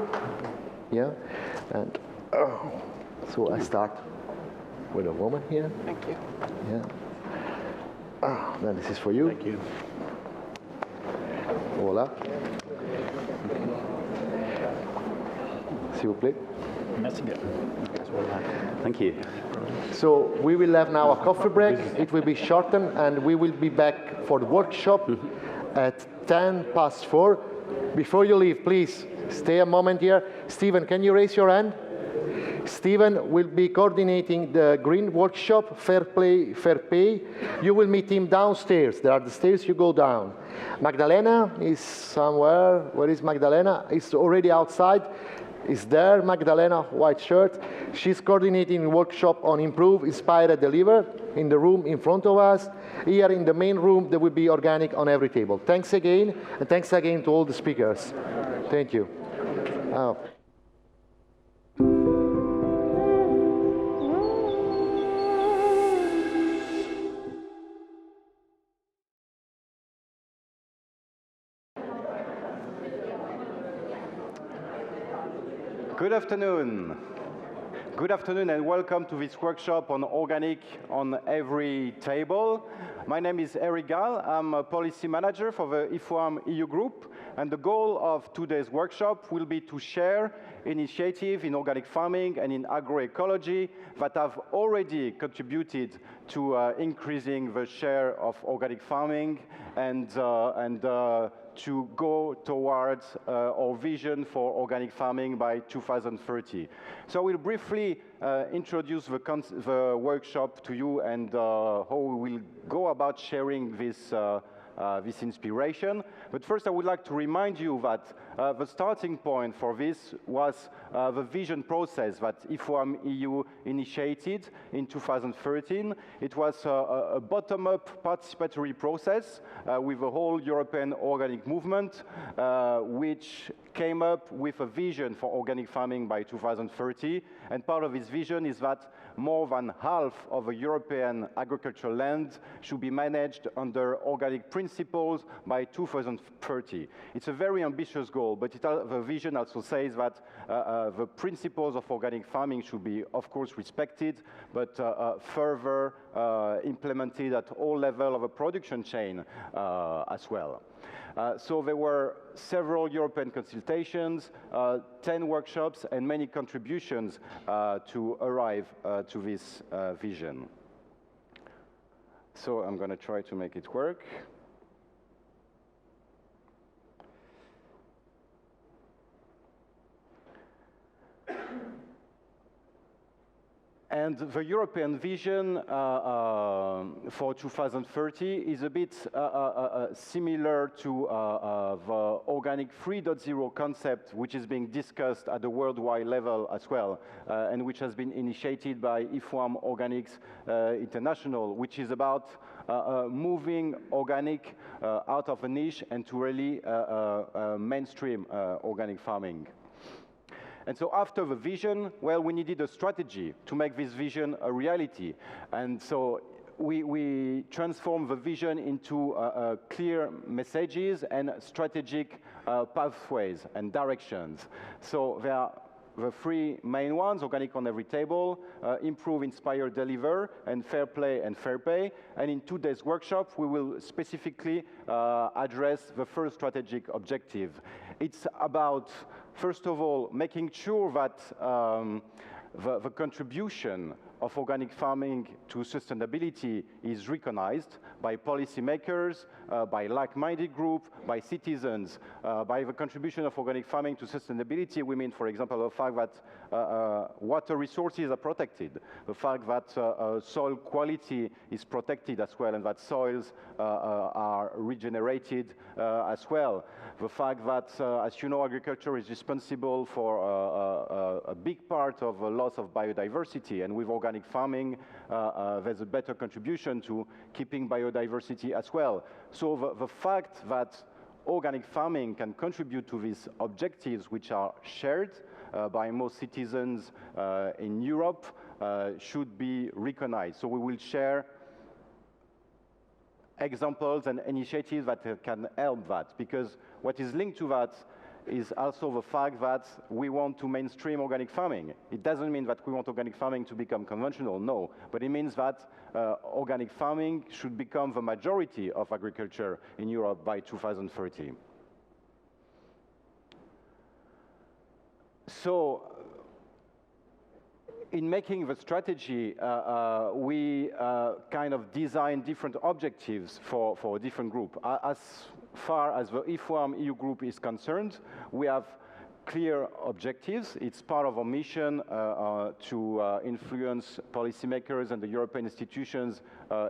Yeah, and so I start with a woman here. Thank you. Yeah. Then this is for you. Thank you. Voilà. S'il vous plaît. Merci bien. Thank you. So we will have now a coffee break. It will be shortened, and we will be back for the workshop at 4:10. Before you leave, please stay a moment here. Stephen, can you raise your hand? Stephen will be coordinating the green workshop, Fair Play, Fair Pay. You will meet him downstairs. There are the stairs you go down. Magdalena is somewhere. Where is Magdalena? Is already outside. Is there Magdalena, white shirt. She's coordinating a workshop on Improve, Inspire, and Deliver in the room in front of us. Here in the main room, there will be organic on every table. Thanks again, and thanks again to all the speakers. Thank you. Good afternoon. Good afternoon and welcome to this workshop on organic on every table. My name is Eric Gall. I'm a policy manager for the IFOAM EU group, and the goal of today's workshop will be to share initiatives in organic farming and in agroecology that have already contributed to increasing the share of organic farming and to go towards our vision for organic farming by 2030. So we'll briefly introduce the workshop to you and how we will go about sharing this inspiration. But first I would like to remind you that the starting point for this was the vision process that IFOAM EU initiated in 2013. It was a bottom-up participatory process with the whole European organic movement, which came up with a vision for organic farming by 2030, and part of his vision is that more than half of the European agricultural land should be managed under organic principles by 2030. It's a very ambitious goal, but the vision also says that the principles of organic farming should be, of course, respected, but further implemented at all levels of a production chain as well. So there were several European consultations, 10 workshops, and many contributions to arrive to this vision. So I'm going to try to make it work. And the European vision for 2030 is a bit similar to the Organic 3.0 concept, which is being discussed at the worldwide level as well, and which has been initiated by IFOAM Organics International, which is about moving organic out of a niche and to really mainstream organic farming. And so after the vision, well, we needed a strategy to make this vision a reality. And so we transformed the vision into clear messages and strategic pathways and directions. So there are the three main ones: organic on every table, improve, inspire, deliver, and fair play and fair pay. And in today's workshop, we will specifically address the first strategic objective. It's about, first of all, making sure that the contribution of organic farming to sustainability is recognized by policymakers, by like-minded groups, by citizens. By the contribution of organic farming to sustainability, we mean, for example, the fact that water resources are protected, the fact that soil quality is protected as well, and that soils are regenerated as well. The fact that, as you know, agriculture is responsible for a big part of the loss of biodiversity, and with organic farming, there's a better contribution to keeping biodiversity as well. So the fact that organic farming can contribute to these objectives, which are shared by most citizens in Europe, should be recognized. So we will share examples and initiatives that can help that, because what is linked to that is also the fact that we want to mainstream organic farming. It doesn't mean that we want organic farming to become conventional, no, but it means that organic farming should become the majority of agriculture in Europe by 2030. So, in making the strategy, we kind of design different objectives for a different group. As far as the IFOAM EU group is concerned, we have clear objectives. It's part of our mission to influence policymakers and the European institutions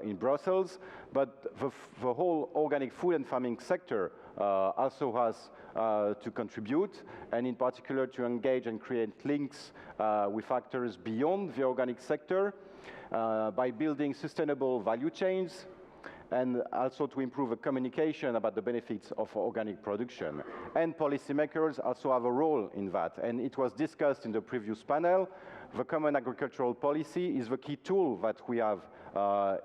in Brussels. But the whole organic food and farming sector also has to contribute, and in particular to engage and create links with actors beyond the organic sector by building sustainable value chains, and also to improve the communication about the benefits of organic production. And policymakers also have a role in that. And it was discussed in the previous panel. The common agricultural policy is the key tool that we have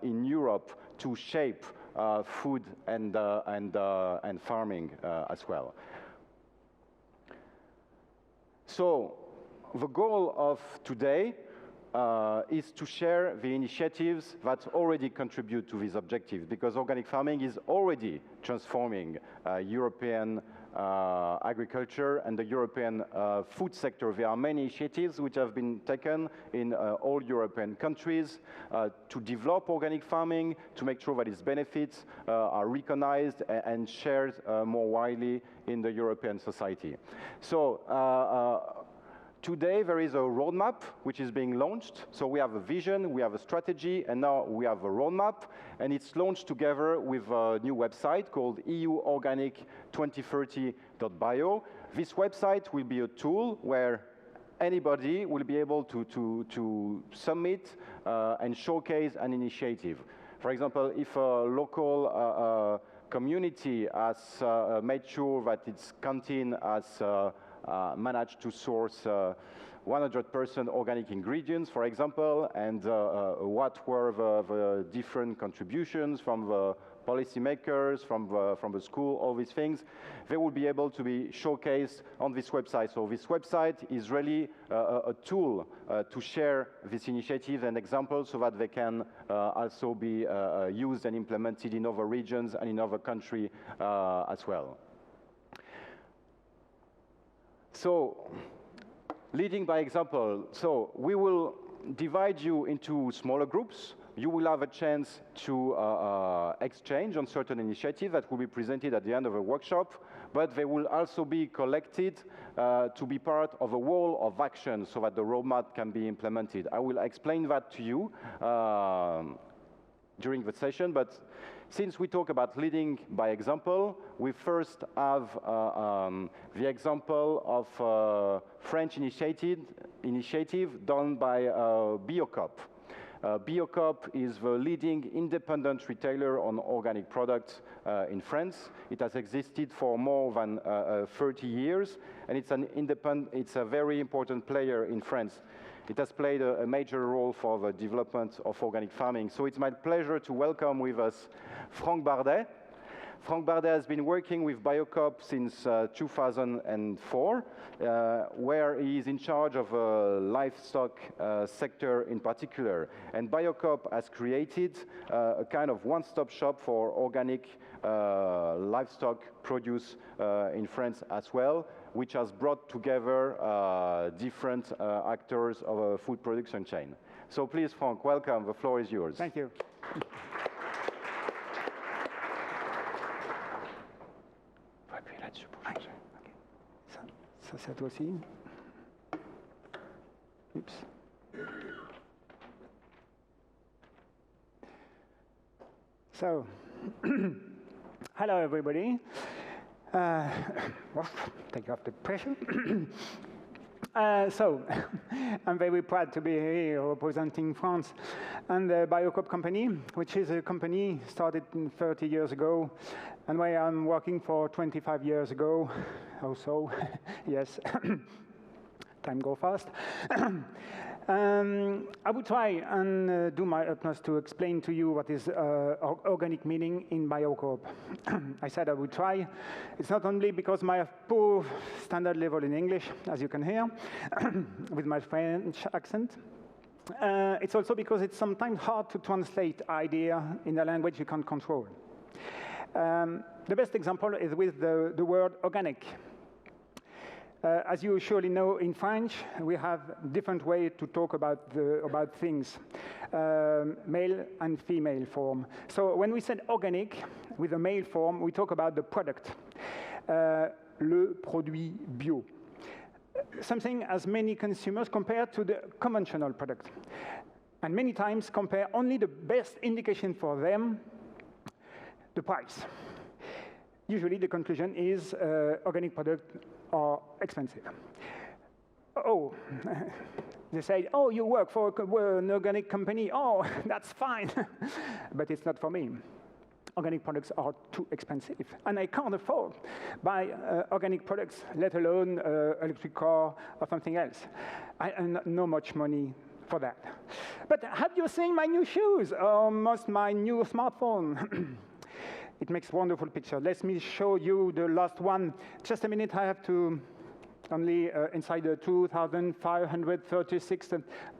in Europe to shape food and farming as well. So the goal of today is to share the initiatives that already contribute to these objectives, because organic farming is already transforming European agriculture and the European food sector. There are many initiatives which have been taken in all European countries to develop organic farming, to make sure that its benefits are recognized and shared more widely in the European society. So, today, there is a roadmap which is being launched. So we have a vision, we have a strategy, and now we have a roadmap. And it's launched together with a new website called euorganic2030.bio. This website will be a tool where anybody will be able to submit and showcase an initiative. For example, if a local community has made sure that its canteen has managed to source 100% organic ingredients, for example, and what were the different contributions from the policymakers, from the school, all these things, they will be able to be showcased on this website. So this website is really a tool to share these initiatives and examples so that they can also be used and implemented in other regions and in other countries as well. So, leading by example. So we will divide you into smaller groups. You will have a chance to exchange on certain initiatives that will be presented at the end of a workshop, but they will also be collected to be part of a wall of action so that the roadmap can be implemented. I will explain that to you during the session, but since we talk about leading by example, we first have the example of a French initiative done by Biocoop. Biocoop is the leading independent retailer on organic products in France. It has existed for more than 30 years, and it's a very important player in France. It has played a major role for the development of organic farming. So it's my pleasure to welcome with us Franck Bardet. Franck Bardet has been working with Biocoop since 2004, where he is in charge of the livestock sector in particular. And Biocoop has created a kind of one-stop shop for organic livestock produce in France as well, which has brought together different actors of a food production chain. So please, Franck, welcome. The floor is yours. Thank you. Ça c'est à toi aussi. Oops. So, hello everybody. Take off the pressure. So, I'm very proud to be here representing France and the Biocoop company, which is a company started 30 years ago, and where I'm working for 25 years ago, or so, yes. Time go fast. I will try and do my utmost to explain to you what is organic meaning in Biocoop. I said I would try. It's not only because my poor standard level in English, as you can hear, with my French accent. It's also because it's sometimes hard to translate idea in a language you can't control. The best example is with the word organic. As you surely know, in French, we have different ways to talk about things, male and female form. So when we said organic, with a male form, we talk about the product, le produit bio. Something as many consumers compare to the conventional product. And many times compare only the best indication for them, the price. Usually the conclusion is organic products are expensive. Oh, they say, oh, you work for an organic company. Oh, that's fine. But it's not for me. Organic products are too expensive. And I can't afford buy organic products, let alone electric car or something else. I have not much money for that. But have you seen my new shoes? Almost my new smartphone. It makes wonderful picture. Let me show you the last one. Just a minute, I have to only inside the 2,536.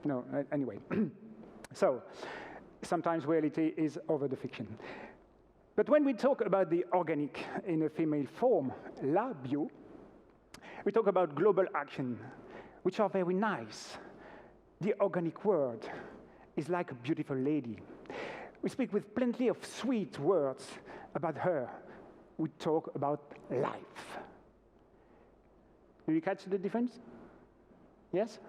No, anyway. So, sometimes reality is over the fiction. But when we talk about the organic in a female form, la bio, we talk about global action, which are very nice. The organic word is like a beautiful lady. We speak with plenty of sweet words about her. We talk about life. Do you catch the difference? Yes?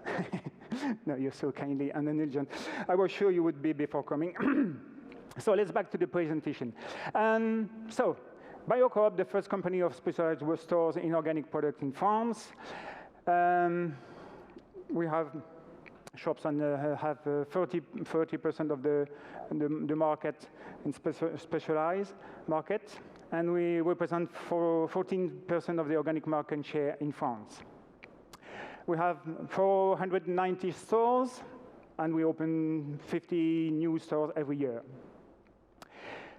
No, you're so kindly and indulgent. I was sure you would be before coming. So let's back to the presentation. So, Biocoop, the first company of specialized stores in organic products in France. We have shops and have 30% of the market in specialized market. and we represent 14% of the organic market share in France. We have 490 stores, and we open 50 new stores every year.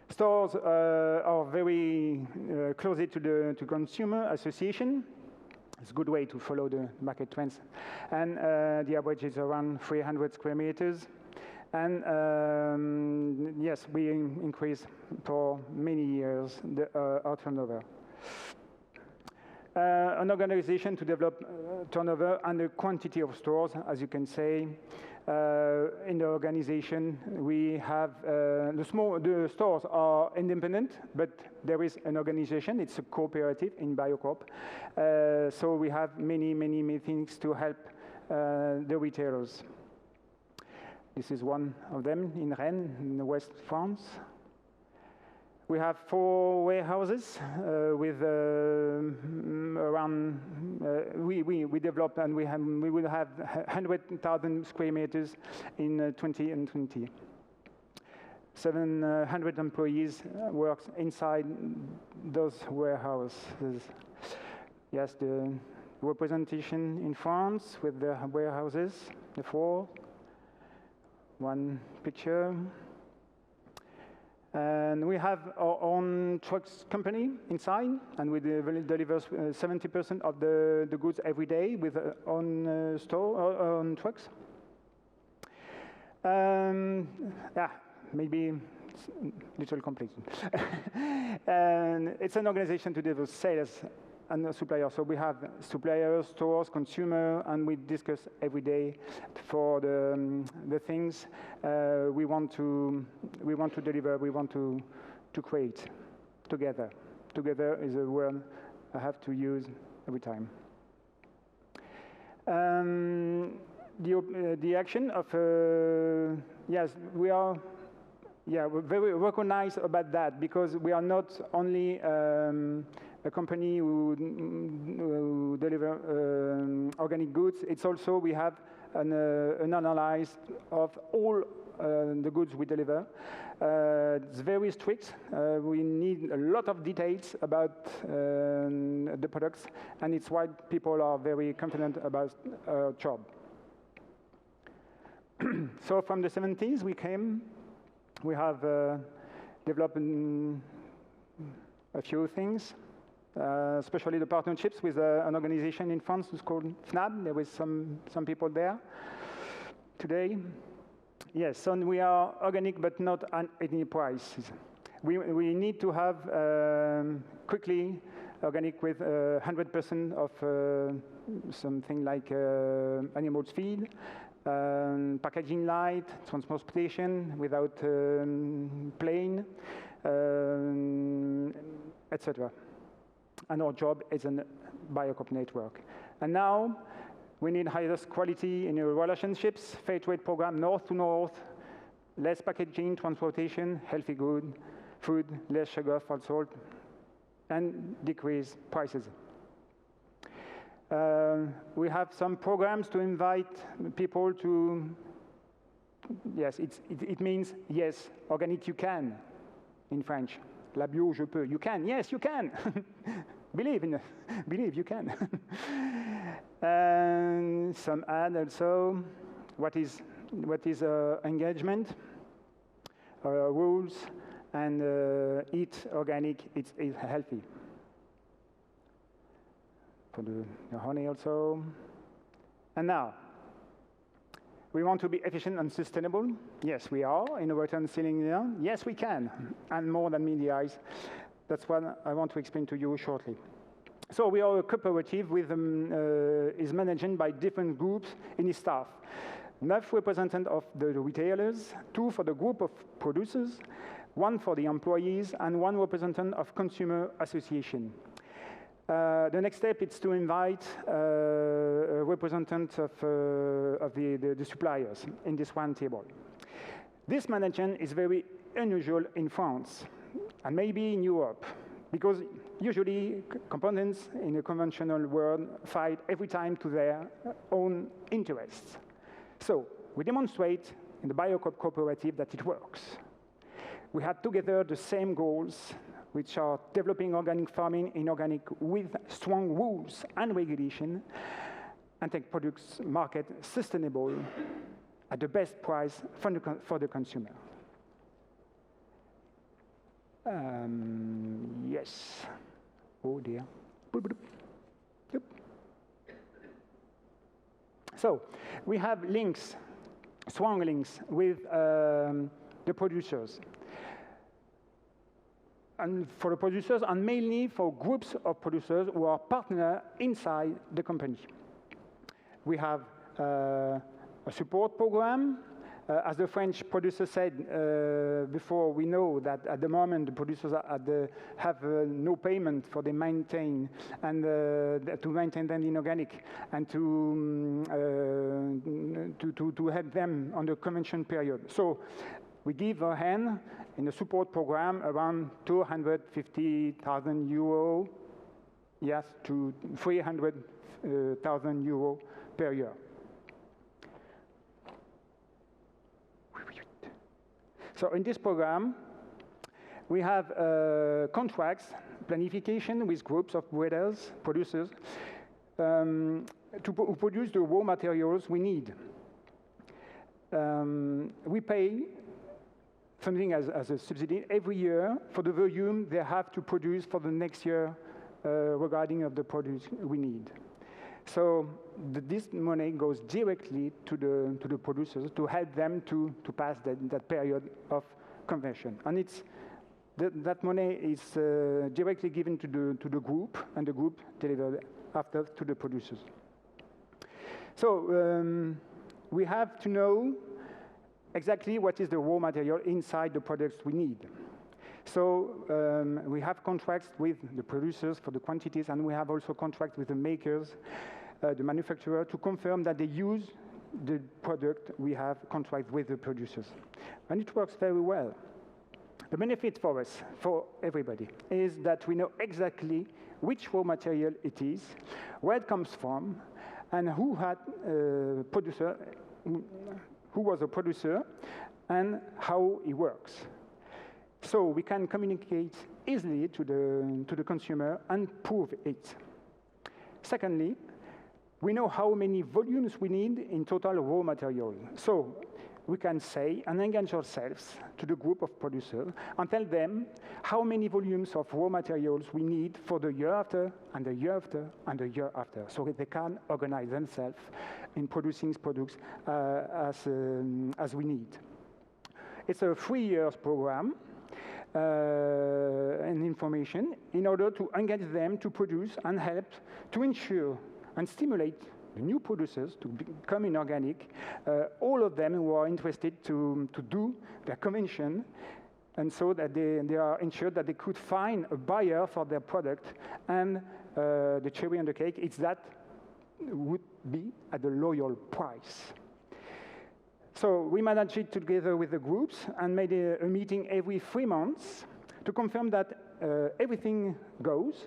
Stores are very closely to the consumer association. It's a good way to follow the market trends. And the average is around 300 square meters. And yes, we increase for many years our turnover. An organization to develop turnover and the quantity of stores, as you can say. In the organization, we have the stores are independent, but there is an organization. It's a cooperative in Biocorp. So we have many things to help the retailers. This is one of them in Rennes, in West France. We have 4 warehouses with around. We developed and we will have 100,000 square meters in 2020. 700 employees work inside those warehouses. Yes, the representation in France with the warehouses, the 4. One picture. And we have our own trucks company inside, and we deliver 70% of the goods every day with our own own trucks. Yeah, maybe it's a little complex. And it's an organization to develop sales and suppliers. So we have suppliers, stores, consumer, and we discuss every day for the things we want to deliver, we want to create together. Together is a word I have to use every time. The action of yes, we are. Yeah, we're very recognized about that because we are not only a company who deliver organic goods. It's also we have an analysis of all the goods we deliver. It's very strict. We need a lot of details about the products, and it's why people are very confident about our job. So from the 70s we came. We have developed a few things, especially the partnerships with an organization in France who's called FNAB. There was some people there today. Yes, so we are organic, but not at any price. We need to have quickly organic with 100% of something like animals feed. Packaging light, transportation without plane, etc. And our job is a Biocorp network. And now we need highest quality in our relationships, fair trade program, north to north, less packaging, transportation, healthy food, less sugar, fat, salt, and decrease prices. We have some programs to invite people to, yes, it means, yes, organic you can, in French. La bio, je peux. You can, yes, you can. Believe you can. And some ad also, what is engagement, rules, and eat organic, it's healthy. For the honey also. And now, we want to be efficient and sustainable. Yes, we are in a return ceiling there. Yes, we can, and more than media eyes. That's what I want to explain to you shortly. So we are a cooperative with is managed by different groups in its staff. 9 representatives of the retailers, 2 for the group of producers, 1 for the employees, and 1 representative of consumer association. The next step is to invite representatives of the suppliers in this one table. This management is very unusual in France and maybe in Europe, because usually components in a conventional world fight every time to their own interests. So we demonstrate in the Biocorp cooperative that it works. We had together the same goals which are developing organic farming in organic with strong rules and regulation, and take products market sustainable at the best price for the consumer. Yes. Oh dear. Yep. So we have links, strong links with the producers. And for the producers, and mainly for groups of producers who are partners inside the company. We have a support program. As the French producer said before, we know that at the moment the producers have no payment for the maintain and to maintain them in organic and to help them on the convention period. So we give a hand in a support program around 250,000 euro, yes, to 300,000 euro per year. So in this program, we have contracts, planification with groups of breeders, producers, to produce the raw materials we need. We pay something as a subsidy every year for the volume they have to produce for the next year regarding of the produce we need. So this money goes directly to the producers to help them to pass that period of conversion. And it's that money is directly given to the group, and the group delivered after to the producers. So we have to know exactly what is the raw material inside the products we need. So we have contracts with the producers for the quantities, and we have also contracts with the makers, the manufacturer, to confirm that they use the product we have contract with the producers. And it works very well. The benefit for us, for everybody, is that we know exactly which raw material it is, where it comes from, and who was a producer, and how it works. So we can communicate easily to the consumer and prove it. Secondly, we know how many volumes we need in total raw material. So we can say and engage ourselves to the group of producers and tell them how many volumes of raw materials we need for the year after, and the year after, and the year after, so they can organize themselves in producing products as we need. It's a 3-year program and information in order to engage them to produce and help to ensure and stimulate the new producers to become inorganic, all of them who are interested to do their convention, and so that they are ensured that they could find a buyer for their product. And the cherry on the cake is that would be at a loyal price. So we managed it together with the groups and made a meeting every 3 months to confirm that everything goes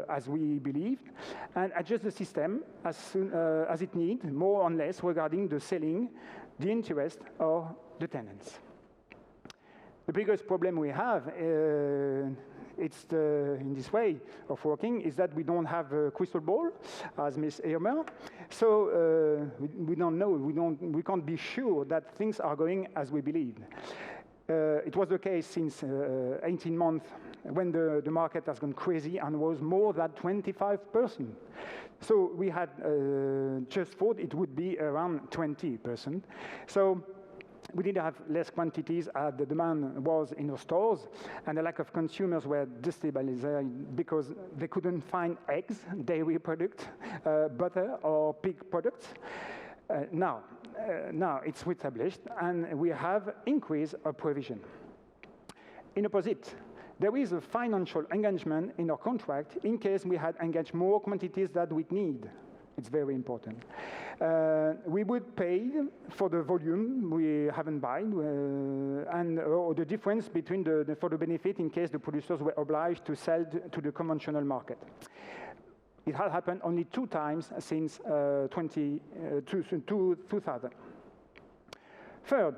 as we believed, and adjust the system as soon as it needs, more or less regarding the selling, the interest, or the tenants. The biggest problem we have in this way of working is that we don't have a crystal ball, as Ms. Ehrmer. So we don't know, we can't be sure that things are going as we believe. It was the case since 18 months when the market has gone crazy and was more than 25%. So we had just thought it would be around 20%. So we did have less quantities as the demand was in the stores, and the lack of consumers were destabilized because they couldn't find eggs, dairy products, butter, or pig products. Now it's established, and we have increased our provision. In opposite, there is a financial engagement in our contract in case we had engaged more quantities that we need. It's very important. We would pay for the volume we haven't bought, or the difference between for the benefit in case the producers were obliged to sell to the conventional market. It had happened only 2 times since 2000. Third,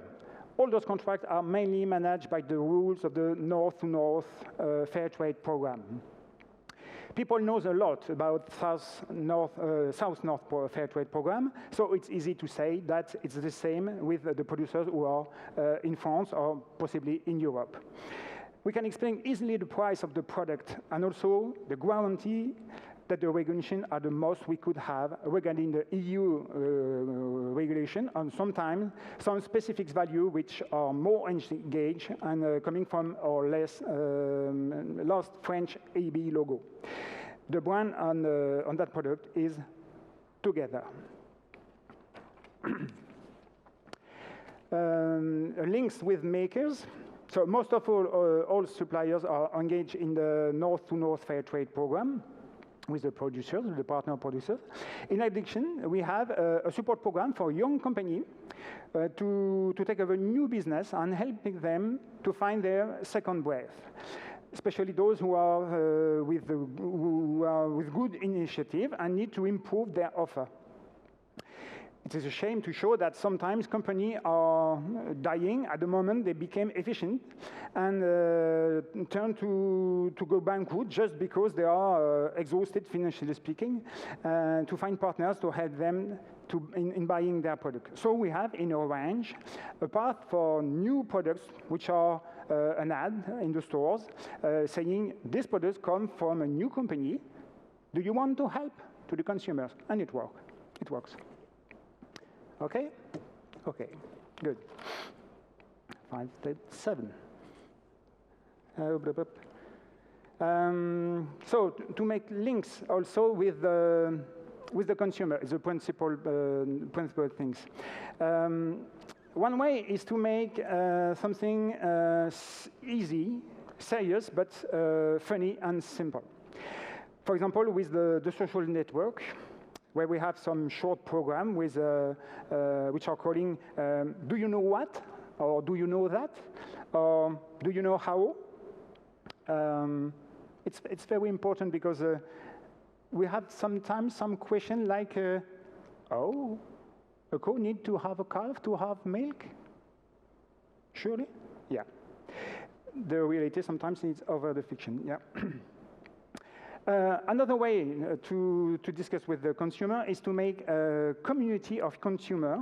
all those contracts are mainly managed by the rules of the North-to-North Fair Trade Program. People know a lot about South-North Fair Trade Program, so it's easy to say that it's the same with the producers who are in France or possibly in Europe. We can explain easily the price of the product and also the guarantee that the regulation are the most we could have regarding the EU regulation, and sometimes some specific value which are more engaged and coming from our last French AB logo. The brand on that product is Together. Links with makers. So most of all suppliers are engaged in the North-to-North Fair Trade Program with the producers, the partner producers. In addition, we have a support program for young companies to take over new business and helping them to find their second breath, especially those who are with good initiative and need to improve their offer. It is a shame to show that sometimes companies are dying at the moment they became efficient and turn to go bankrupt just because they are exhausted, financially speaking, to find partners to help them in buying their product. So we have in our range a path for new products, which are an ad in the stores saying these products come from a new company. Do you want to help to the consumers? And it works. It works. Okay? Okay, good. 5.7. So to make links also with the consumer is a principal things. One way is to make something easy, serious, but funny and simple. For example, with the social network, where we have some short program with, which are calling Do you know what? Or do you know that? Or do you know how? It's very important because we have sometimes some question like, oh, a cow need to have a calf to have milk? Surely? Yeah. The reality sometimes is over the fiction, yeah. Another way to discuss with the consumer is to make a community of consumers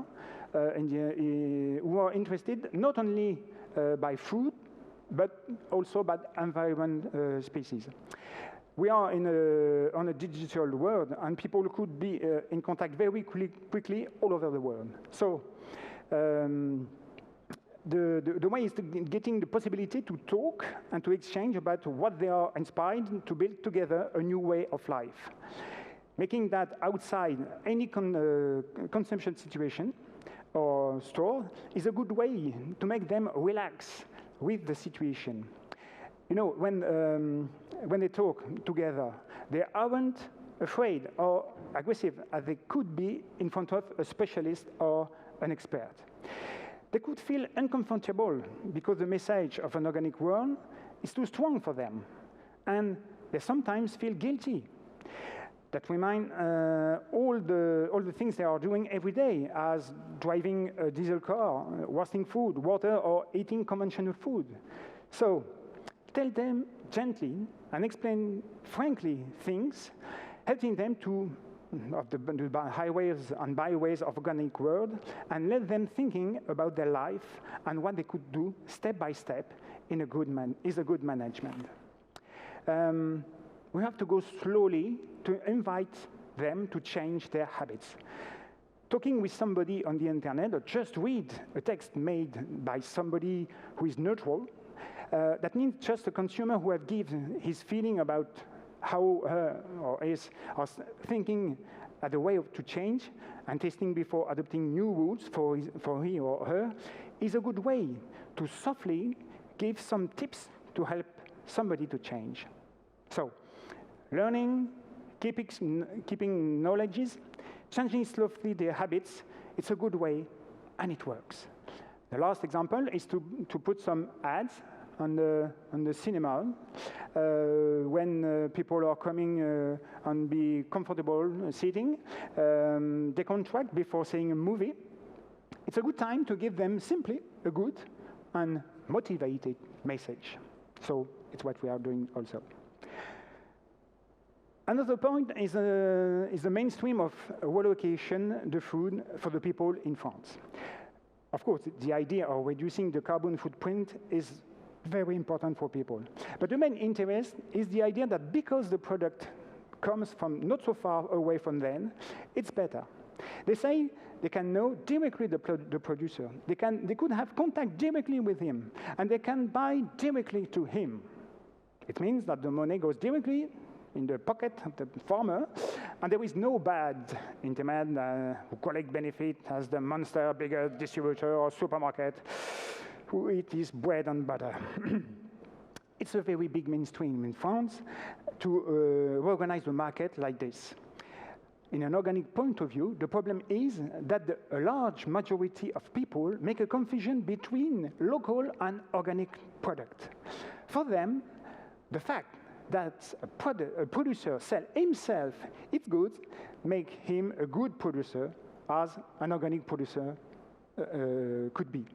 who are interested not only by food, but also by environment species. We are on a digital world, and people could be in contact very quickly all over the world. So the way is to getting the possibility to talk and to exchange about what they are inspired to build together a new way of life. Making that outside any consumption situation or store is a good way to make them relax with the situation. You know, when they talk together, they aren't afraid or aggressive as they could be in front of a specialist or an expert. They could feel uncomfortable because the message of an organic world is too strong for them, and they sometimes feel guilty. That remind all the things they are doing every day, as driving a diesel car, wasting food, water, or eating conventional food. So tell them gently and explain frankly things, helping them to of the highways and byways of organic world, and let them thinking about their life and what they could do step by step in a good management. We have to go slowly to invite them to change their habits. Talking with somebody on the internet or just read a text made by somebody who is neutral, that means just a consumer who has given his feeling about how her or his are thinking at the way to change and testing before adopting new rules for he or her is a good way to softly give some tips to help somebody to change. So, learning, keeping knowledges, changing slowly their habits, it's a good way and it works. The last example is to put some ads on the cinema when people are coming and be comfortable sitting. They contract before seeing a movie it's a good time to give them simply a good and motivated message. So it's what we are doing also. Another point is the mainstream of relocation the food for the people in France. Of course, the idea of reducing the carbon footprint is very important for people. But the main interest is the idea that because the product comes from not so far away from them, it's better. They say they can know directly the producer. They could have contact directly with him, and they can buy directly to him. It means that the money goes directly in the pocket of the farmer, and there is no bad intermediary who collect benefit as the monster bigger distributor or supermarket who eat his bread and butter. It's a very big mainstream in France to organize the market like this. In an organic point of view, the problem is that a large majority of people make a confusion between local and organic product. For them, the fact that a producer sells himself its goods make him a good producer, as an organic producer could be.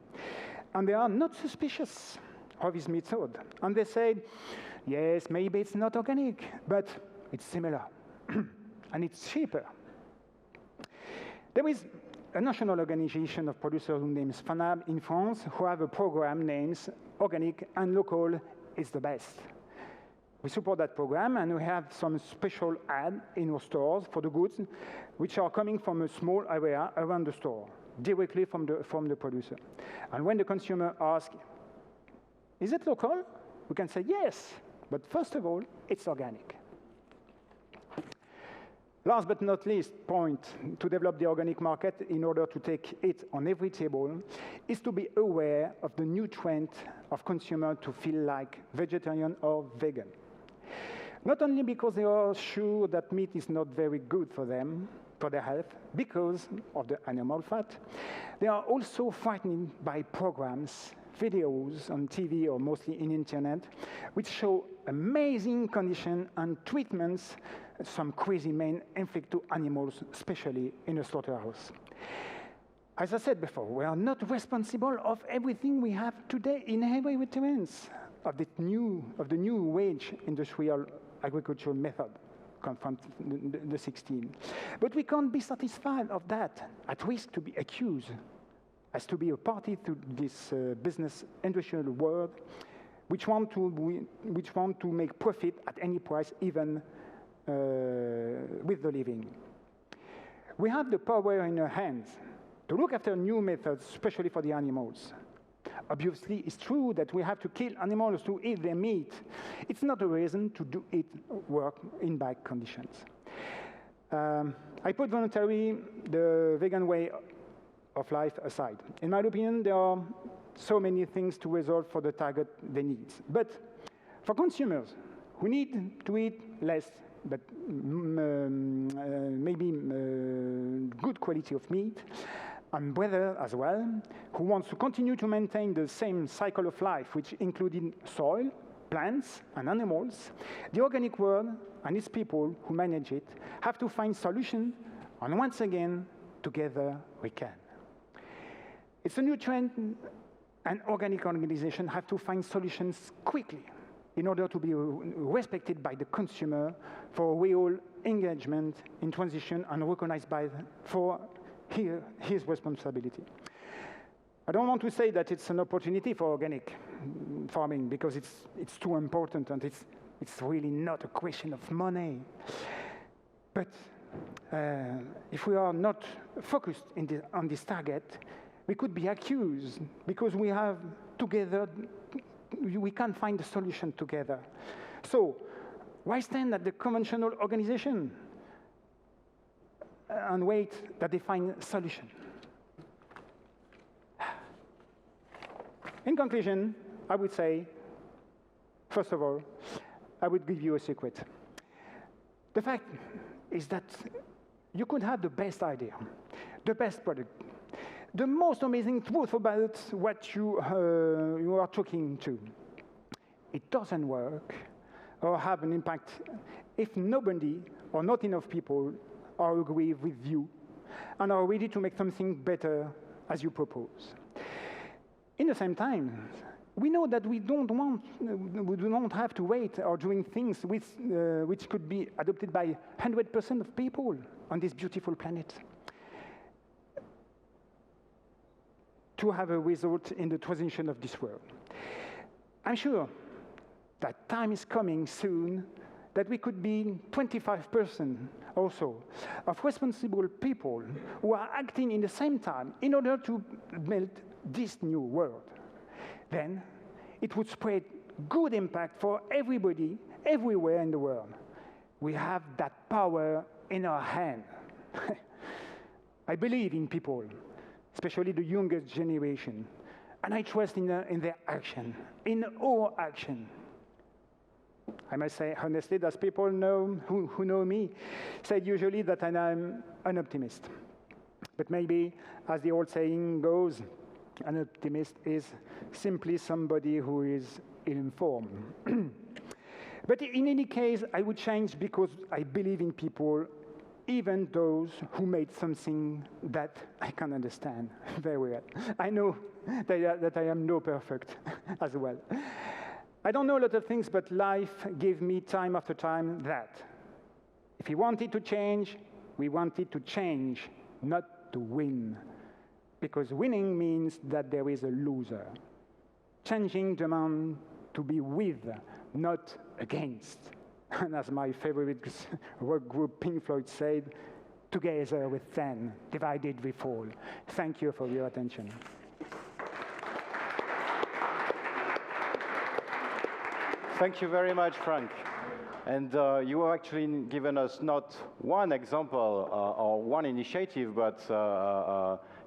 And they are not suspicious of his method. And they say, yes, maybe it's not organic, but it's similar. And it's cheaper. There is a national organization of producers named FANAB in France who have a program named Organic and Local is the Best. We support that program, and we have some special ads in our stores for the goods which are coming from a small area around the store, directly from the producer. And when the consumer asks, is it local? We can say yes, but first of all, it's organic. Last but not least point to develop the organic market in order to take it on every table is to be aware of the new trend of consumers to feel like vegetarian or vegan. Not only because they are sure that meat is not very good for them, for their health, because of the animal fat, they are also frightened by programs, videos on TV or mostly in internet, which show amazing conditions and treatments some crazy men inflict to animals, especially in a slaughterhouse. As I said before, we are not responsible of everything we have today in heavy returns of the new wage industrial agricultural method from the 16. But we can't be satisfied of that, at risk to be accused as to be a party to this business industrial world, which want to make profit at any price, even with the living. We have the power in our hands to look after new methods, especially for the animals. Obviously, it's true that we have to kill animals to eat their meat. It's not a reason to do it work in bad conditions. I put voluntarily the vegan way of life aside. In my opinion, there are so many things to resolve for the target they need. But for consumers who need to eat less, but maybe good quality of meat, and brother as well, who wants to continue to maintain the same cycle of life, which included soil, plants, and animals, the organic world and its people who manage it have to find solutions, and once again, together we can. It's a new trend, and organic organizations have to find solutions quickly in order to be respected by the consumer for real engagement in transition and recognized for his responsibility. I don't want to say that it's an opportunity for organic farming because it's too important and it's really not a question of money. But if we are not focused on this target, we could be accused because we have together, we can't find a solution together. So why stand at the conventional organization and wait that they find a solution? In conclusion, I would say, first of all, I would give you a secret. The fact is that you could have the best idea, the best product, the most amazing truth about what you are talking to. It doesn't work or have an impact if nobody or not enough people are agree with you and are ready to make something better as you propose. In the same time, we know that we do not have to wait or doing things which could be adopted by 100% of people on this beautiful planet to have a result in the transition of this world. I'm sure that time is coming soon that we could be 25% also of responsible people who are acting in the same time in order to build this new world. Then it would spread good impact for everybody, everywhere in the world. We have that power in our hand. I believe in people, especially the youngest generation, and I trust in their action, in our action. I must say honestly that people who know me said usually that I'm an optimist. But maybe, as the old saying goes, an optimist is simply somebody who is ill-informed. But in any case, I would change because I believe in people, even those who made something that I can understand very well. I know that I am no perfect as well. I don't know a lot of things, but life gave me time after time that if we wanted to change, we wanted to change, not to win. Because winning means that there is a loser. Changing demands to be with, not against. And as my favorite rock group Pink Floyd said, together we stand, divided we fall. Thank you for your attention. Thank you very much, Frank. And you have actually given us not one example or one initiative, but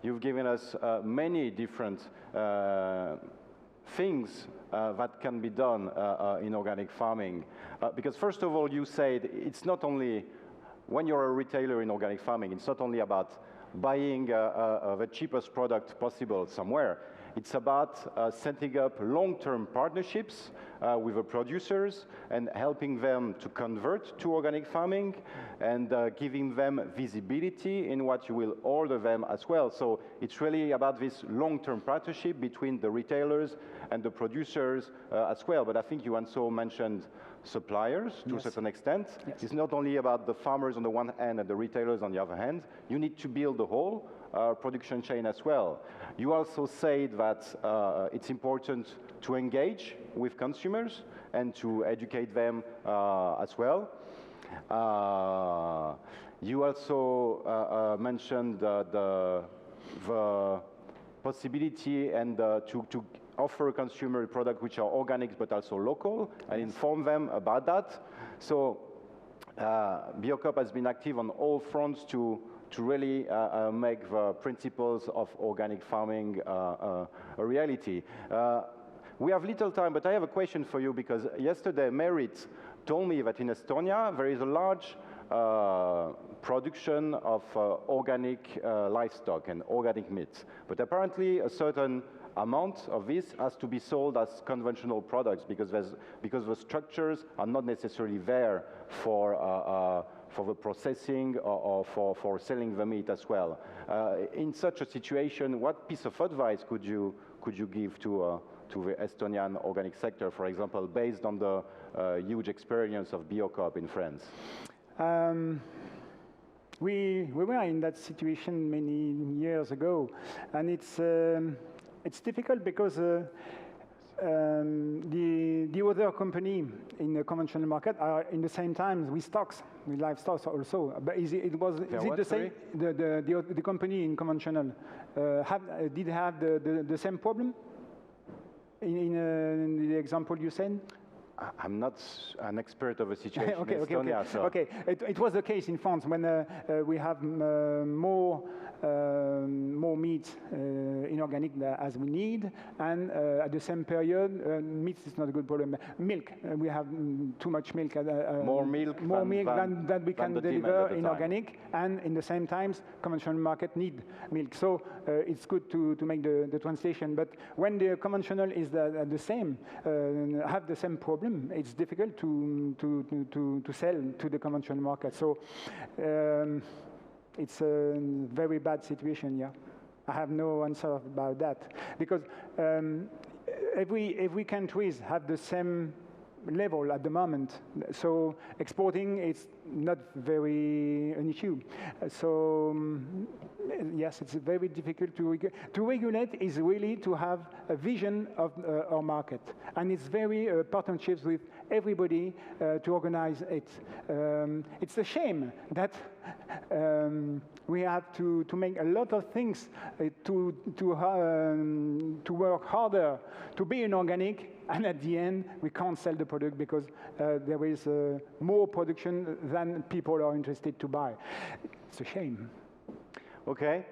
you've given us many different things that can be done in organic farming. Because first of all, you said it's not only, when you're a retailer in organic farming, it's not only about buying the cheapest product possible somewhere. It's about setting up long-term partnerships with the producers and helping them to convert to organic farming and giving them visibility in what you will order them as well. So it's really about this long-term partnership between the retailers and the producers as well. But I think you also mentioned suppliers to a certain extent. Yes. It's not only about the farmers on the one hand and the retailers on the other hand. You need to build the whole production chain as well. You also said that it's important to engage with consumers and to educate them as well. You also mentioned the possibility and to offer consumer products which are organic but also local and inform them about that. So Biocop has been active on all fronts to really make the principles of organic farming a reality. We have little time, but I have a question for you because yesterday Merit told me that in Estonia there is a large production of organic livestock and organic meat. But apparently a certain amount of this has to be sold as conventional products because the structures are not necessarily there for the processing or for selling the meat as well. In such a situation, what piece of advice could you give to the Estonian organic sector, for example, based on the huge experience of Biocop in France? We were in that situation many years ago, and it's difficult because the other company in the conventional market are in the same time with stocks, with livestock also. But is it the same? The company in conventional did have the same problem in the example you said? I'm not an expert of the situation in Estonia. So. Okay. It was the case in France when we have more meat in organic as we need, and at the same period, meat is not a good problem. Milk, we have too much milk. More milk than we can deliver in organic, and in the same times, conventional market need milk. So it's good to make the translation. But when the conventional is the same, have the same problem, it's difficult to sell to the conventional market. So it's a very bad situation, yeah. I have no answer about that, because every countries have the same level at the moment. So exporting is not very an issue. So yes, it's very difficult to regulate. Is really to have a vision of our market, and it's very partnerships with everybody to organize it. It's a shame that we have to make a lot of things to work harder to be an organic, and at the end we can't sell the product because there is more production than people are interested to buy. It's a shame. Okay.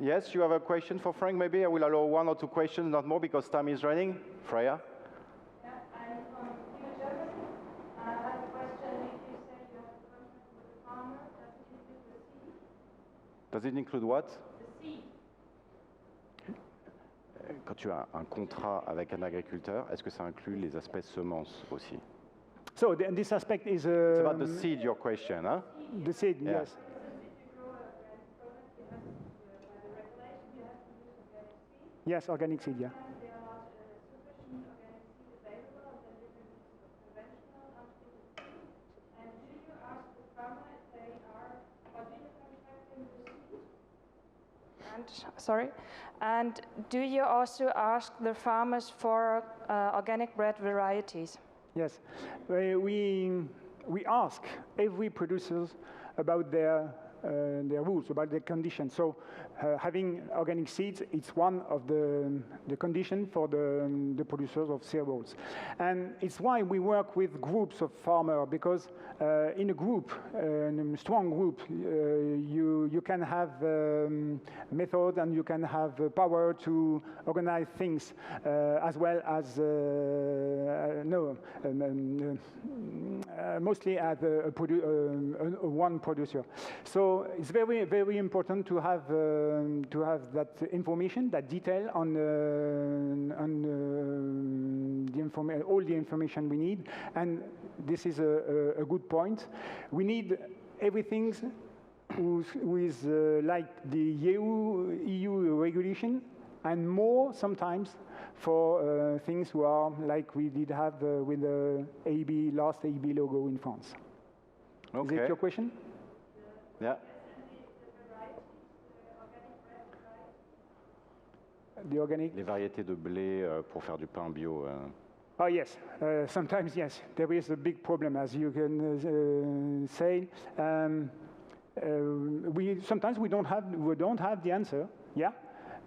Yes, you have a question for Frank, maybe? I will allow 1 or 2 questions, not more, because time is running. Freya? Yeah, I'm from New Germany. I have a question. If you say you have a contract with the farmer, does it include the seed? Does it include what? The seed. Quand tu as un contrat avec un agriculteur, est-ce que ça inclut les aspects semences aussi? So this aspect is... It's about the seed, your question, huh? The seed, yeah. Yes. Yes, organic seed, yeah. And do you also ask the farmers for organic bread varieties? Yes, we ask every producers about their rules, about their conditions. So having organic seeds, it's one of the conditions for the producers of cereals. And it's why we work with groups of farmers, because in a group, in a strong group, you can have method and you can have power to organize things as well as, mostly as one producer. So it's very, very important to have that information, that detail on all the information we need. And this is a good point. We need everything with like the EU regulation, and more sometimes for things who are like we did have with the last AB logo in France. Okay. Is it your question? Yeah. The organic. Les variétés de blé pour faire du pain bio. Oh yes, sometimes yes. There is a big problem, as you can say. Sometimes we don't have the answer. Yeah.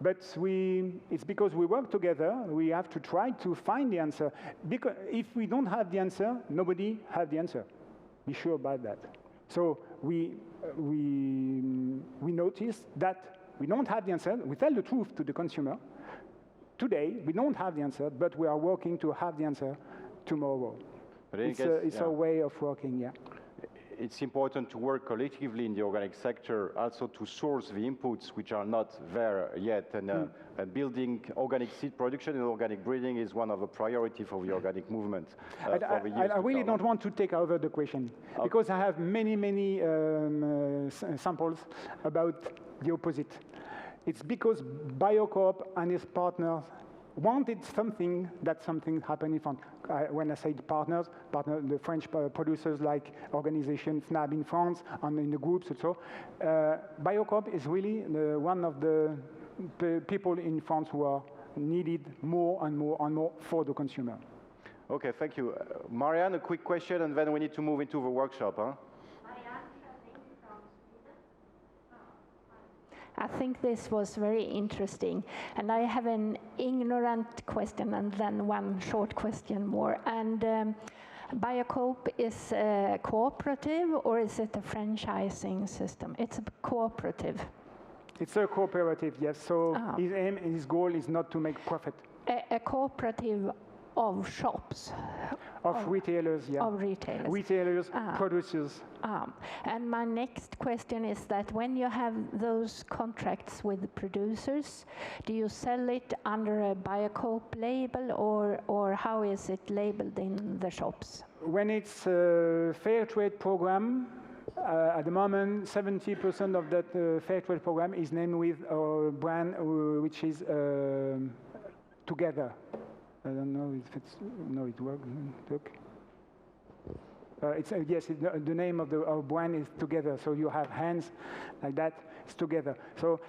But it's because we work together, we have to try to find the answer. Because if we don't have the answer, nobody has the answer. Be sure about that. So we notice that we don't have the answer. We tell the truth to the consumer. Today, we don't have the answer, but we are working to have the answer tomorrow. It's a way of working, yeah. It's important to work collectively in the organic sector, also to source the inputs which are not there yet. And building organic seed production and organic breeding is one of the priorities for the organic movement. I really don't want to take over the question, because I have many samples about the opposite. It's because Biocoop and his partners wanted something happened in France. When I say partners, the French producers like organization FNAB in France and in the groups also. Biocoop is really one of the people in France who are needed more and more and more for the consumer. Okay, thank you. Marianne, a quick question, and then we need to move into the workshop. Huh? I think this was very interesting, and I have an ignorant question and then one short question more. And Biocoop is a cooperative, or is it a franchising system? It's a cooperative. It's a cooperative, yes. So his aim and his goal is not to make profit. A cooperative of shops. Of retailers, yeah. Of retailers. Retailers, producers. And my next question is that when you have those contracts with the producers, do you sell it under a Biocoop label, or how is it labeled in the shops? When it's a fair trade program, At the moment, 70% of that fair trade program is named with a brand which is Together. I don't know if it's, no, it works. Look. Yes, the name of our brand is Together. So you have hands like that. It's Together. So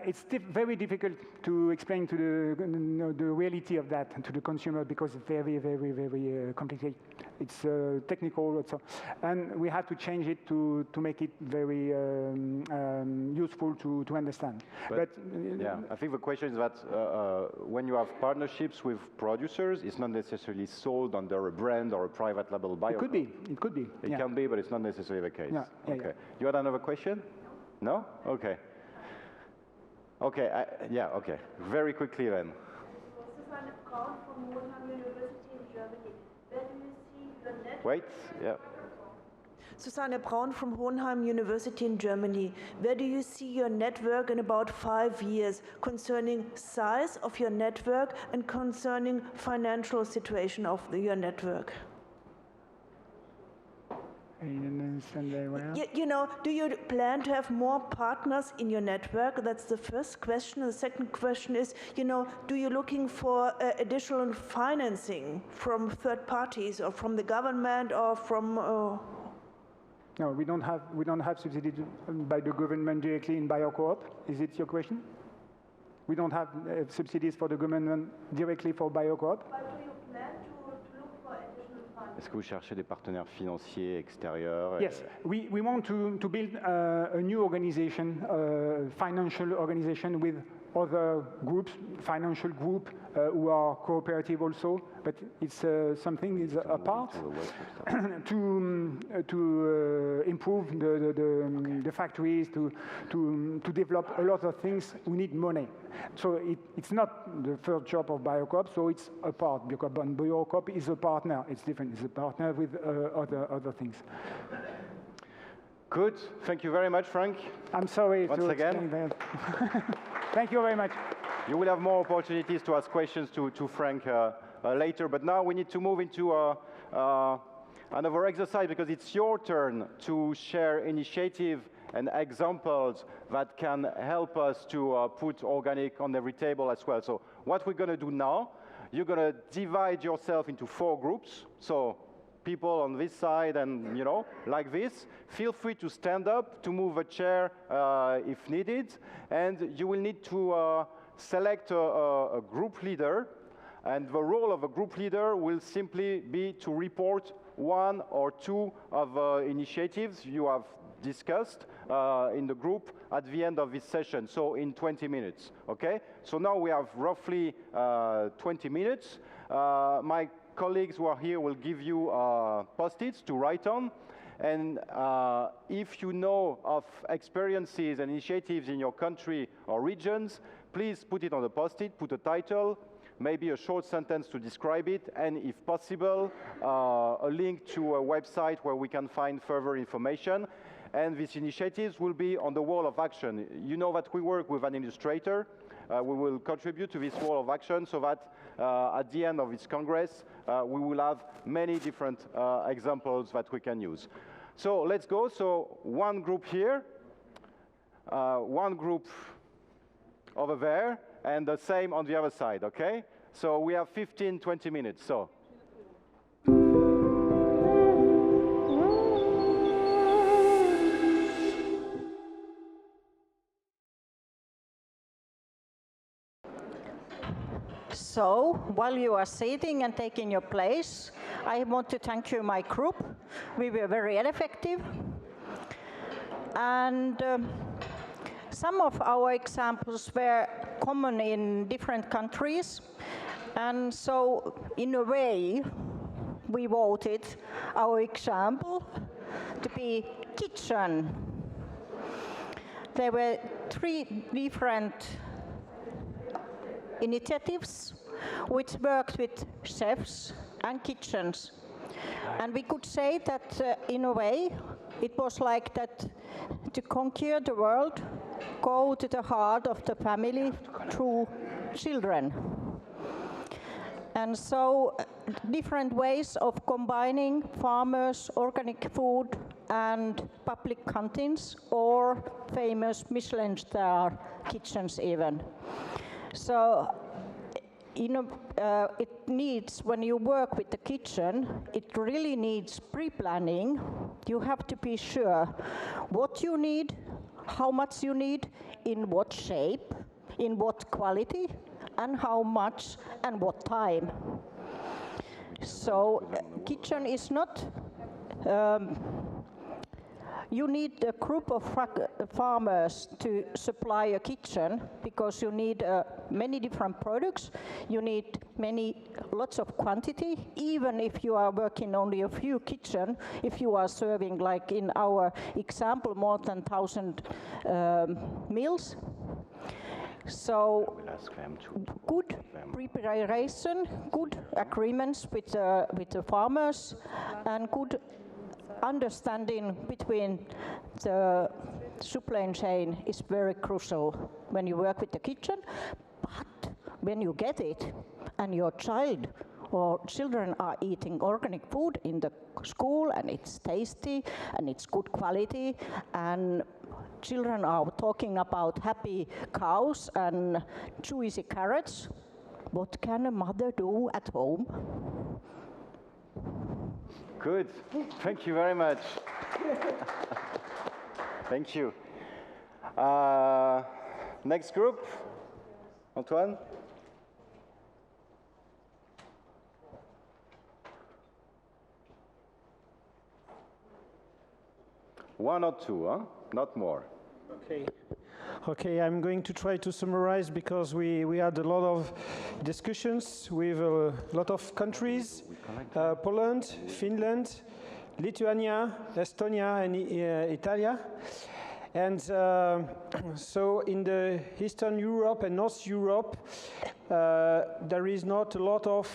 it's very difficult to explain to the reality of that to the consumer because it's very, very, very complicated. It's technical, also. And we have to change it to make it very useful to understand. But yeah, I think the question is that when you have partnerships with producers, it's not necessarily sold under a brand or a private label bio. It could be. It could be. It can be, but it's not necessarily the case. Yeah, okay. You had another question? No? Okay. Okay. Yeah. Okay. Very quickly then. Susanne Braun from Hohenheim University in Germany. Where do you see your network? Wait. Yeah. Susanne Braun from Hohenheim University in Germany. Where do you see your network in about 5 years concerning size of your network and concerning financial situation of your network? You know, do you plan to have more partners in your network? That's the first question. The second question is, you know, do you looking for additional financing from third parties or from the government or from? No, we don't have subsidies by the government directly in BioCoop. Is it your question? We don't have subsidies for the government directly for BioCoop. Est-ce que vous cherchez des partenaires financiers extérieurs? Yes, we want to build a new organization, financial organization with other groups, financial group who are cooperative also, but it's something is apart to improve the factories, to develop a lot of things. We need money. So it's not the first job of BioCoop, so it's a part. BioCoop is a partner. It's different. It's a partner with other things. Good. Thank you very much, Frank. I'm sorry once to again. explain that. Thank you very much. You will have more opportunities to ask questions to Frank later, but now we need to move into another exercise because it's your turn to share initiative and examples that can help us to put organic on every table as well. So what we're going to do now, you're going to divide yourself into 4 groups. So people on this side and, you know, like this. Feel free to stand up, to move a chair if needed. And you will need to select a group leader. And the role of a group leader will simply be to report 1 or 2 of initiatives you have discussed in the group at the end of this session, so in 20 minutes, okay? So now we have roughly 20 minutes. My colleagues who are here will give you post-its to write on. And if you know of experiences and initiatives in your country or regions, please put it on the post-it, put a title, maybe a short sentence to describe it, and if possible, a link to a website where we can find further information. And these initiatives will be on the wall of action. You know that we work with an illustrator. We will contribute to this wall of action so that at the end of this Congress, we will have many different examples that we can use. So let's go. So one group here, one group over there, and the same on the other side, okay? So we have 15, 20 minutes. So. So, while you are sitting and taking your place, I want to thank you, my group. We were very effective. And some of our examples were common in different countries. And so, in a way, we voted our example to be kitchen. There were 3 different initiatives which worked with chefs and kitchens. And we could say that in a way it was like that to conquer the world, go to the heart of the family through children. And so different ways of combining farmers, organic food and public canteens or famous Michelin star kitchens even. So it needs, when you work with the kitchen, it really needs pre-planning. You have to be sure what you need, how much you need, in what shape, in what quality, and how much and what time. So kitchen is not, you need a group of farmers to supply a kitchen because you need many different products. You need lots of quantity. Even if you are working only a few kitchen, if you are serving, like in our example, more than 1,000 meals. So good preparation, good agreements with the farmers, and good understanding between the supply chain is very crucial when you work with the kitchen. But when you get it and your child or children are eating organic food in the school and it's tasty and it's good quality, and children are talking about happy cows and juicy carrots, what can a mother do at home? Good. Thank you very much. Thank you. Next group. Antoine? One or two, huh? Not more. Okay, I'm going to try to summarize because we had a lot of discussions with a lot of countries, Poland, Finland, Lithuania, Estonia, and Italy. And so in the Eastern Europe and North Europe, there is not a lot of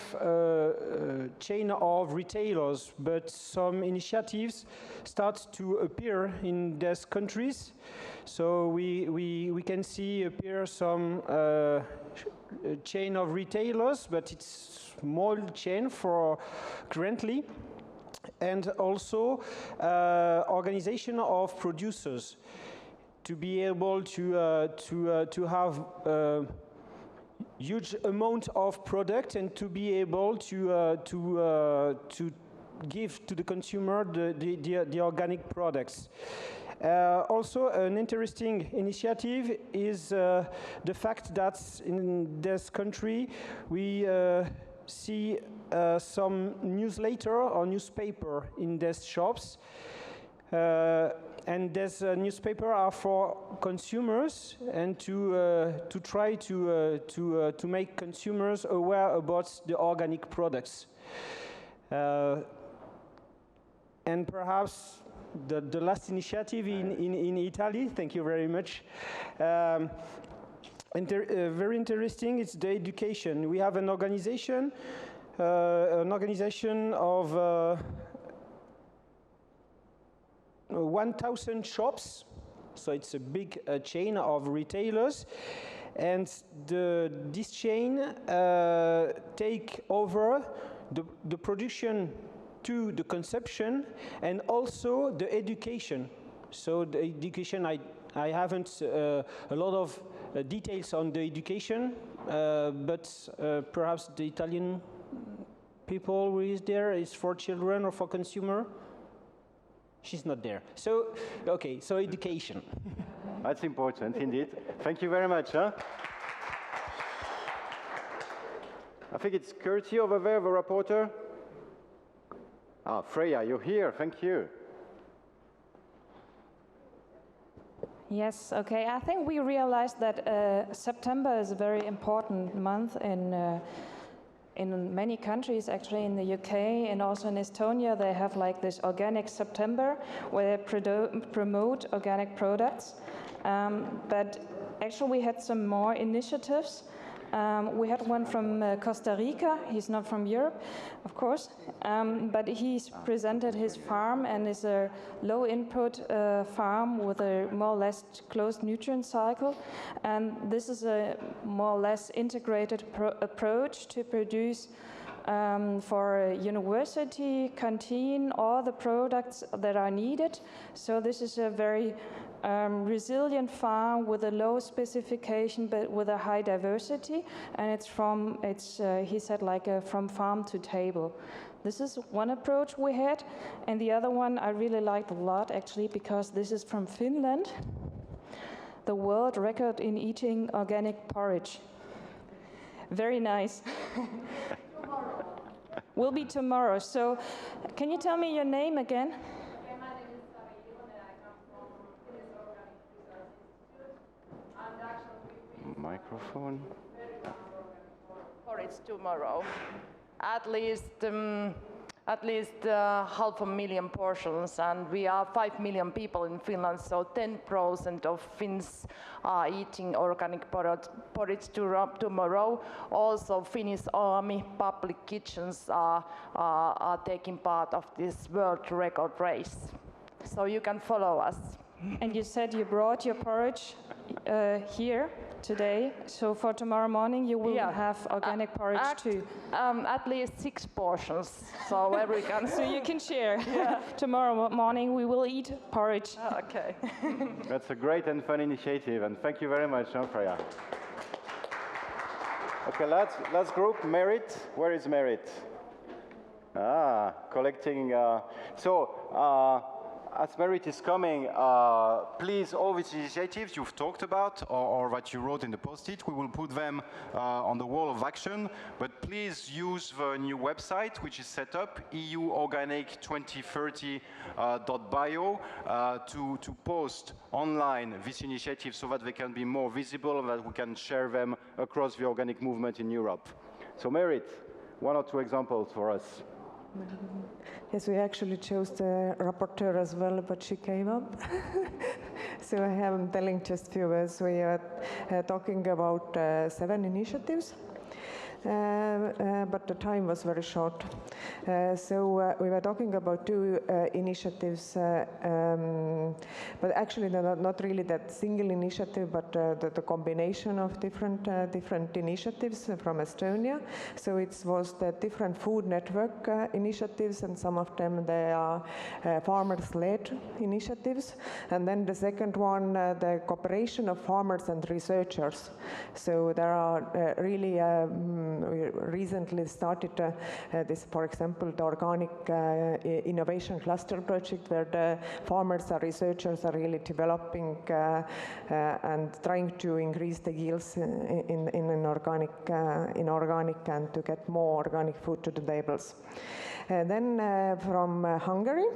chain of retailers, but some initiatives start to appear in these countries. So we can see appear some chain of retailers, but it's small chain for currently, and also organization of producers to be able to have huge amount of product and to be able to give to the consumer the organic products. Also, an interesting initiative is the fact that in this country we see some newsletter or newspaper in these shops. And this newspaper are for consumers and to try to make consumers aware about the organic products. And perhaps the last initiative in Italy, thank you very much. Very interesting, it's the education. We have an organization of 1,000 shops, so it's a big chain of retailers, and this chain take over the production to the consumption and also the education. So the education, I haven't a lot of details on the education, but perhaps the Italian people who is there is for children or for consumer. She's not there. So, okay, so education. That's important, indeed. Thank you very much. Huh? I think it's Curti over there, the reporter. Ah, Freya, you're here. Thank you. Yes, okay. I think we realized that September is a very important month in many countries, actually in the UK and also in Estonia. They have like this Organic September where they promote organic products. But actually we had some more initiatives. We had one from Costa Rica. He's not from Europe, of course, but he's presented his farm, and is a low input farm with a more or less closed nutrient cycle. And this is a more or less integrated approach to produce for a university canteen, all the products that are needed. So this is a very resilient farm with a low specification but with a high diversity, and he said like from farm to table. This is one approach we had, and the other one I really liked a lot actually, because this is from Finland, the world record in eating organic porridge. Very nice. Will be tomorrow. So can you tell me your name again? Microphone. Porridge tomorrow. At least 500,000 portions, and we are 5 million people in Finland, so 10% of Finns are eating organic porridge tomorrow. Also, Finnish Army public kitchens are taking part of this world record race. So you can follow us. And you said you brought your porridge here today, so for tomorrow morning you will have organic porridge too. At least 6 portions, so everyone. So you can share. Tomorrow morning we will eat porridge. Okay. That's a great and fun initiative, and thank you very much, Freya. Okay, last group, Merit. Where is Merit? Collecting. As Merit is coming, please, all these initiatives you've talked about or that you wrote in the post-it, we will put them on the wall of action, but please use the new website which is set up, euorganic2030.bio, to post online these initiatives so that they can be more visible and that we can share them across the organic movement in Europe. So Merit, 1 or 2 examples for us. Yes, we actually chose the rapporteur as well, but she came up. So I am telling just a few words. We are talking about 7 initiatives, but the time was very short. So we were talking about 2 initiatives, but actually not really that single initiative, but the combination of different initiatives from Estonia. So it was the different food network initiatives, and some of them they are farmers-led initiatives. And then the second one, the cooperation of farmers and researchers. So there are really we recently started this, for example, the organic innovation cluster project, where the farmers and researchers are really developing and trying to increase the yields in organic and to get more organic food to the tables. Then from Hungary,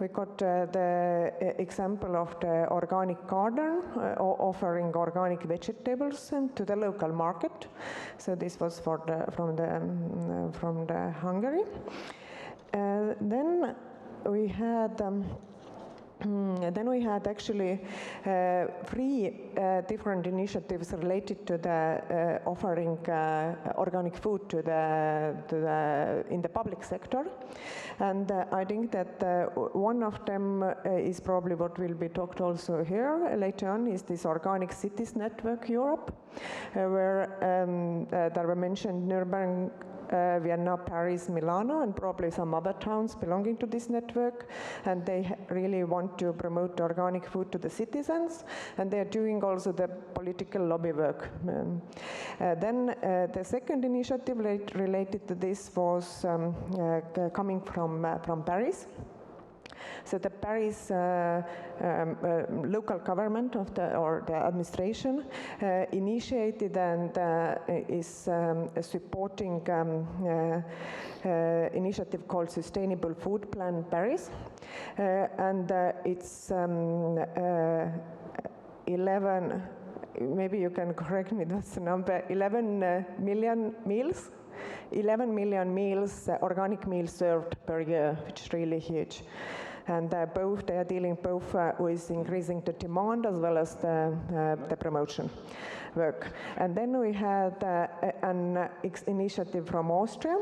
we got the example of the organic garden offering organic vegetables to the local market. So this was from the Hungary. Then we had actually 3 different initiatives related to the offering organic food to in the public sector, and I think that one of them is probably what will be talked also here later on, is this Organic Cities Network Europe, where there were mentioned Nuremberg, Vienna, Paris, Milano, and probably some other towns belonging to this network, and they really want to promote organic food to the citizens, and they are doing also the political lobby work. Then the second initiative related to this was coming from Paris. So the Paris local government or the administration initiated and is supporting initiative called Sustainable Food Plan Paris, and it's 11. Maybe you can correct me. That's the number. 11 million meals. 11 million meals, organic meals served per year, which is really huge. and both they are dealing both with increasing the demand as well as the promotion work. And then we had an initiative from Austria,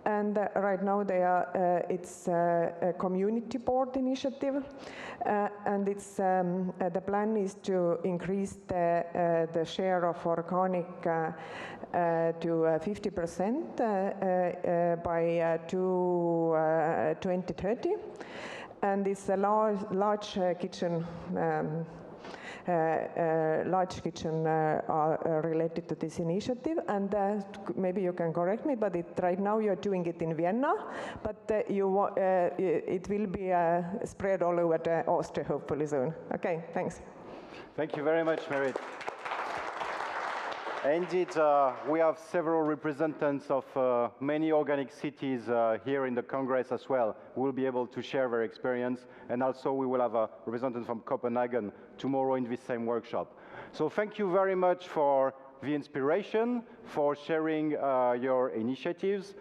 and right now they are it's a community board initiative, and it's the plan is to increase the share of organic to 50% by 2030, and it's a large kitchen. Large kitchen are related to this initiative, and maybe you can correct me, but right now you're doing it in Vienna, but it will be spread all over Austria hopefully soon. Okay, thanks. Thank you very much, Merit. Indeed, we have several representatives of many organic cities here in the Congress as well, who will be able to share their experience, and also we will have a representative from Copenhagen tomorrow in this same workshop. So thank you very much for the inspiration, for sharing your initiatives.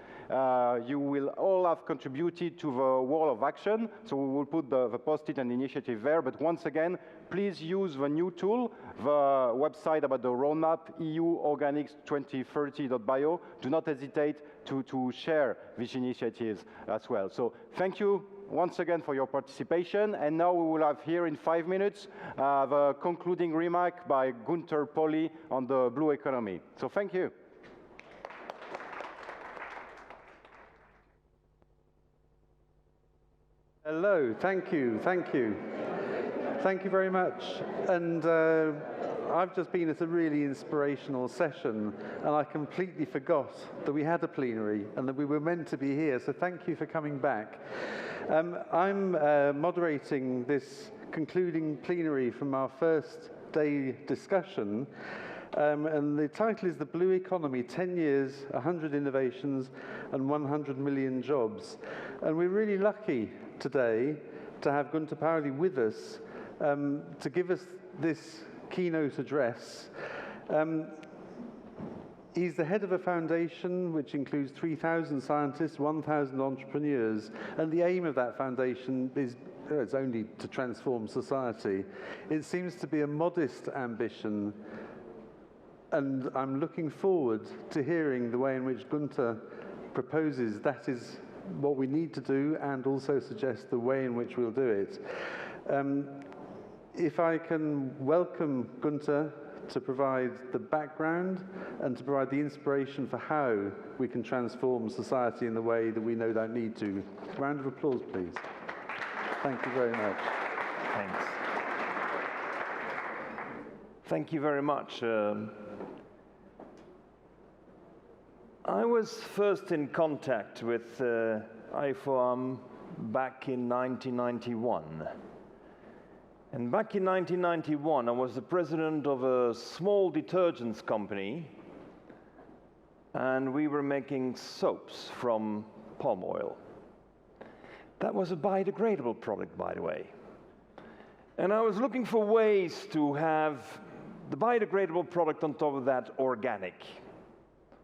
You will all have contributed to the wall of action, so we will put the post-it and initiative there, but once again, please use the new tool, the website about the roadmap, euorganics2030.bio. Do not hesitate to share these initiatives as well. So thank you once again for your participation, and now we will have here in 5 minutes the concluding remark by Gunter Pauli on the blue economy. So thank you. Hello, thank you, thank you. Thank you very much. And I've just been at a really inspirational session, and I completely forgot that we had a plenary and that we were meant to be here, so thank you for coming back. I'm moderating this concluding plenary from our first day discussion, and the title is The Blue Economy, 10 Years, 100 Innovations and 100 Million Jobs. And we're really lucky today to have Gunter Pauli with us to give us this keynote address. He's the head of a foundation which includes 3,000 scientists, 1,000 entrepreneurs, and the aim of that foundation is it's only to transform society. It seems to be a modest ambition, and I'm looking forward to hearing the way in which Gunter proposes that is what we need to do, and also suggest the way in which we'll do it. If I can welcome Gunter to provide the background and to provide the inspiration for how we can transform society in the way that we no doubt need to. Round of applause, please. Thank you very much. Thanks. Thank you very much. I was first in contact with IFOAM back in 1991. And back in 1991, I was the president of a small detergents company, and we were making soaps from palm oil. That was a biodegradable product, by the way. And I was looking for ways to have the biodegradable product on top of that organic.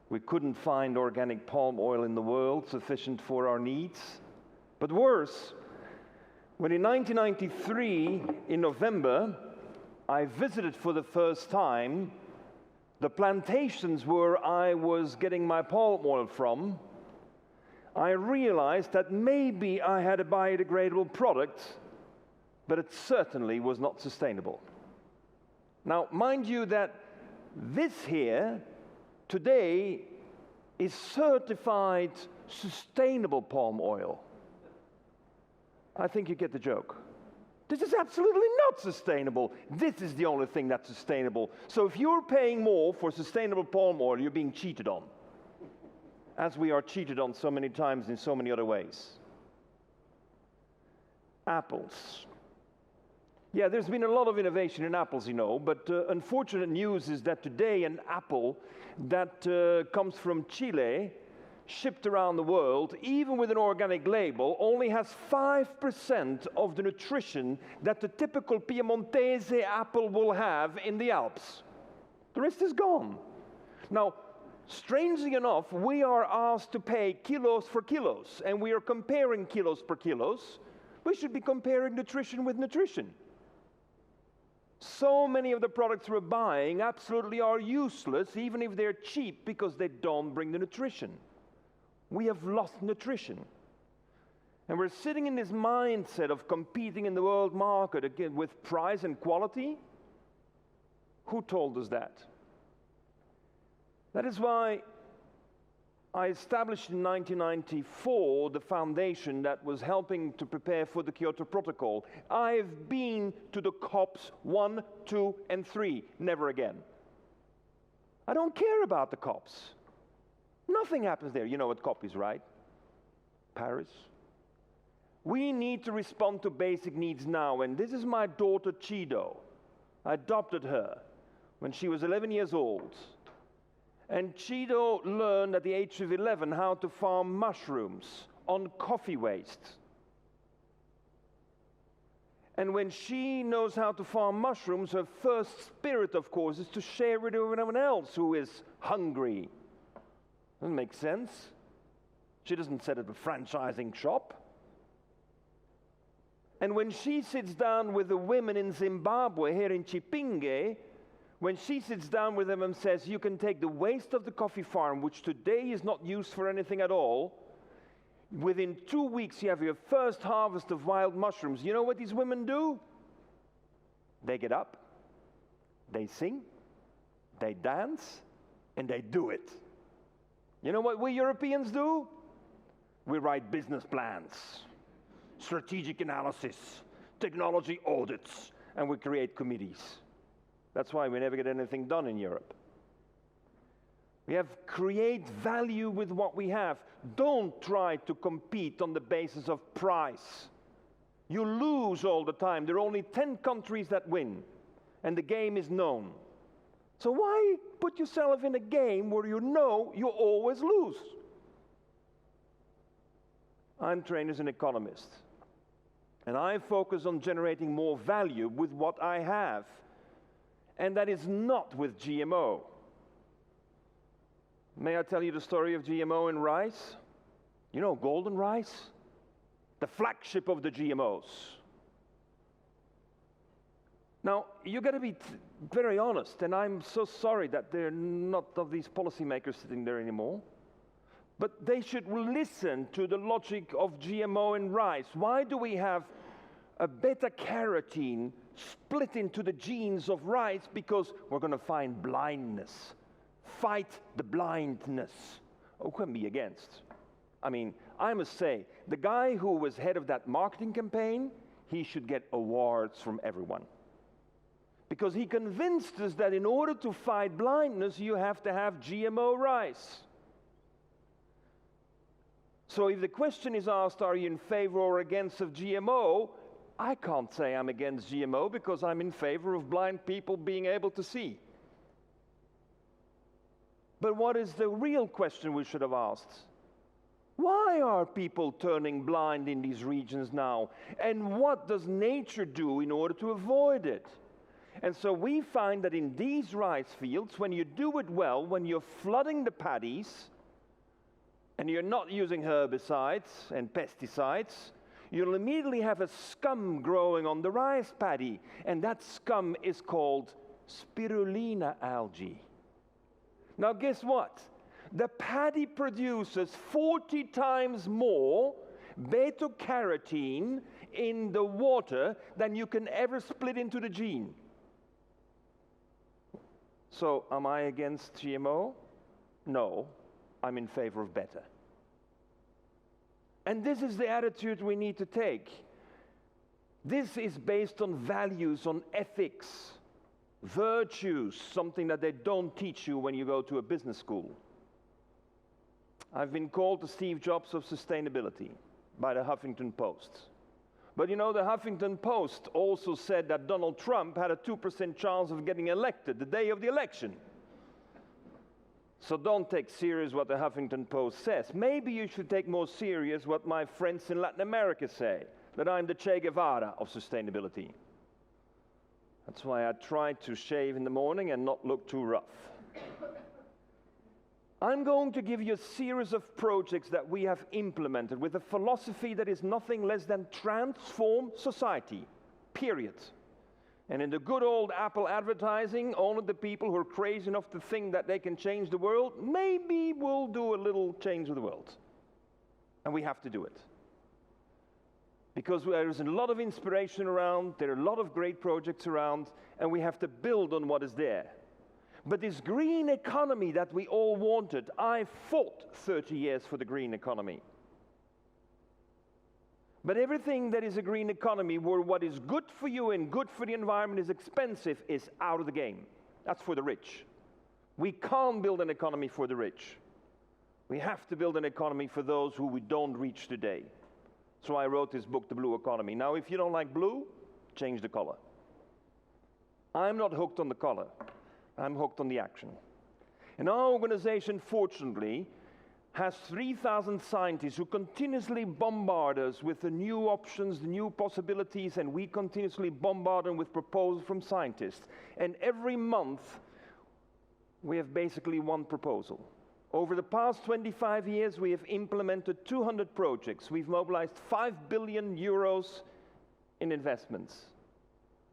We couldn't find organic palm oil in the world sufficient for our needs. But worse, when in 1993, in November, I visited for the first time the plantations where I was getting my palm oil from, I realized that maybe I had a biodegradable product, but it certainly was not sustainable. Now, mind you that this here today is certified sustainable palm oil. I think you get the joke. This is absolutely not sustainable. This is the only thing that's sustainable. So if you're paying more for sustainable palm oil, you're being cheated on, as we are cheated on so many times in so many other ways. Apples. Yeah, there's been a lot of innovation in apples, you know, but unfortunate news is that today an apple that comes from Chile, shipped around the world, even with an organic label, only has 5% of the nutrition that the typical Piemontese apple will have in the Alps. The rest is gone. Now, strangely enough, we are asked to pay kilos for kilos, and we are comparing kilos per kilos, We should be comparing nutrition with nutrition. So many of the products we're buying absolutely are useless, even if they're cheap, because they don't bring the nutrition. We have lost nutrition. And we're sitting in this mindset of competing in the world market again with price and quality. Who told us that? That is why I established in 1994 the foundation that was helping to prepare for the Kyoto Protocol. I've been to the COPs 1, 2, and 3, never again. I don't care about the COPs. Nothing happens there. You know what COP is, right? Paris. We need to respond to basic needs now, and this is my daughter Chido. I adopted her when she was 11 years old. And Chido learned at the age of 11 how to farm mushrooms on coffee waste. And when she knows how to farm mushrooms, her first spirit, of course, is to share it with everyone else who is hungry. Doesn't make sense. She doesn't set up a franchising shop. And when she sits down with the women in Zimbabwe, here in Chipinge, when she sits down with them and says, you can take the waste of the coffee farm, which today is not used for anything at all, within 2 weeks you have your first harvest of wild mushrooms. You know what these women do? They get up, they sing, they dance, and they do it. You know what we Europeans do? We write business plans, strategic analysis, technology audits, and we create committees. That's why we never get anything done in Europe. We have create value with what we have. Don't try to compete on the basis of price. You lose all the time. There are only 10 countries that win, and the game is known. So why put yourself in a game where you know you always lose? I'm trained as an economist, and I focus on generating more value with what I have. And that is not with GMO. May I tell you the story of GMO in rice? You know, golden rice? The flagship of the GMOs. Now, you got to be very honest, and I'm so sorry that there are not of these policymakers sitting there anymore. But they should listen to the logic of GMO in rice. Why do we have a beta-carotene split into the genes of rice? Because we're going to find blindness. Fight the blindness. Who can be against? I mean, I must say, the guy who was head of that marketing campaign, he should get awards from everyone. Because he convinced us that in order to fight blindness, you have to have GMO rice. So if the question is asked, are you in favor or against of GMO? I can't say I'm against GMO because I'm in favor of blind people being able to see. But what is the real question we should have asked? Why are people turning blind in these regions now? And what does nature do in order to avoid it? And so we find that in these rice fields, when you do it well, when you're flooding the paddies, and you're not using herbicides and pesticides, you'll immediately have a scum growing on the rice paddy, and that scum is called spirulina algae. Now guess what? The paddy produces 40 times more beta-carotene in the water than you can ever split into the gene. So am I against GMO? No, I'm in favor of better. And this is the attitude we need to take. This is based on values, on ethics, virtues, something that they don't teach you when you go to a business school. I've been called the Steve Jobs of sustainability by the Huffington Post. But you know, the Huffington Post also said that Donald Trump had a 2% chance of getting elected the day of the election. So don't take serious what the Huffington Post says. Maybe you should take more serious what my friends in Latin America say, that I'm the Che Guevara of sustainability. That's why I try to shave in the morning and not look too rough. I'm going to give you a series of projects that we have implemented with a philosophy that is nothing less than transform society, period. And in the good old Apple advertising, only the people who are crazy enough to think that they can change the world, maybe will do a little change of the world. And we have to do it. Because there is a lot of inspiration around, there are a lot of great projects around, and we have to build on what is there. But this green economy that we all wanted, I fought 30 years for the green economy. But everything that is a green economy, where what is good for you and good for the environment is expensive, is out of the game. That's for the rich. We can't build an economy for the rich. We have to build an economy for those who we don't reach today. So I wrote this book, The Blue Economy. Now, if you don't like blue, change the color. I'm not hooked on the color. I'm hooked on the action. And our organization, fortunately, has 3,000 scientists who continuously bombard us with the new options, the new possibilities, and we continuously bombard them with proposals from scientists. And every month, we have basically one proposal. Over the past 25 years, we have implemented 200 projects. We've mobilized 5 billion euros in investments.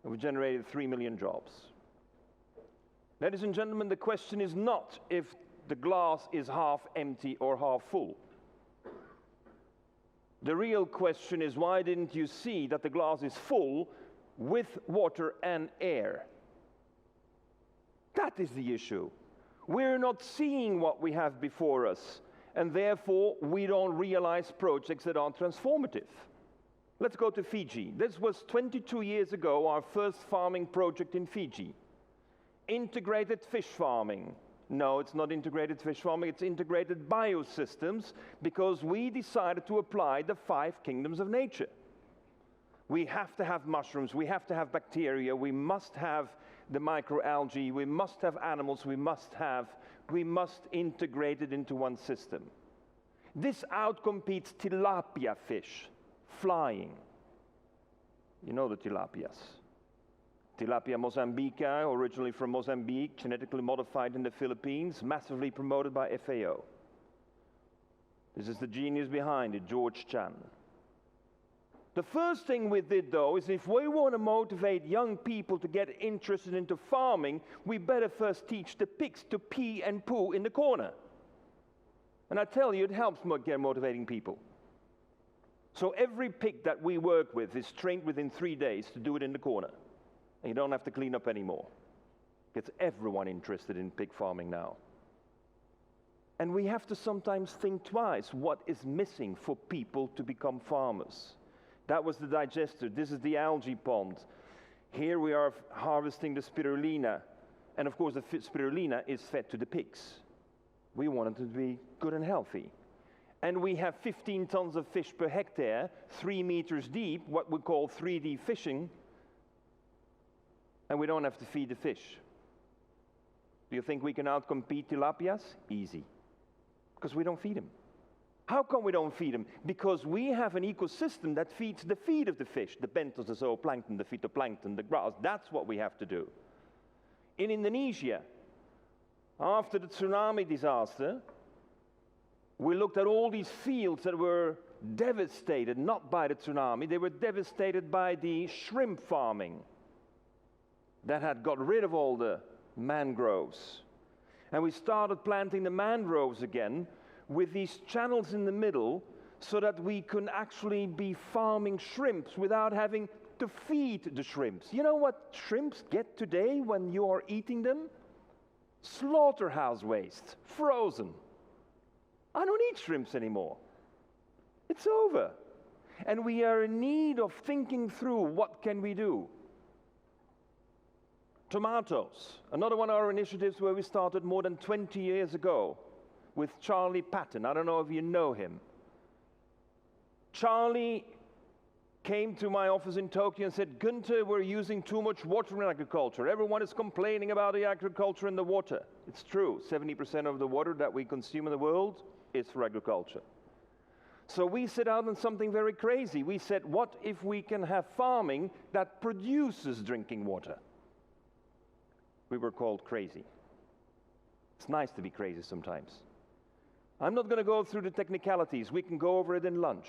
And we've generated 3 million jobs. Ladies and gentlemen, the question is not if the glass is half empty or half full. The real question is, why didn't you see that the glass is full with water and air? That is the issue. We're not seeing what we have before us, and therefore we don't realize projects that are transformative. Let's go to Fiji. This was 22 years ago, our first farming project in Fiji. Integrated fish farming. No, it's not integrated fish farming, it's integrated biosystems, because we decided to apply the 5 kingdoms of nature. We have to have mushrooms, we have to have bacteria, we must have the microalgae, we must have animals, we must integrate it into one system. This outcompetes tilapia fish, flying. You know the tilapias. Tilapia mozambica, originally from Mozambique, genetically modified in the Philippines, massively promoted by FAO. This is the genius behind it, George Chan. The first thing we did, though, is if we want to motivate young people to get interested into farming, we better first teach the pigs to pee and poo in the corner. And I tell you, it helps motivating people. So every pig that we work with is trained within 3 days to do it in the corner. And you don't have to clean up anymore. Gets everyone interested in pig farming now. And we have to sometimes think twice, what is missing for people to become farmers? That was the digester. This is the algae pond. Here we are harvesting the spirulina. And of course the spirulina is fed to the pigs. We want it to be good and healthy. And we have 15 tons of fish per hectare, 3 meters deep, what we call 3D fishing. And we don't have to feed the fish. Do you think we can outcompete tilapias? Easy. Because we don't feed them. How come we don't feed them? Because we have an ecosystem that feeds the feed of the fish, the benthos, the zooplankton, the phytoplankton, the grass. That's what we have to do. In Indonesia, after the tsunami disaster, we looked at all these fields that were devastated, not by the tsunami, they were devastated by the shrimp farming that had got rid of all the mangroves. And we started planting the mangroves again with these channels in the middle so that we can actually be farming shrimps without having to feed the shrimps. You know what shrimps get today when you are eating them? Slaughterhouse waste, frozen. I don't eat shrimps anymore. It's over. And we are in need of thinking through what can we do. Tomatoes, another one of our initiatives where we started more than 20 years ago with Charlie Patton. I don't know if you know him. Charlie came to my office in Tokyo and said, Gunter, we're using too much water in agriculture. Everyone is complaining about the agriculture and the water. It's true, 70% of the water that we consume in the world is for agriculture. So we set out on something very crazy. We said, what if we can have farming that produces drinking water? We were called crazy. It's nice to be crazy sometimes. I'm not going to go through the technicalities. We can go over it in lunch.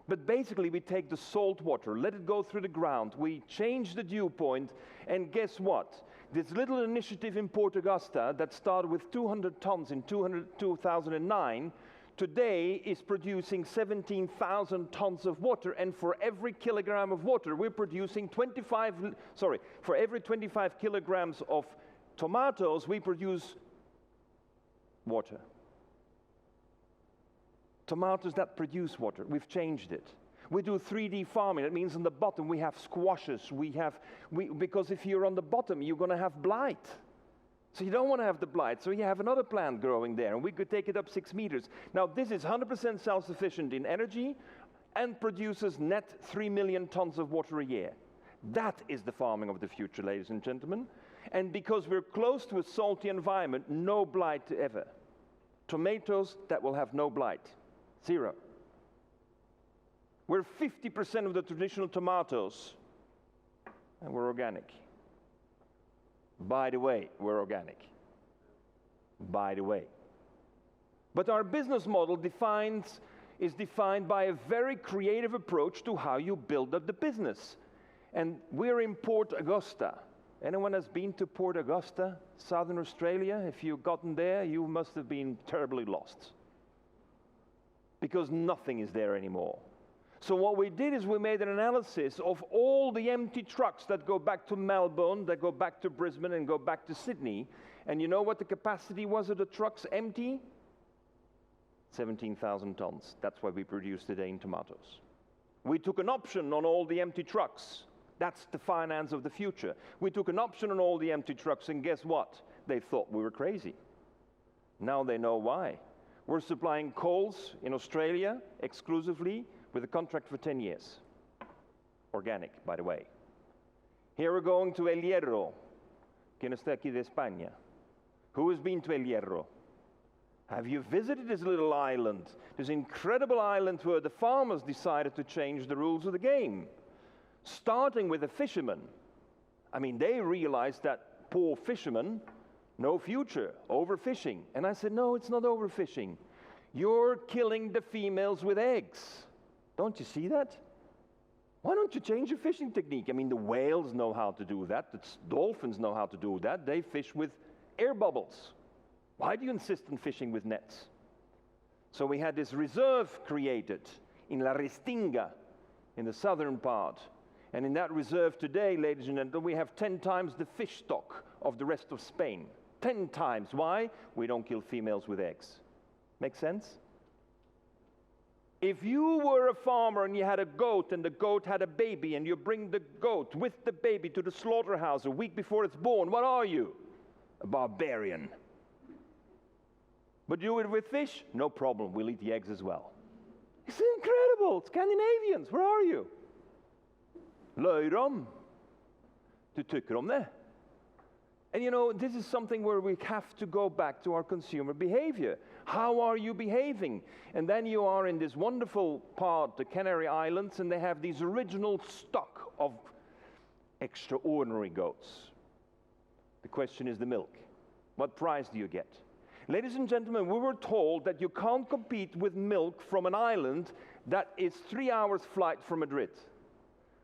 But basically, we take the salt water, let it go through the ground, we change the dew point, and guess what? This little initiative in Port Augusta that started with 200 tons in 2009, today is producing 17,000 tons of water, and for every kilogram of water, we're producing for every 25 kilograms of tomatoes, we produce water. Tomatoes that produce water, we've changed it. We do 3D farming. That means on the bottom we have squashes. Because if you're on the bottom, you're going to have blight. So you don't want to have the blight. So you have another plant growing there, and we could take it up 6 meters. Now this is 100% self-sufficient in energy and produces net 3 million tons of water a year. That is the farming of the future, ladies and gentlemen. And because we're close to a salty environment, no blight ever. Tomatoes that will have no blight. 0. We're 50% of the traditional tomatoes, and we're organic. By the way, we're organic. By the way. But our business model is defined by a very creative approach to how you build up the business. And we're in Port Augusta. Anyone has been to Port Augusta, Southern Australia? If you've gotten there, you must have been terribly lost. Because nothing is there anymore. So what we did is we made an analysis of all the empty trucks that go back to Melbourne, that go back to Brisbane, and go back to Sydney. And you know what the capacity was of the trucks empty? 17,000 tons. That's what we produce today in tomatoes. We took an option on all the empty trucks. That's the finance of the future. We took an option on all the empty trucks, and guess what? They thought we were crazy. Now they know why. We're supplying coals in Australia exclusively with a contract for 10 years. Organic, by the way. Here we're going to El Hierro. ¿Quién está aquí de España? Who has been to El Hierro? Have you visited this little island? This incredible island where the farmers decided to change the rules of the game. Starting with the fishermen. I mean, they realized that poor fishermen, no future, overfishing. And I said, no, it's not overfishing. You're killing the females with eggs. Don't you see that? Why don't you change your fishing technique? I mean, the whales know how to do that. The dolphins know how to do that. They fish with air bubbles. Why do you insist on fishing with nets? So we had this reserve created in La Restinga, in the southern part. And in that reserve today, ladies and gentlemen, we have 10 times the fish stock of the rest of Spain. 10 times. Why? We don't kill females with eggs. Make sense? If you were a farmer and you had a goat and the goat had a baby and you bring the goat with the baby to the slaughterhouse a week before it's born, what are you? A barbarian. But do it with fish? No problem. We'll eat the eggs as well. It's incredible. Scandinavians, where are you? Löjrom. Du tycker om det. And you know, this is something where we have to go back to our consumer behavior. How are you behaving? And then you are in this wonderful part, the Canary Islands, and they have these original stock of extraordinary goats. The question is the milk. What price do you get? Ladies and gentlemen, we were told that you can't compete with milk from an island that is 3 hours flight from Madrid.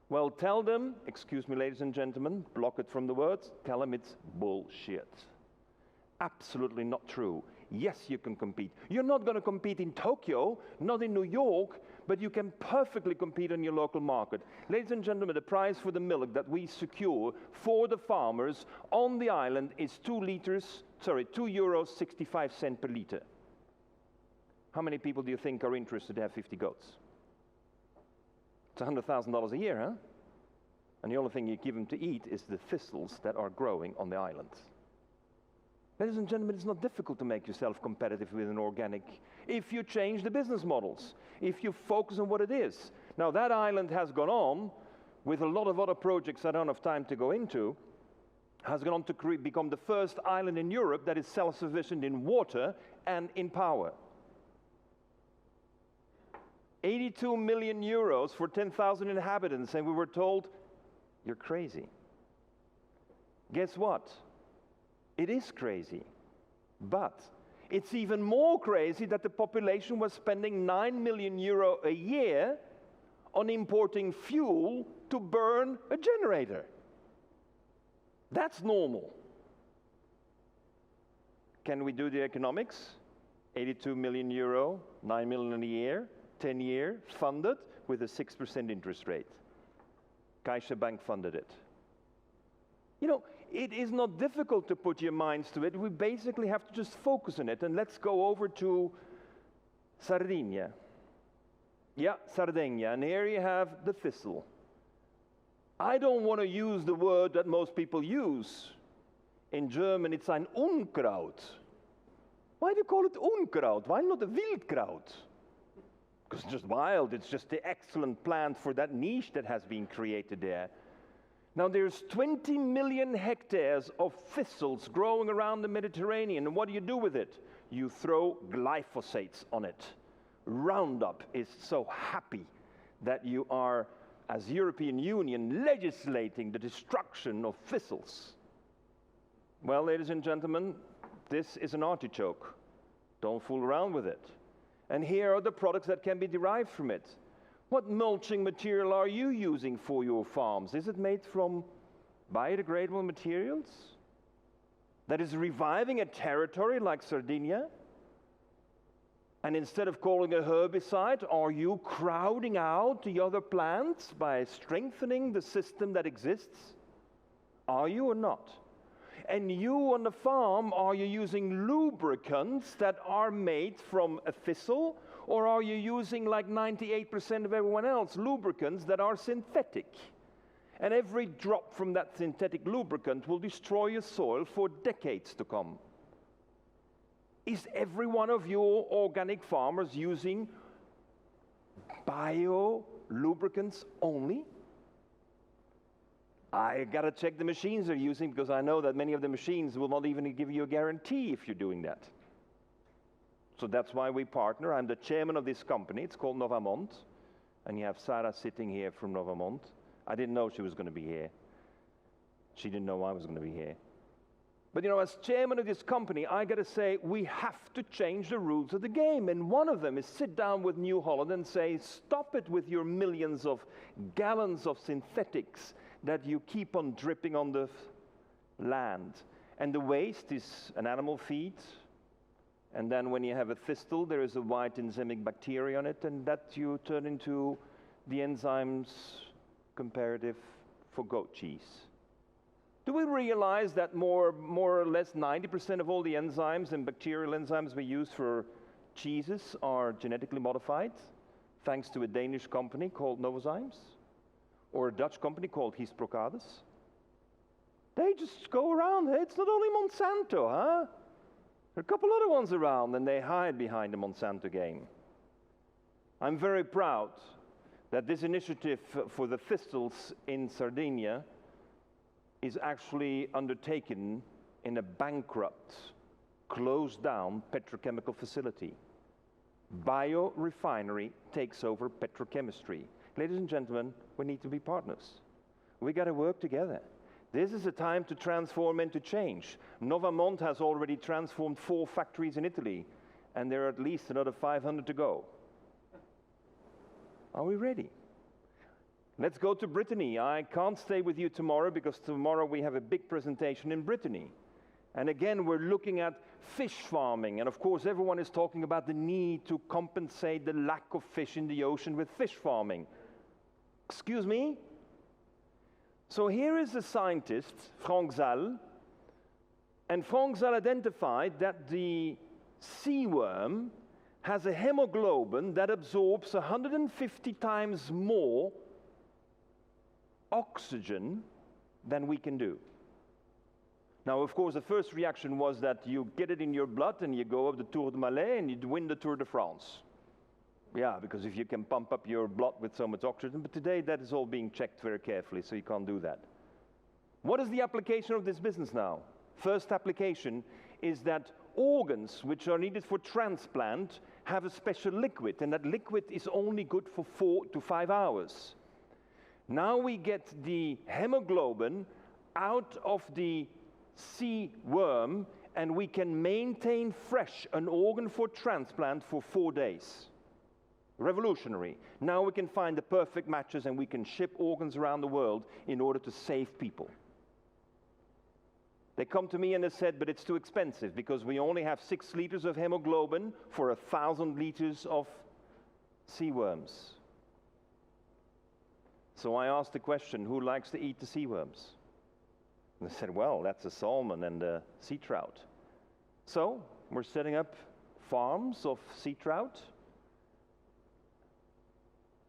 Well, tell them, excuse me, ladies and gentlemen, block it from the words, tell them it's bullshit. Absolutely not true. Yes, you can compete. You're not going to compete in Tokyo, not in New York, but you can perfectly compete in your local market. Ladies and gentlemen, the price for the milk that we secure for the farmers on the island is €2.65 per litre. How many people do you think are interested to have 50 goats? It's $100,000 a year, huh? And the only thing you give them to eat is the thistles that are growing on the island. Ladies and gentlemen, it's not difficult to make yourself competitive with an organic if you change the business models, if you focus on what it is. Now, that island has gone on with a lot of other projects I don't have time to go into, has gone on to become the first island in Europe that is self-sufficient in water and in power. 82 million euros for 10,000 inhabitants, and we were told, you're crazy. Guess what? It is crazy. But It's even more crazy that the population was spending €9 million a year on importing fuel to burn a generator. That's normal. Can we do the economics? €82 million, €9 million a year, 10-year, funded with a 6% interest rate. Caixa Bank funded it. You know, it is not difficult to put your minds to it. We basically have to just focus on it. And let's go over to Sardinia. Yeah, Sardinia. And here you have the thistle. I don't want to use the word that most people use. In German, it's ein Unkraut. Why do you call it Unkraut? Why not a Wildkraut? Because it's just wild. It's just the excellent plant for that niche that has been created there. Now, there's 20 million hectares of thistles growing around the Mediterranean. And what do you do with it? You throw glyphosates on it. Roundup is so happy that you are, as European Union, legislating the destruction of thistles. Well, ladies and gentlemen, this is an artichoke. Don't fool around with it. And here are the products that can be derived from it. What mulching material are you using for your farms? Is it made from biodegradable materials that is reviving a territory like Sardinia? And instead of calling a herbicide, are you crowding out the other plants by strengthening the system that exists? Are you or not? And you on the farm, are you using lubricants that are made from a thistle? Or are you using, like 98% of everyone else, lubricants that are synthetic? And every drop from that synthetic lubricant will destroy your soil for decades to come. Is every one of your organic farmers using bio lubricants only? I gotta check the machines they're using, because I know that many of the machines will not even give you a guarantee if you're doing that. So that's why we partner. I'm the chairman of this company. It's called Novamont. And you have Sarah sitting here from Novamont. I didn't know she was going to be here. She didn't know I was going to be here. But you know, as chairman of this company, I got to say, we have to change the rules of the game. And one of them is sit down with New Holland and say, stop it with your millions of gallons of synthetics that you keep on dripping on the land. And the waste is an animal feed. And then when you have a thistle, there is a white enzymic bacteria on it, and that you turn into the enzymes comparative for goat cheese. Do we realize that more or less 90% of all the enzymes and bacterial enzymes we use for cheeses are genetically modified, thanks to a Danish company called Novozymes, or a Dutch company called Hisprocades? They just go around. Hey, it's not only Monsanto, huh? There are a couple other ones around, and they hide behind the Monsanto game. I'm very proud that this initiative for the thistles in Sardinia is actually undertaken in a bankrupt, closed down petrochemical facility. Biorefinery takes over petrochemistry. Ladies and gentlemen, we need to be partners. We got to work together. This is a time to transform and to change. Novamont has already transformed 4 factories in Italy, and there are at least another 500 to go. Are we ready? Let's go to Brittany. I can't stay with you tomorrow, because tomorrow we have a big presentation in Brittany. And again, we're looking at fish farming. And of course, everyone is talking about the need to compensate the lack of fish in the ocean with fish farming. Excuse me? So here is a scientist, Frank Zal, and Frank Zal identified that the sea worm has a hemoglobin that absorbs 150 times more oxygen than we can do. Now, of course, the first reaction was that you get it in your blood and you go up the Tour de Malais and you win the Tour de France. Yeah, because if you can pump up your blood with so much oxygen, but today that is all being checked very carefully, so you can't do that. What is the application of this business now? First application is that organs which are needed for transplant have a special liquid, and that liquid is only good for 4 to 5 hours. Now we get the hemoglobin out of the sea worm, and we can maintain fresh an organ for transplant for 4 days. Revolutionary. Now we can find the perfect matches and we can ship organs around the world in order to save people. They come to me and they said, but it's too expensive because we only have 6 liters of hemoglobin for 1,000 liters of sea worms. So I asked the question, who likes to eat the sea worms? And they said, well, that's a salmon and a sea trout. So we're setting up farms of sea trout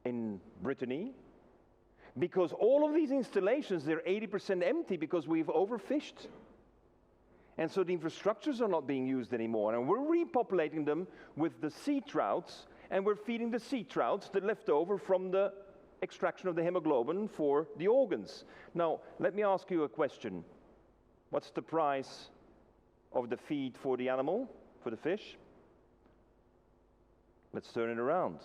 in Brittany, because all of these installations, they're 80% empty because we've overfished. And so the infrastructures are not being used anymore, and we're repopulating them with the sea trouts, and we're feeding the sea trouts the leftover from the extraction of the hemoglobin for the organs. Now, let me ask you a question. What's the price of the feed for the animal, for the fish? Let's turn it around.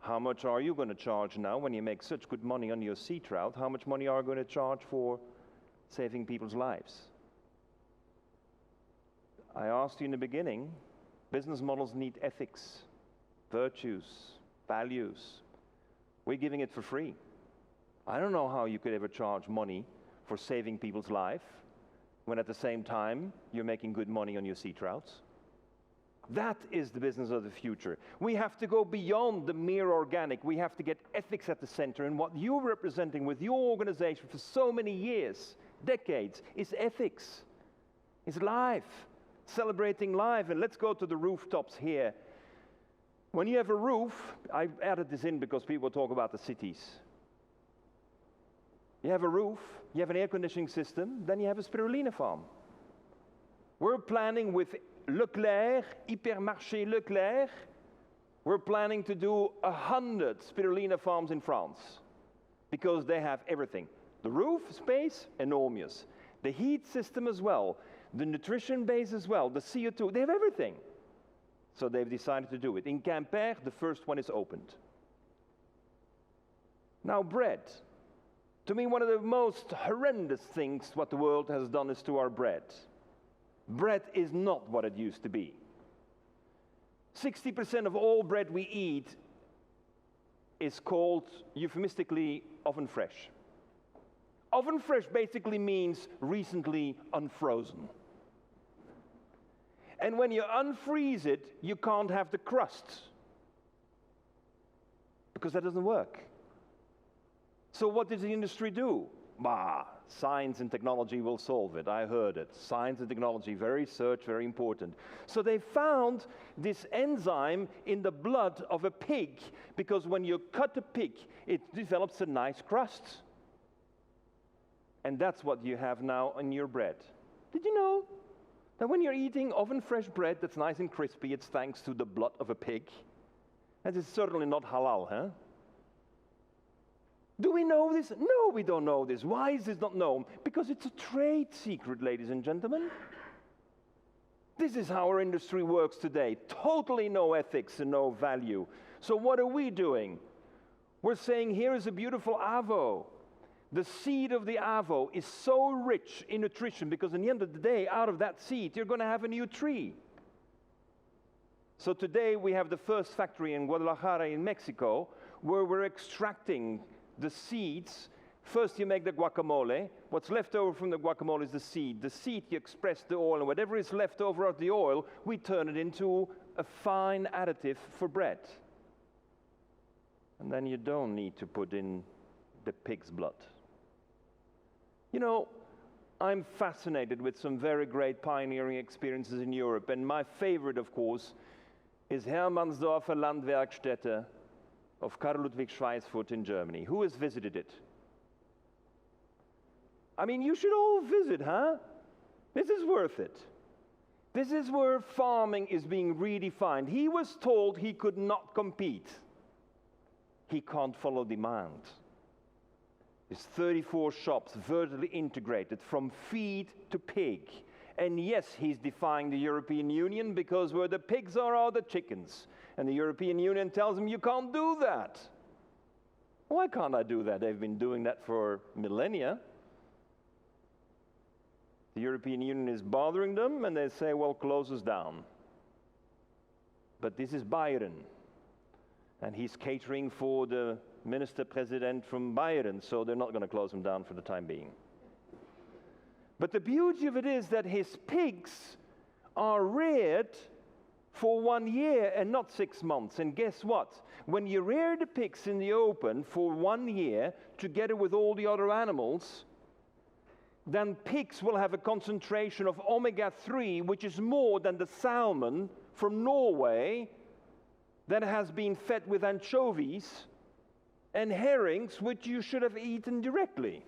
How much are you going to charge now when you make such good money on your sea trout? How much money are you going to charge for saving people's lives? I asked you in the beginning, business models need ethics, virtues, values. We're giving it for free. I don't know how you could ever charge money for saving people's life when at the same time you're making good money on your sea trouts. That is the business of the future. We have to go beyond the mere organic. We have to get ethics at the center. And what you're representing with your organization for so many years, decades, is ethics. It's life, celebrating life. And let's go to the rooftops here. When you have a roof, I added this in because people talk about the cities. You have a roof, you have an air conditioning system, then you have a spirulina farm. We're planning with Leclerc, Hypermarché Leclerc, we're planning to do 100 spirulina farms in France because they have everything. The roof space, enormous. The heat system as well. The nutrition base as well. The CO2, they have everything. So they've decided to do it. In Quimper, the first one is opened. Now bread. To me, one of the most horrendous things what the world has done is to our bread. Bread is not what it used to be. 60% of all bread we eat is called, euphemistically, oven fresh. Oven fresh basically means recently unfrozen. And when you unfreeze it, you can't have the crust, because that doesn't work. So what does the industry do? Bah, science and technology will solve it. I heard it. Science and technology, very important. So they found this enzyme in the blood of a pig, because when you cut a pig, it develops a nice crust. And that's what you have now in your bread. Did you know that when you're eating oven fresh bread that's nice and crispy, it's thanks to the blood of a pig? And it's certainly not halal, huh? Do we know this? No, we don't know this. Why is this not known? Because it's a trade secret, ladies and gentlemen. This is how our industry works today. Totally no ethics and no value. So what are we doing? We're saying here is a beautiful avo. The seed of the avo is so rich in nutrition because in the end of the day, out of that seed, you're going to have a new tree. So today we have the first factory in Guadalajara in Mexico where we're extracting the seeds. First you make the guacamole. What's left over from the guacamole is the seed. The seed, you express the oil, and whatever is left over of the oil, we turn it into a fine additive for bread. And then you don't need to put in the pig's blood. You know, I'm fascinated with some very great pioneering experiences in Europe, and my favorite, of course, is Hermannsdorfer Landwerkstätte of Karl Ludwig Schweizfurt in Germany. Who has visited it? I mean, you should all visit, huh? This is worth it. This is where farming is being redefined. He was told he could not compete. He can't follow demand. There's 34 shops vertically integrated from feed to pig. And yes, he's defying the European Union because where the pigs are the chickens. And the European Union tells him, you can't do that. Why can't I do that? They've been doing that for millennia. The European Union is bothering them, and they say, well, close us down. But this is Bayern, and he's catering for the minister-president from Bayern, so they're not going to close him down for the time being. But the beauty of it is that his pigs are reared for 1 year and not 6 months. And guess what? When you rear the pigs in the open for 1 year, together with all the other animals, then pigs will have a concentration of omega-3, which is more than the salmon from Norway that has been fed with anchovies and herrings, which you should have eaten directly.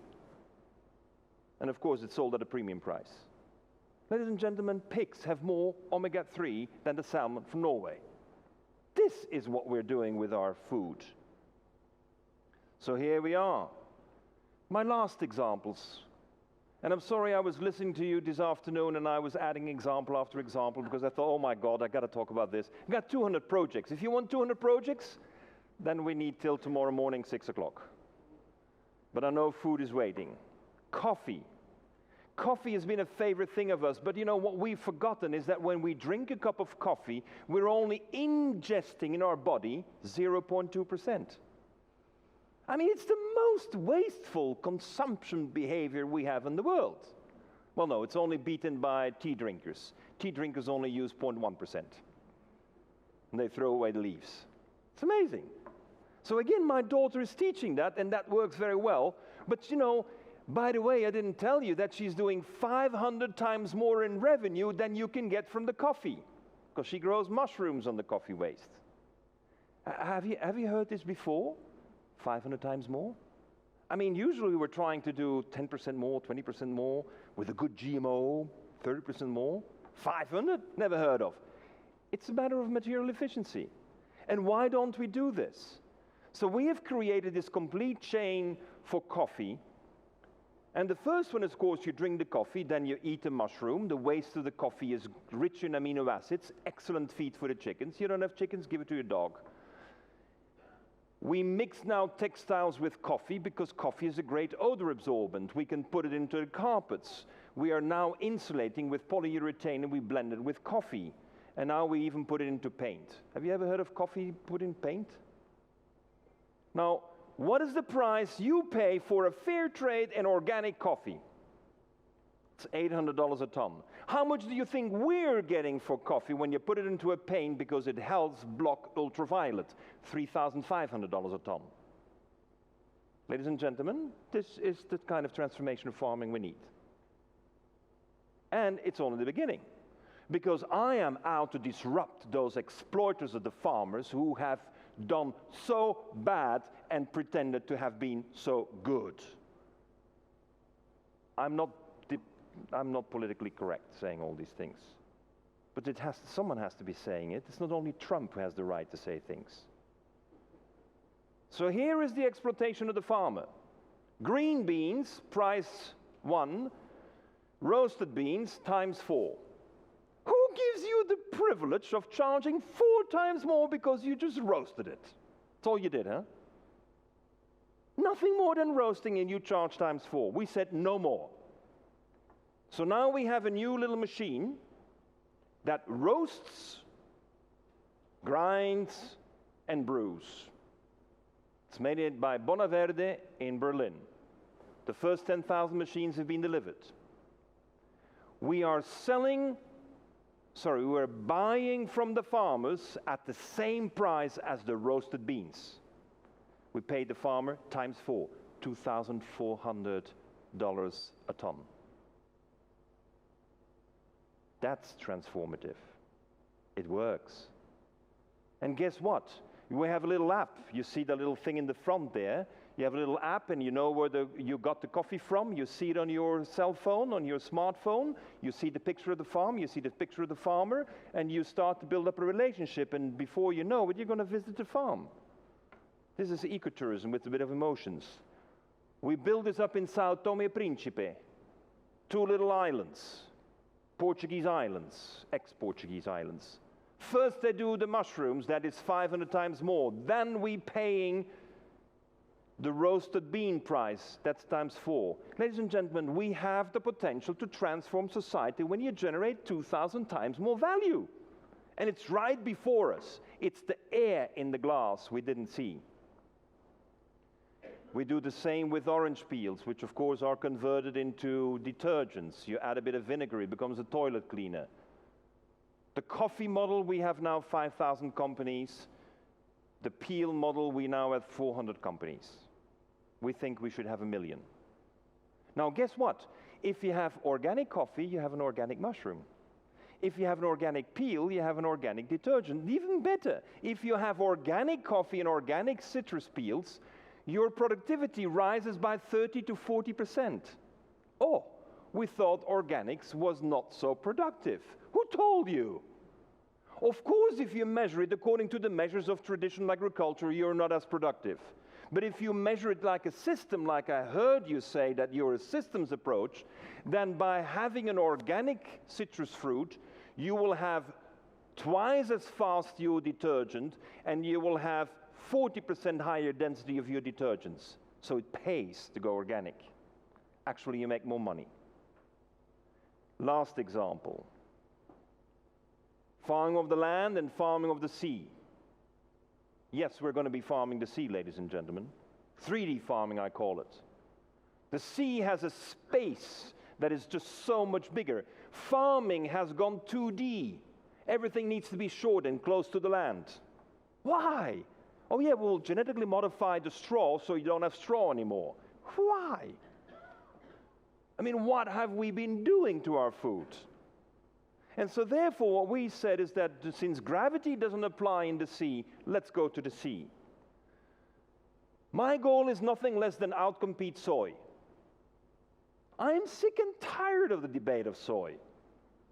And of course, it's sold at a premium price. Ladies and gentlemen, pigs have more omega-3 than the salmon from Norway. This is what we're doing with our food. So here we are. My last examples. And I'm sorry I was listening to you this afternoon and I was adding example after example because I thought, oh my God, I got to talk about this. I've got 200 projects. If you want 200 projects, then we need till tomorrow morning, 6 o'clock. But I know food is waiting. Coffee. Coffee has been a favorite thing of us, but you know what we've forgotten is that when we drink a cup of coffee, we're only ingesting in our body 0.2%. I mean, it's the most wasteful consumption behavior we have in the world. Well, no, it's only beaten by tea drinkers. Tea drinkers only use 0.1%. And they throw away the leaves. It's amazing. So again, my daughter is teaching that, and that works very well. But you know, by the way, I didn't tell you that she's doing 500 times more in revenue than you can get from the coffee, because she grows mushrooms on the coffee waste. Have you heard this before? 500 times more? I mean, usually we're trying to do 10% more, 20% more, with a good GMO, 30% more. 500? Never heard of. It's a matter of material efficiency. And why don't we do this? So we have created this complete chain for coffee. And the first one is, of course, you drink the coffee, then you eat the mushroom. The waste of the coffee is rich in amino acids, excellent feed for the chickens. You don't have chickens, give it to your dog. We mix now textiles with coffee because coffee is a great odor absorbent. We can put it into the carpets. We are now insulating with polyurethane and we blend it with coffee. And now we even put it into paint. Have you ever heard of coffee put in paint? Now, what is the price you pay for a fair trade and organic coffee? It's $800 a ton. How much do you think we're getting for coffee when you put it into a paint because it helps block ultraviolet? $3,500 a ton. Ladies and gentlemen, this is the kind of transformation of farming we need. And it's only the beginning. Because I am out to disrupt those exploiters of the farmers who have done so bad and pretended to have been so good. I'm not politically correct saying all these things. But someone has to be saying it. It's not only Trump who has the right to say things. So here is the exploitation of the farmer. Green beans, price 1. Roasted beans, times 4. Who gives you the privilege of charging 4 times more because you just roasted it? That's all you did, huh? Nothing more than roasting and you charge times 4. We said no more. So now we have a new little machine that roasts, grinds, and brews. It's made by Bonaverde in Berlin. The first 10,000 machines have been delivered. We're buying from the farmers at the same price as the roasted beans. We paid the farmer times 4, $2,400 a ton. That's transformative. It works. And guess what? We have a little app. You see the little thing in the front there. You have a little app and you know where you got the coffee from. You see it on your cell phone, on your smartphone. You see the picture of the farm, you see the picture of the farmer, and you start to build up a relationship. And before you know it, you're going to visit the farm. This is ecotourism with a bit of emotions. We build this up in Sao Tome e Principe. 2 little islands. Portuguese islands, ex-Portuguese islands. First they do the mushrooms, that is 500 times more. Then we paying The roasted bean price, that's times 4. Ladies and gentlemen, we have the potential to transform society when you generate 2,000 times more value. And it's right before us. It's the air in the glass we didn't see. We do the same with orange peels, which of course are converted into detergents. You add a bit of vinegar, it becomes a toilet cleaner. The coffee model, we have now 5,000 companies. The peel model, we now have 400 companies. We think we should have 1 million. Now guess what? If you have organic coffee, you have an organic mushroom. If you have an organic peel, you have an organic detergent. Even better, if you have organic coffee and organic citrus peels, your productivity rises by 30 to 40%. Oh, we thought organics was not so productive. Who told you? Of course, if you measure it according to the measures of traditional agriculture, you're not as productive. But if you measure it like a system, like I heard you say that you're a systems approach, then by having an organic citrus fruit, you will have twice as fast your detergent and you will have 40% higher density of your detergents. So it pays to go organic. Actually, you make more money. Last example. Farming of the land and farming of the sea. Yes, we're going to be farming the sea, ladies and gentlemen. 3D farming, I call it. The sea has a space that is just so much bigger. Farming has gone 2D. Everything needs to be short and close to the land. Why? Oh yeah, we'll genetically modify the straw so you don't have straw anymore. Why? I mean, what have we been doing to our food? And so therefore what we said is that since gravity doesn't apply in the sea, let's go to the sea. My goal is nothing less than outcompete soy. I'm sick and tired of the debate of soy.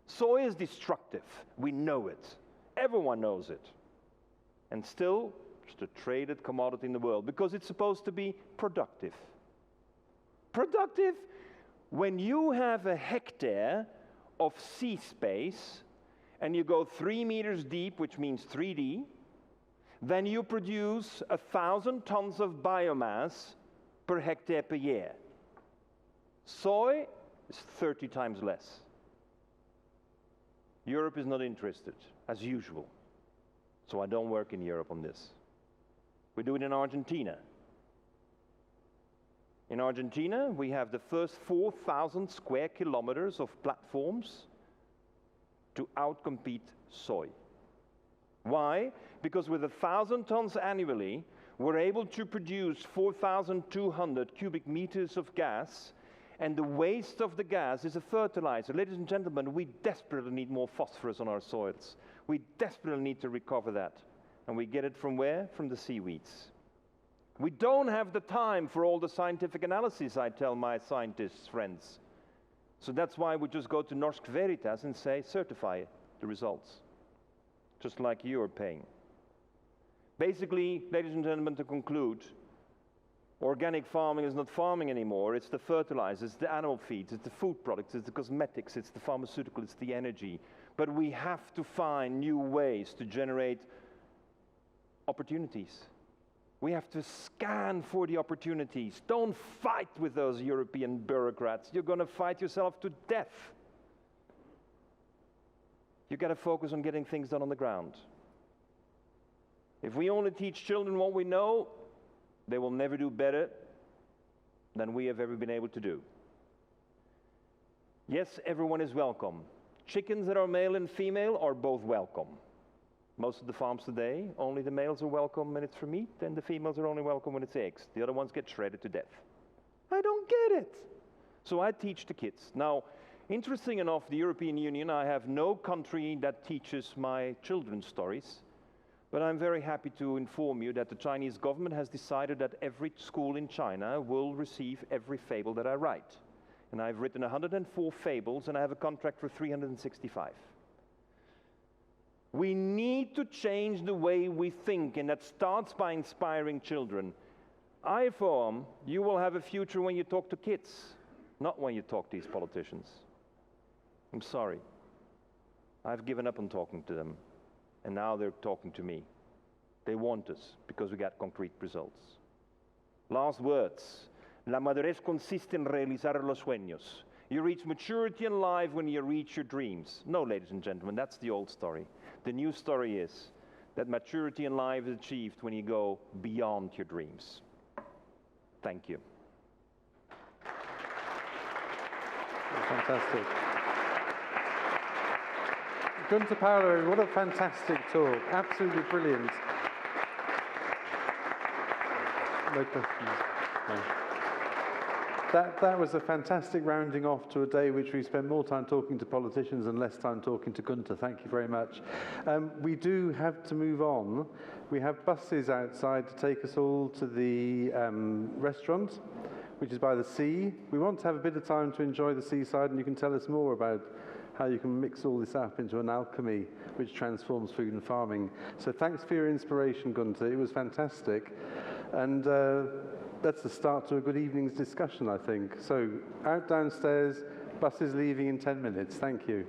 Soy is destructive. We know it. Everyone knows it. And still, it's the traded commodity in the world because it's supposed to be productive. Productive when you have a hectare of sea space and you go 3 meters deep, which means 3D, then you produce 1,000 tons of biomass per hectare per year. Soy is 30 times less. Europe is not interested, as usual. So I don't work in Europe on this. We do it in Argentina. In Argentina, we have the first 4,000 square kilometers of platforms to outcompete soy. Why? Because with 1,000 tons annually, we're able to produce 4,200 cubic meters of gas, and the waste of the gas is a fertilizer. Ladies and gentlemen, we desperately need more phosphorus on our soils. We desperately need to recover that. And we get it from where? From the seaweeds. We don't have the time for all the scientific analysis, I tell my scientist friends. So that's why we just go to Norsk Veritas and say, certify the results. Just like you are paying. Basically, ladies and gentlemen, to conclude, organic farming is not farming anymore. It's the fertilizers, the animal feeds, it's the food products, it's the cosmetics, it's the pharmaceutical, it's the energy. But we have to find new ways to generate opportunities. We have to scan for the opportunities. Don't fight with those European bureaucrats. You're going to fight yourself to death. You've got to focus on getting things done on the ground. If we only teach children what we know, they will never do better than we have ever been able to do. Yes, everyone is welcome. Chickens that are male and female are both welcome. Most of the farms today, only the males are welcome when it's for meat, and the females are only welcome when it's eggs. The other ones get shredded to death. I don't get it. So I teach the kids. Now, interesting enough, the European Union, I have no country that teaches my children stories, but I'm very happy to inform you that the Chinese government has decided that every school in China will receive every fable that I write. And I've written 104 fables, and I have a contract for 365. We need to change the way we think, and that starts by inspiring children. IFOAM, you will have a future when you talk to kids, not when you talk to these politicians. I'm sorry. I've given up on talking to them, and now they're talking to me. They want us because we got concrete results. Last words. La madurez consiste en realizar los sueños. You reach maturity in life when you reach your dreams. No, ladies and gentlemen, that's the old story. The new story is that maturity in life is achieved when you go beyond your dreams. Thank you. Fantastic. Gunter Pauli, what a fantastic talk. Absolutely brilliant. No questions. No. That was a fantastic rounding off to a day which we spent more time talking to politicians and less time talking to Gunter. Thank you very much. We do have to move on. We have buses outside to take us all to the restaurant, which is by the sea. We want to have a bit of time to enjoy the seaside, and you can tell us more about how you can mix all this up into an alchemy which transforms food and farming. So thanks for your inspiration, Gunter. It was fantastic. And that's the start to a good evening's discussion, I think. So out downstairs, bus is leaving in 10 minutes. Thank you.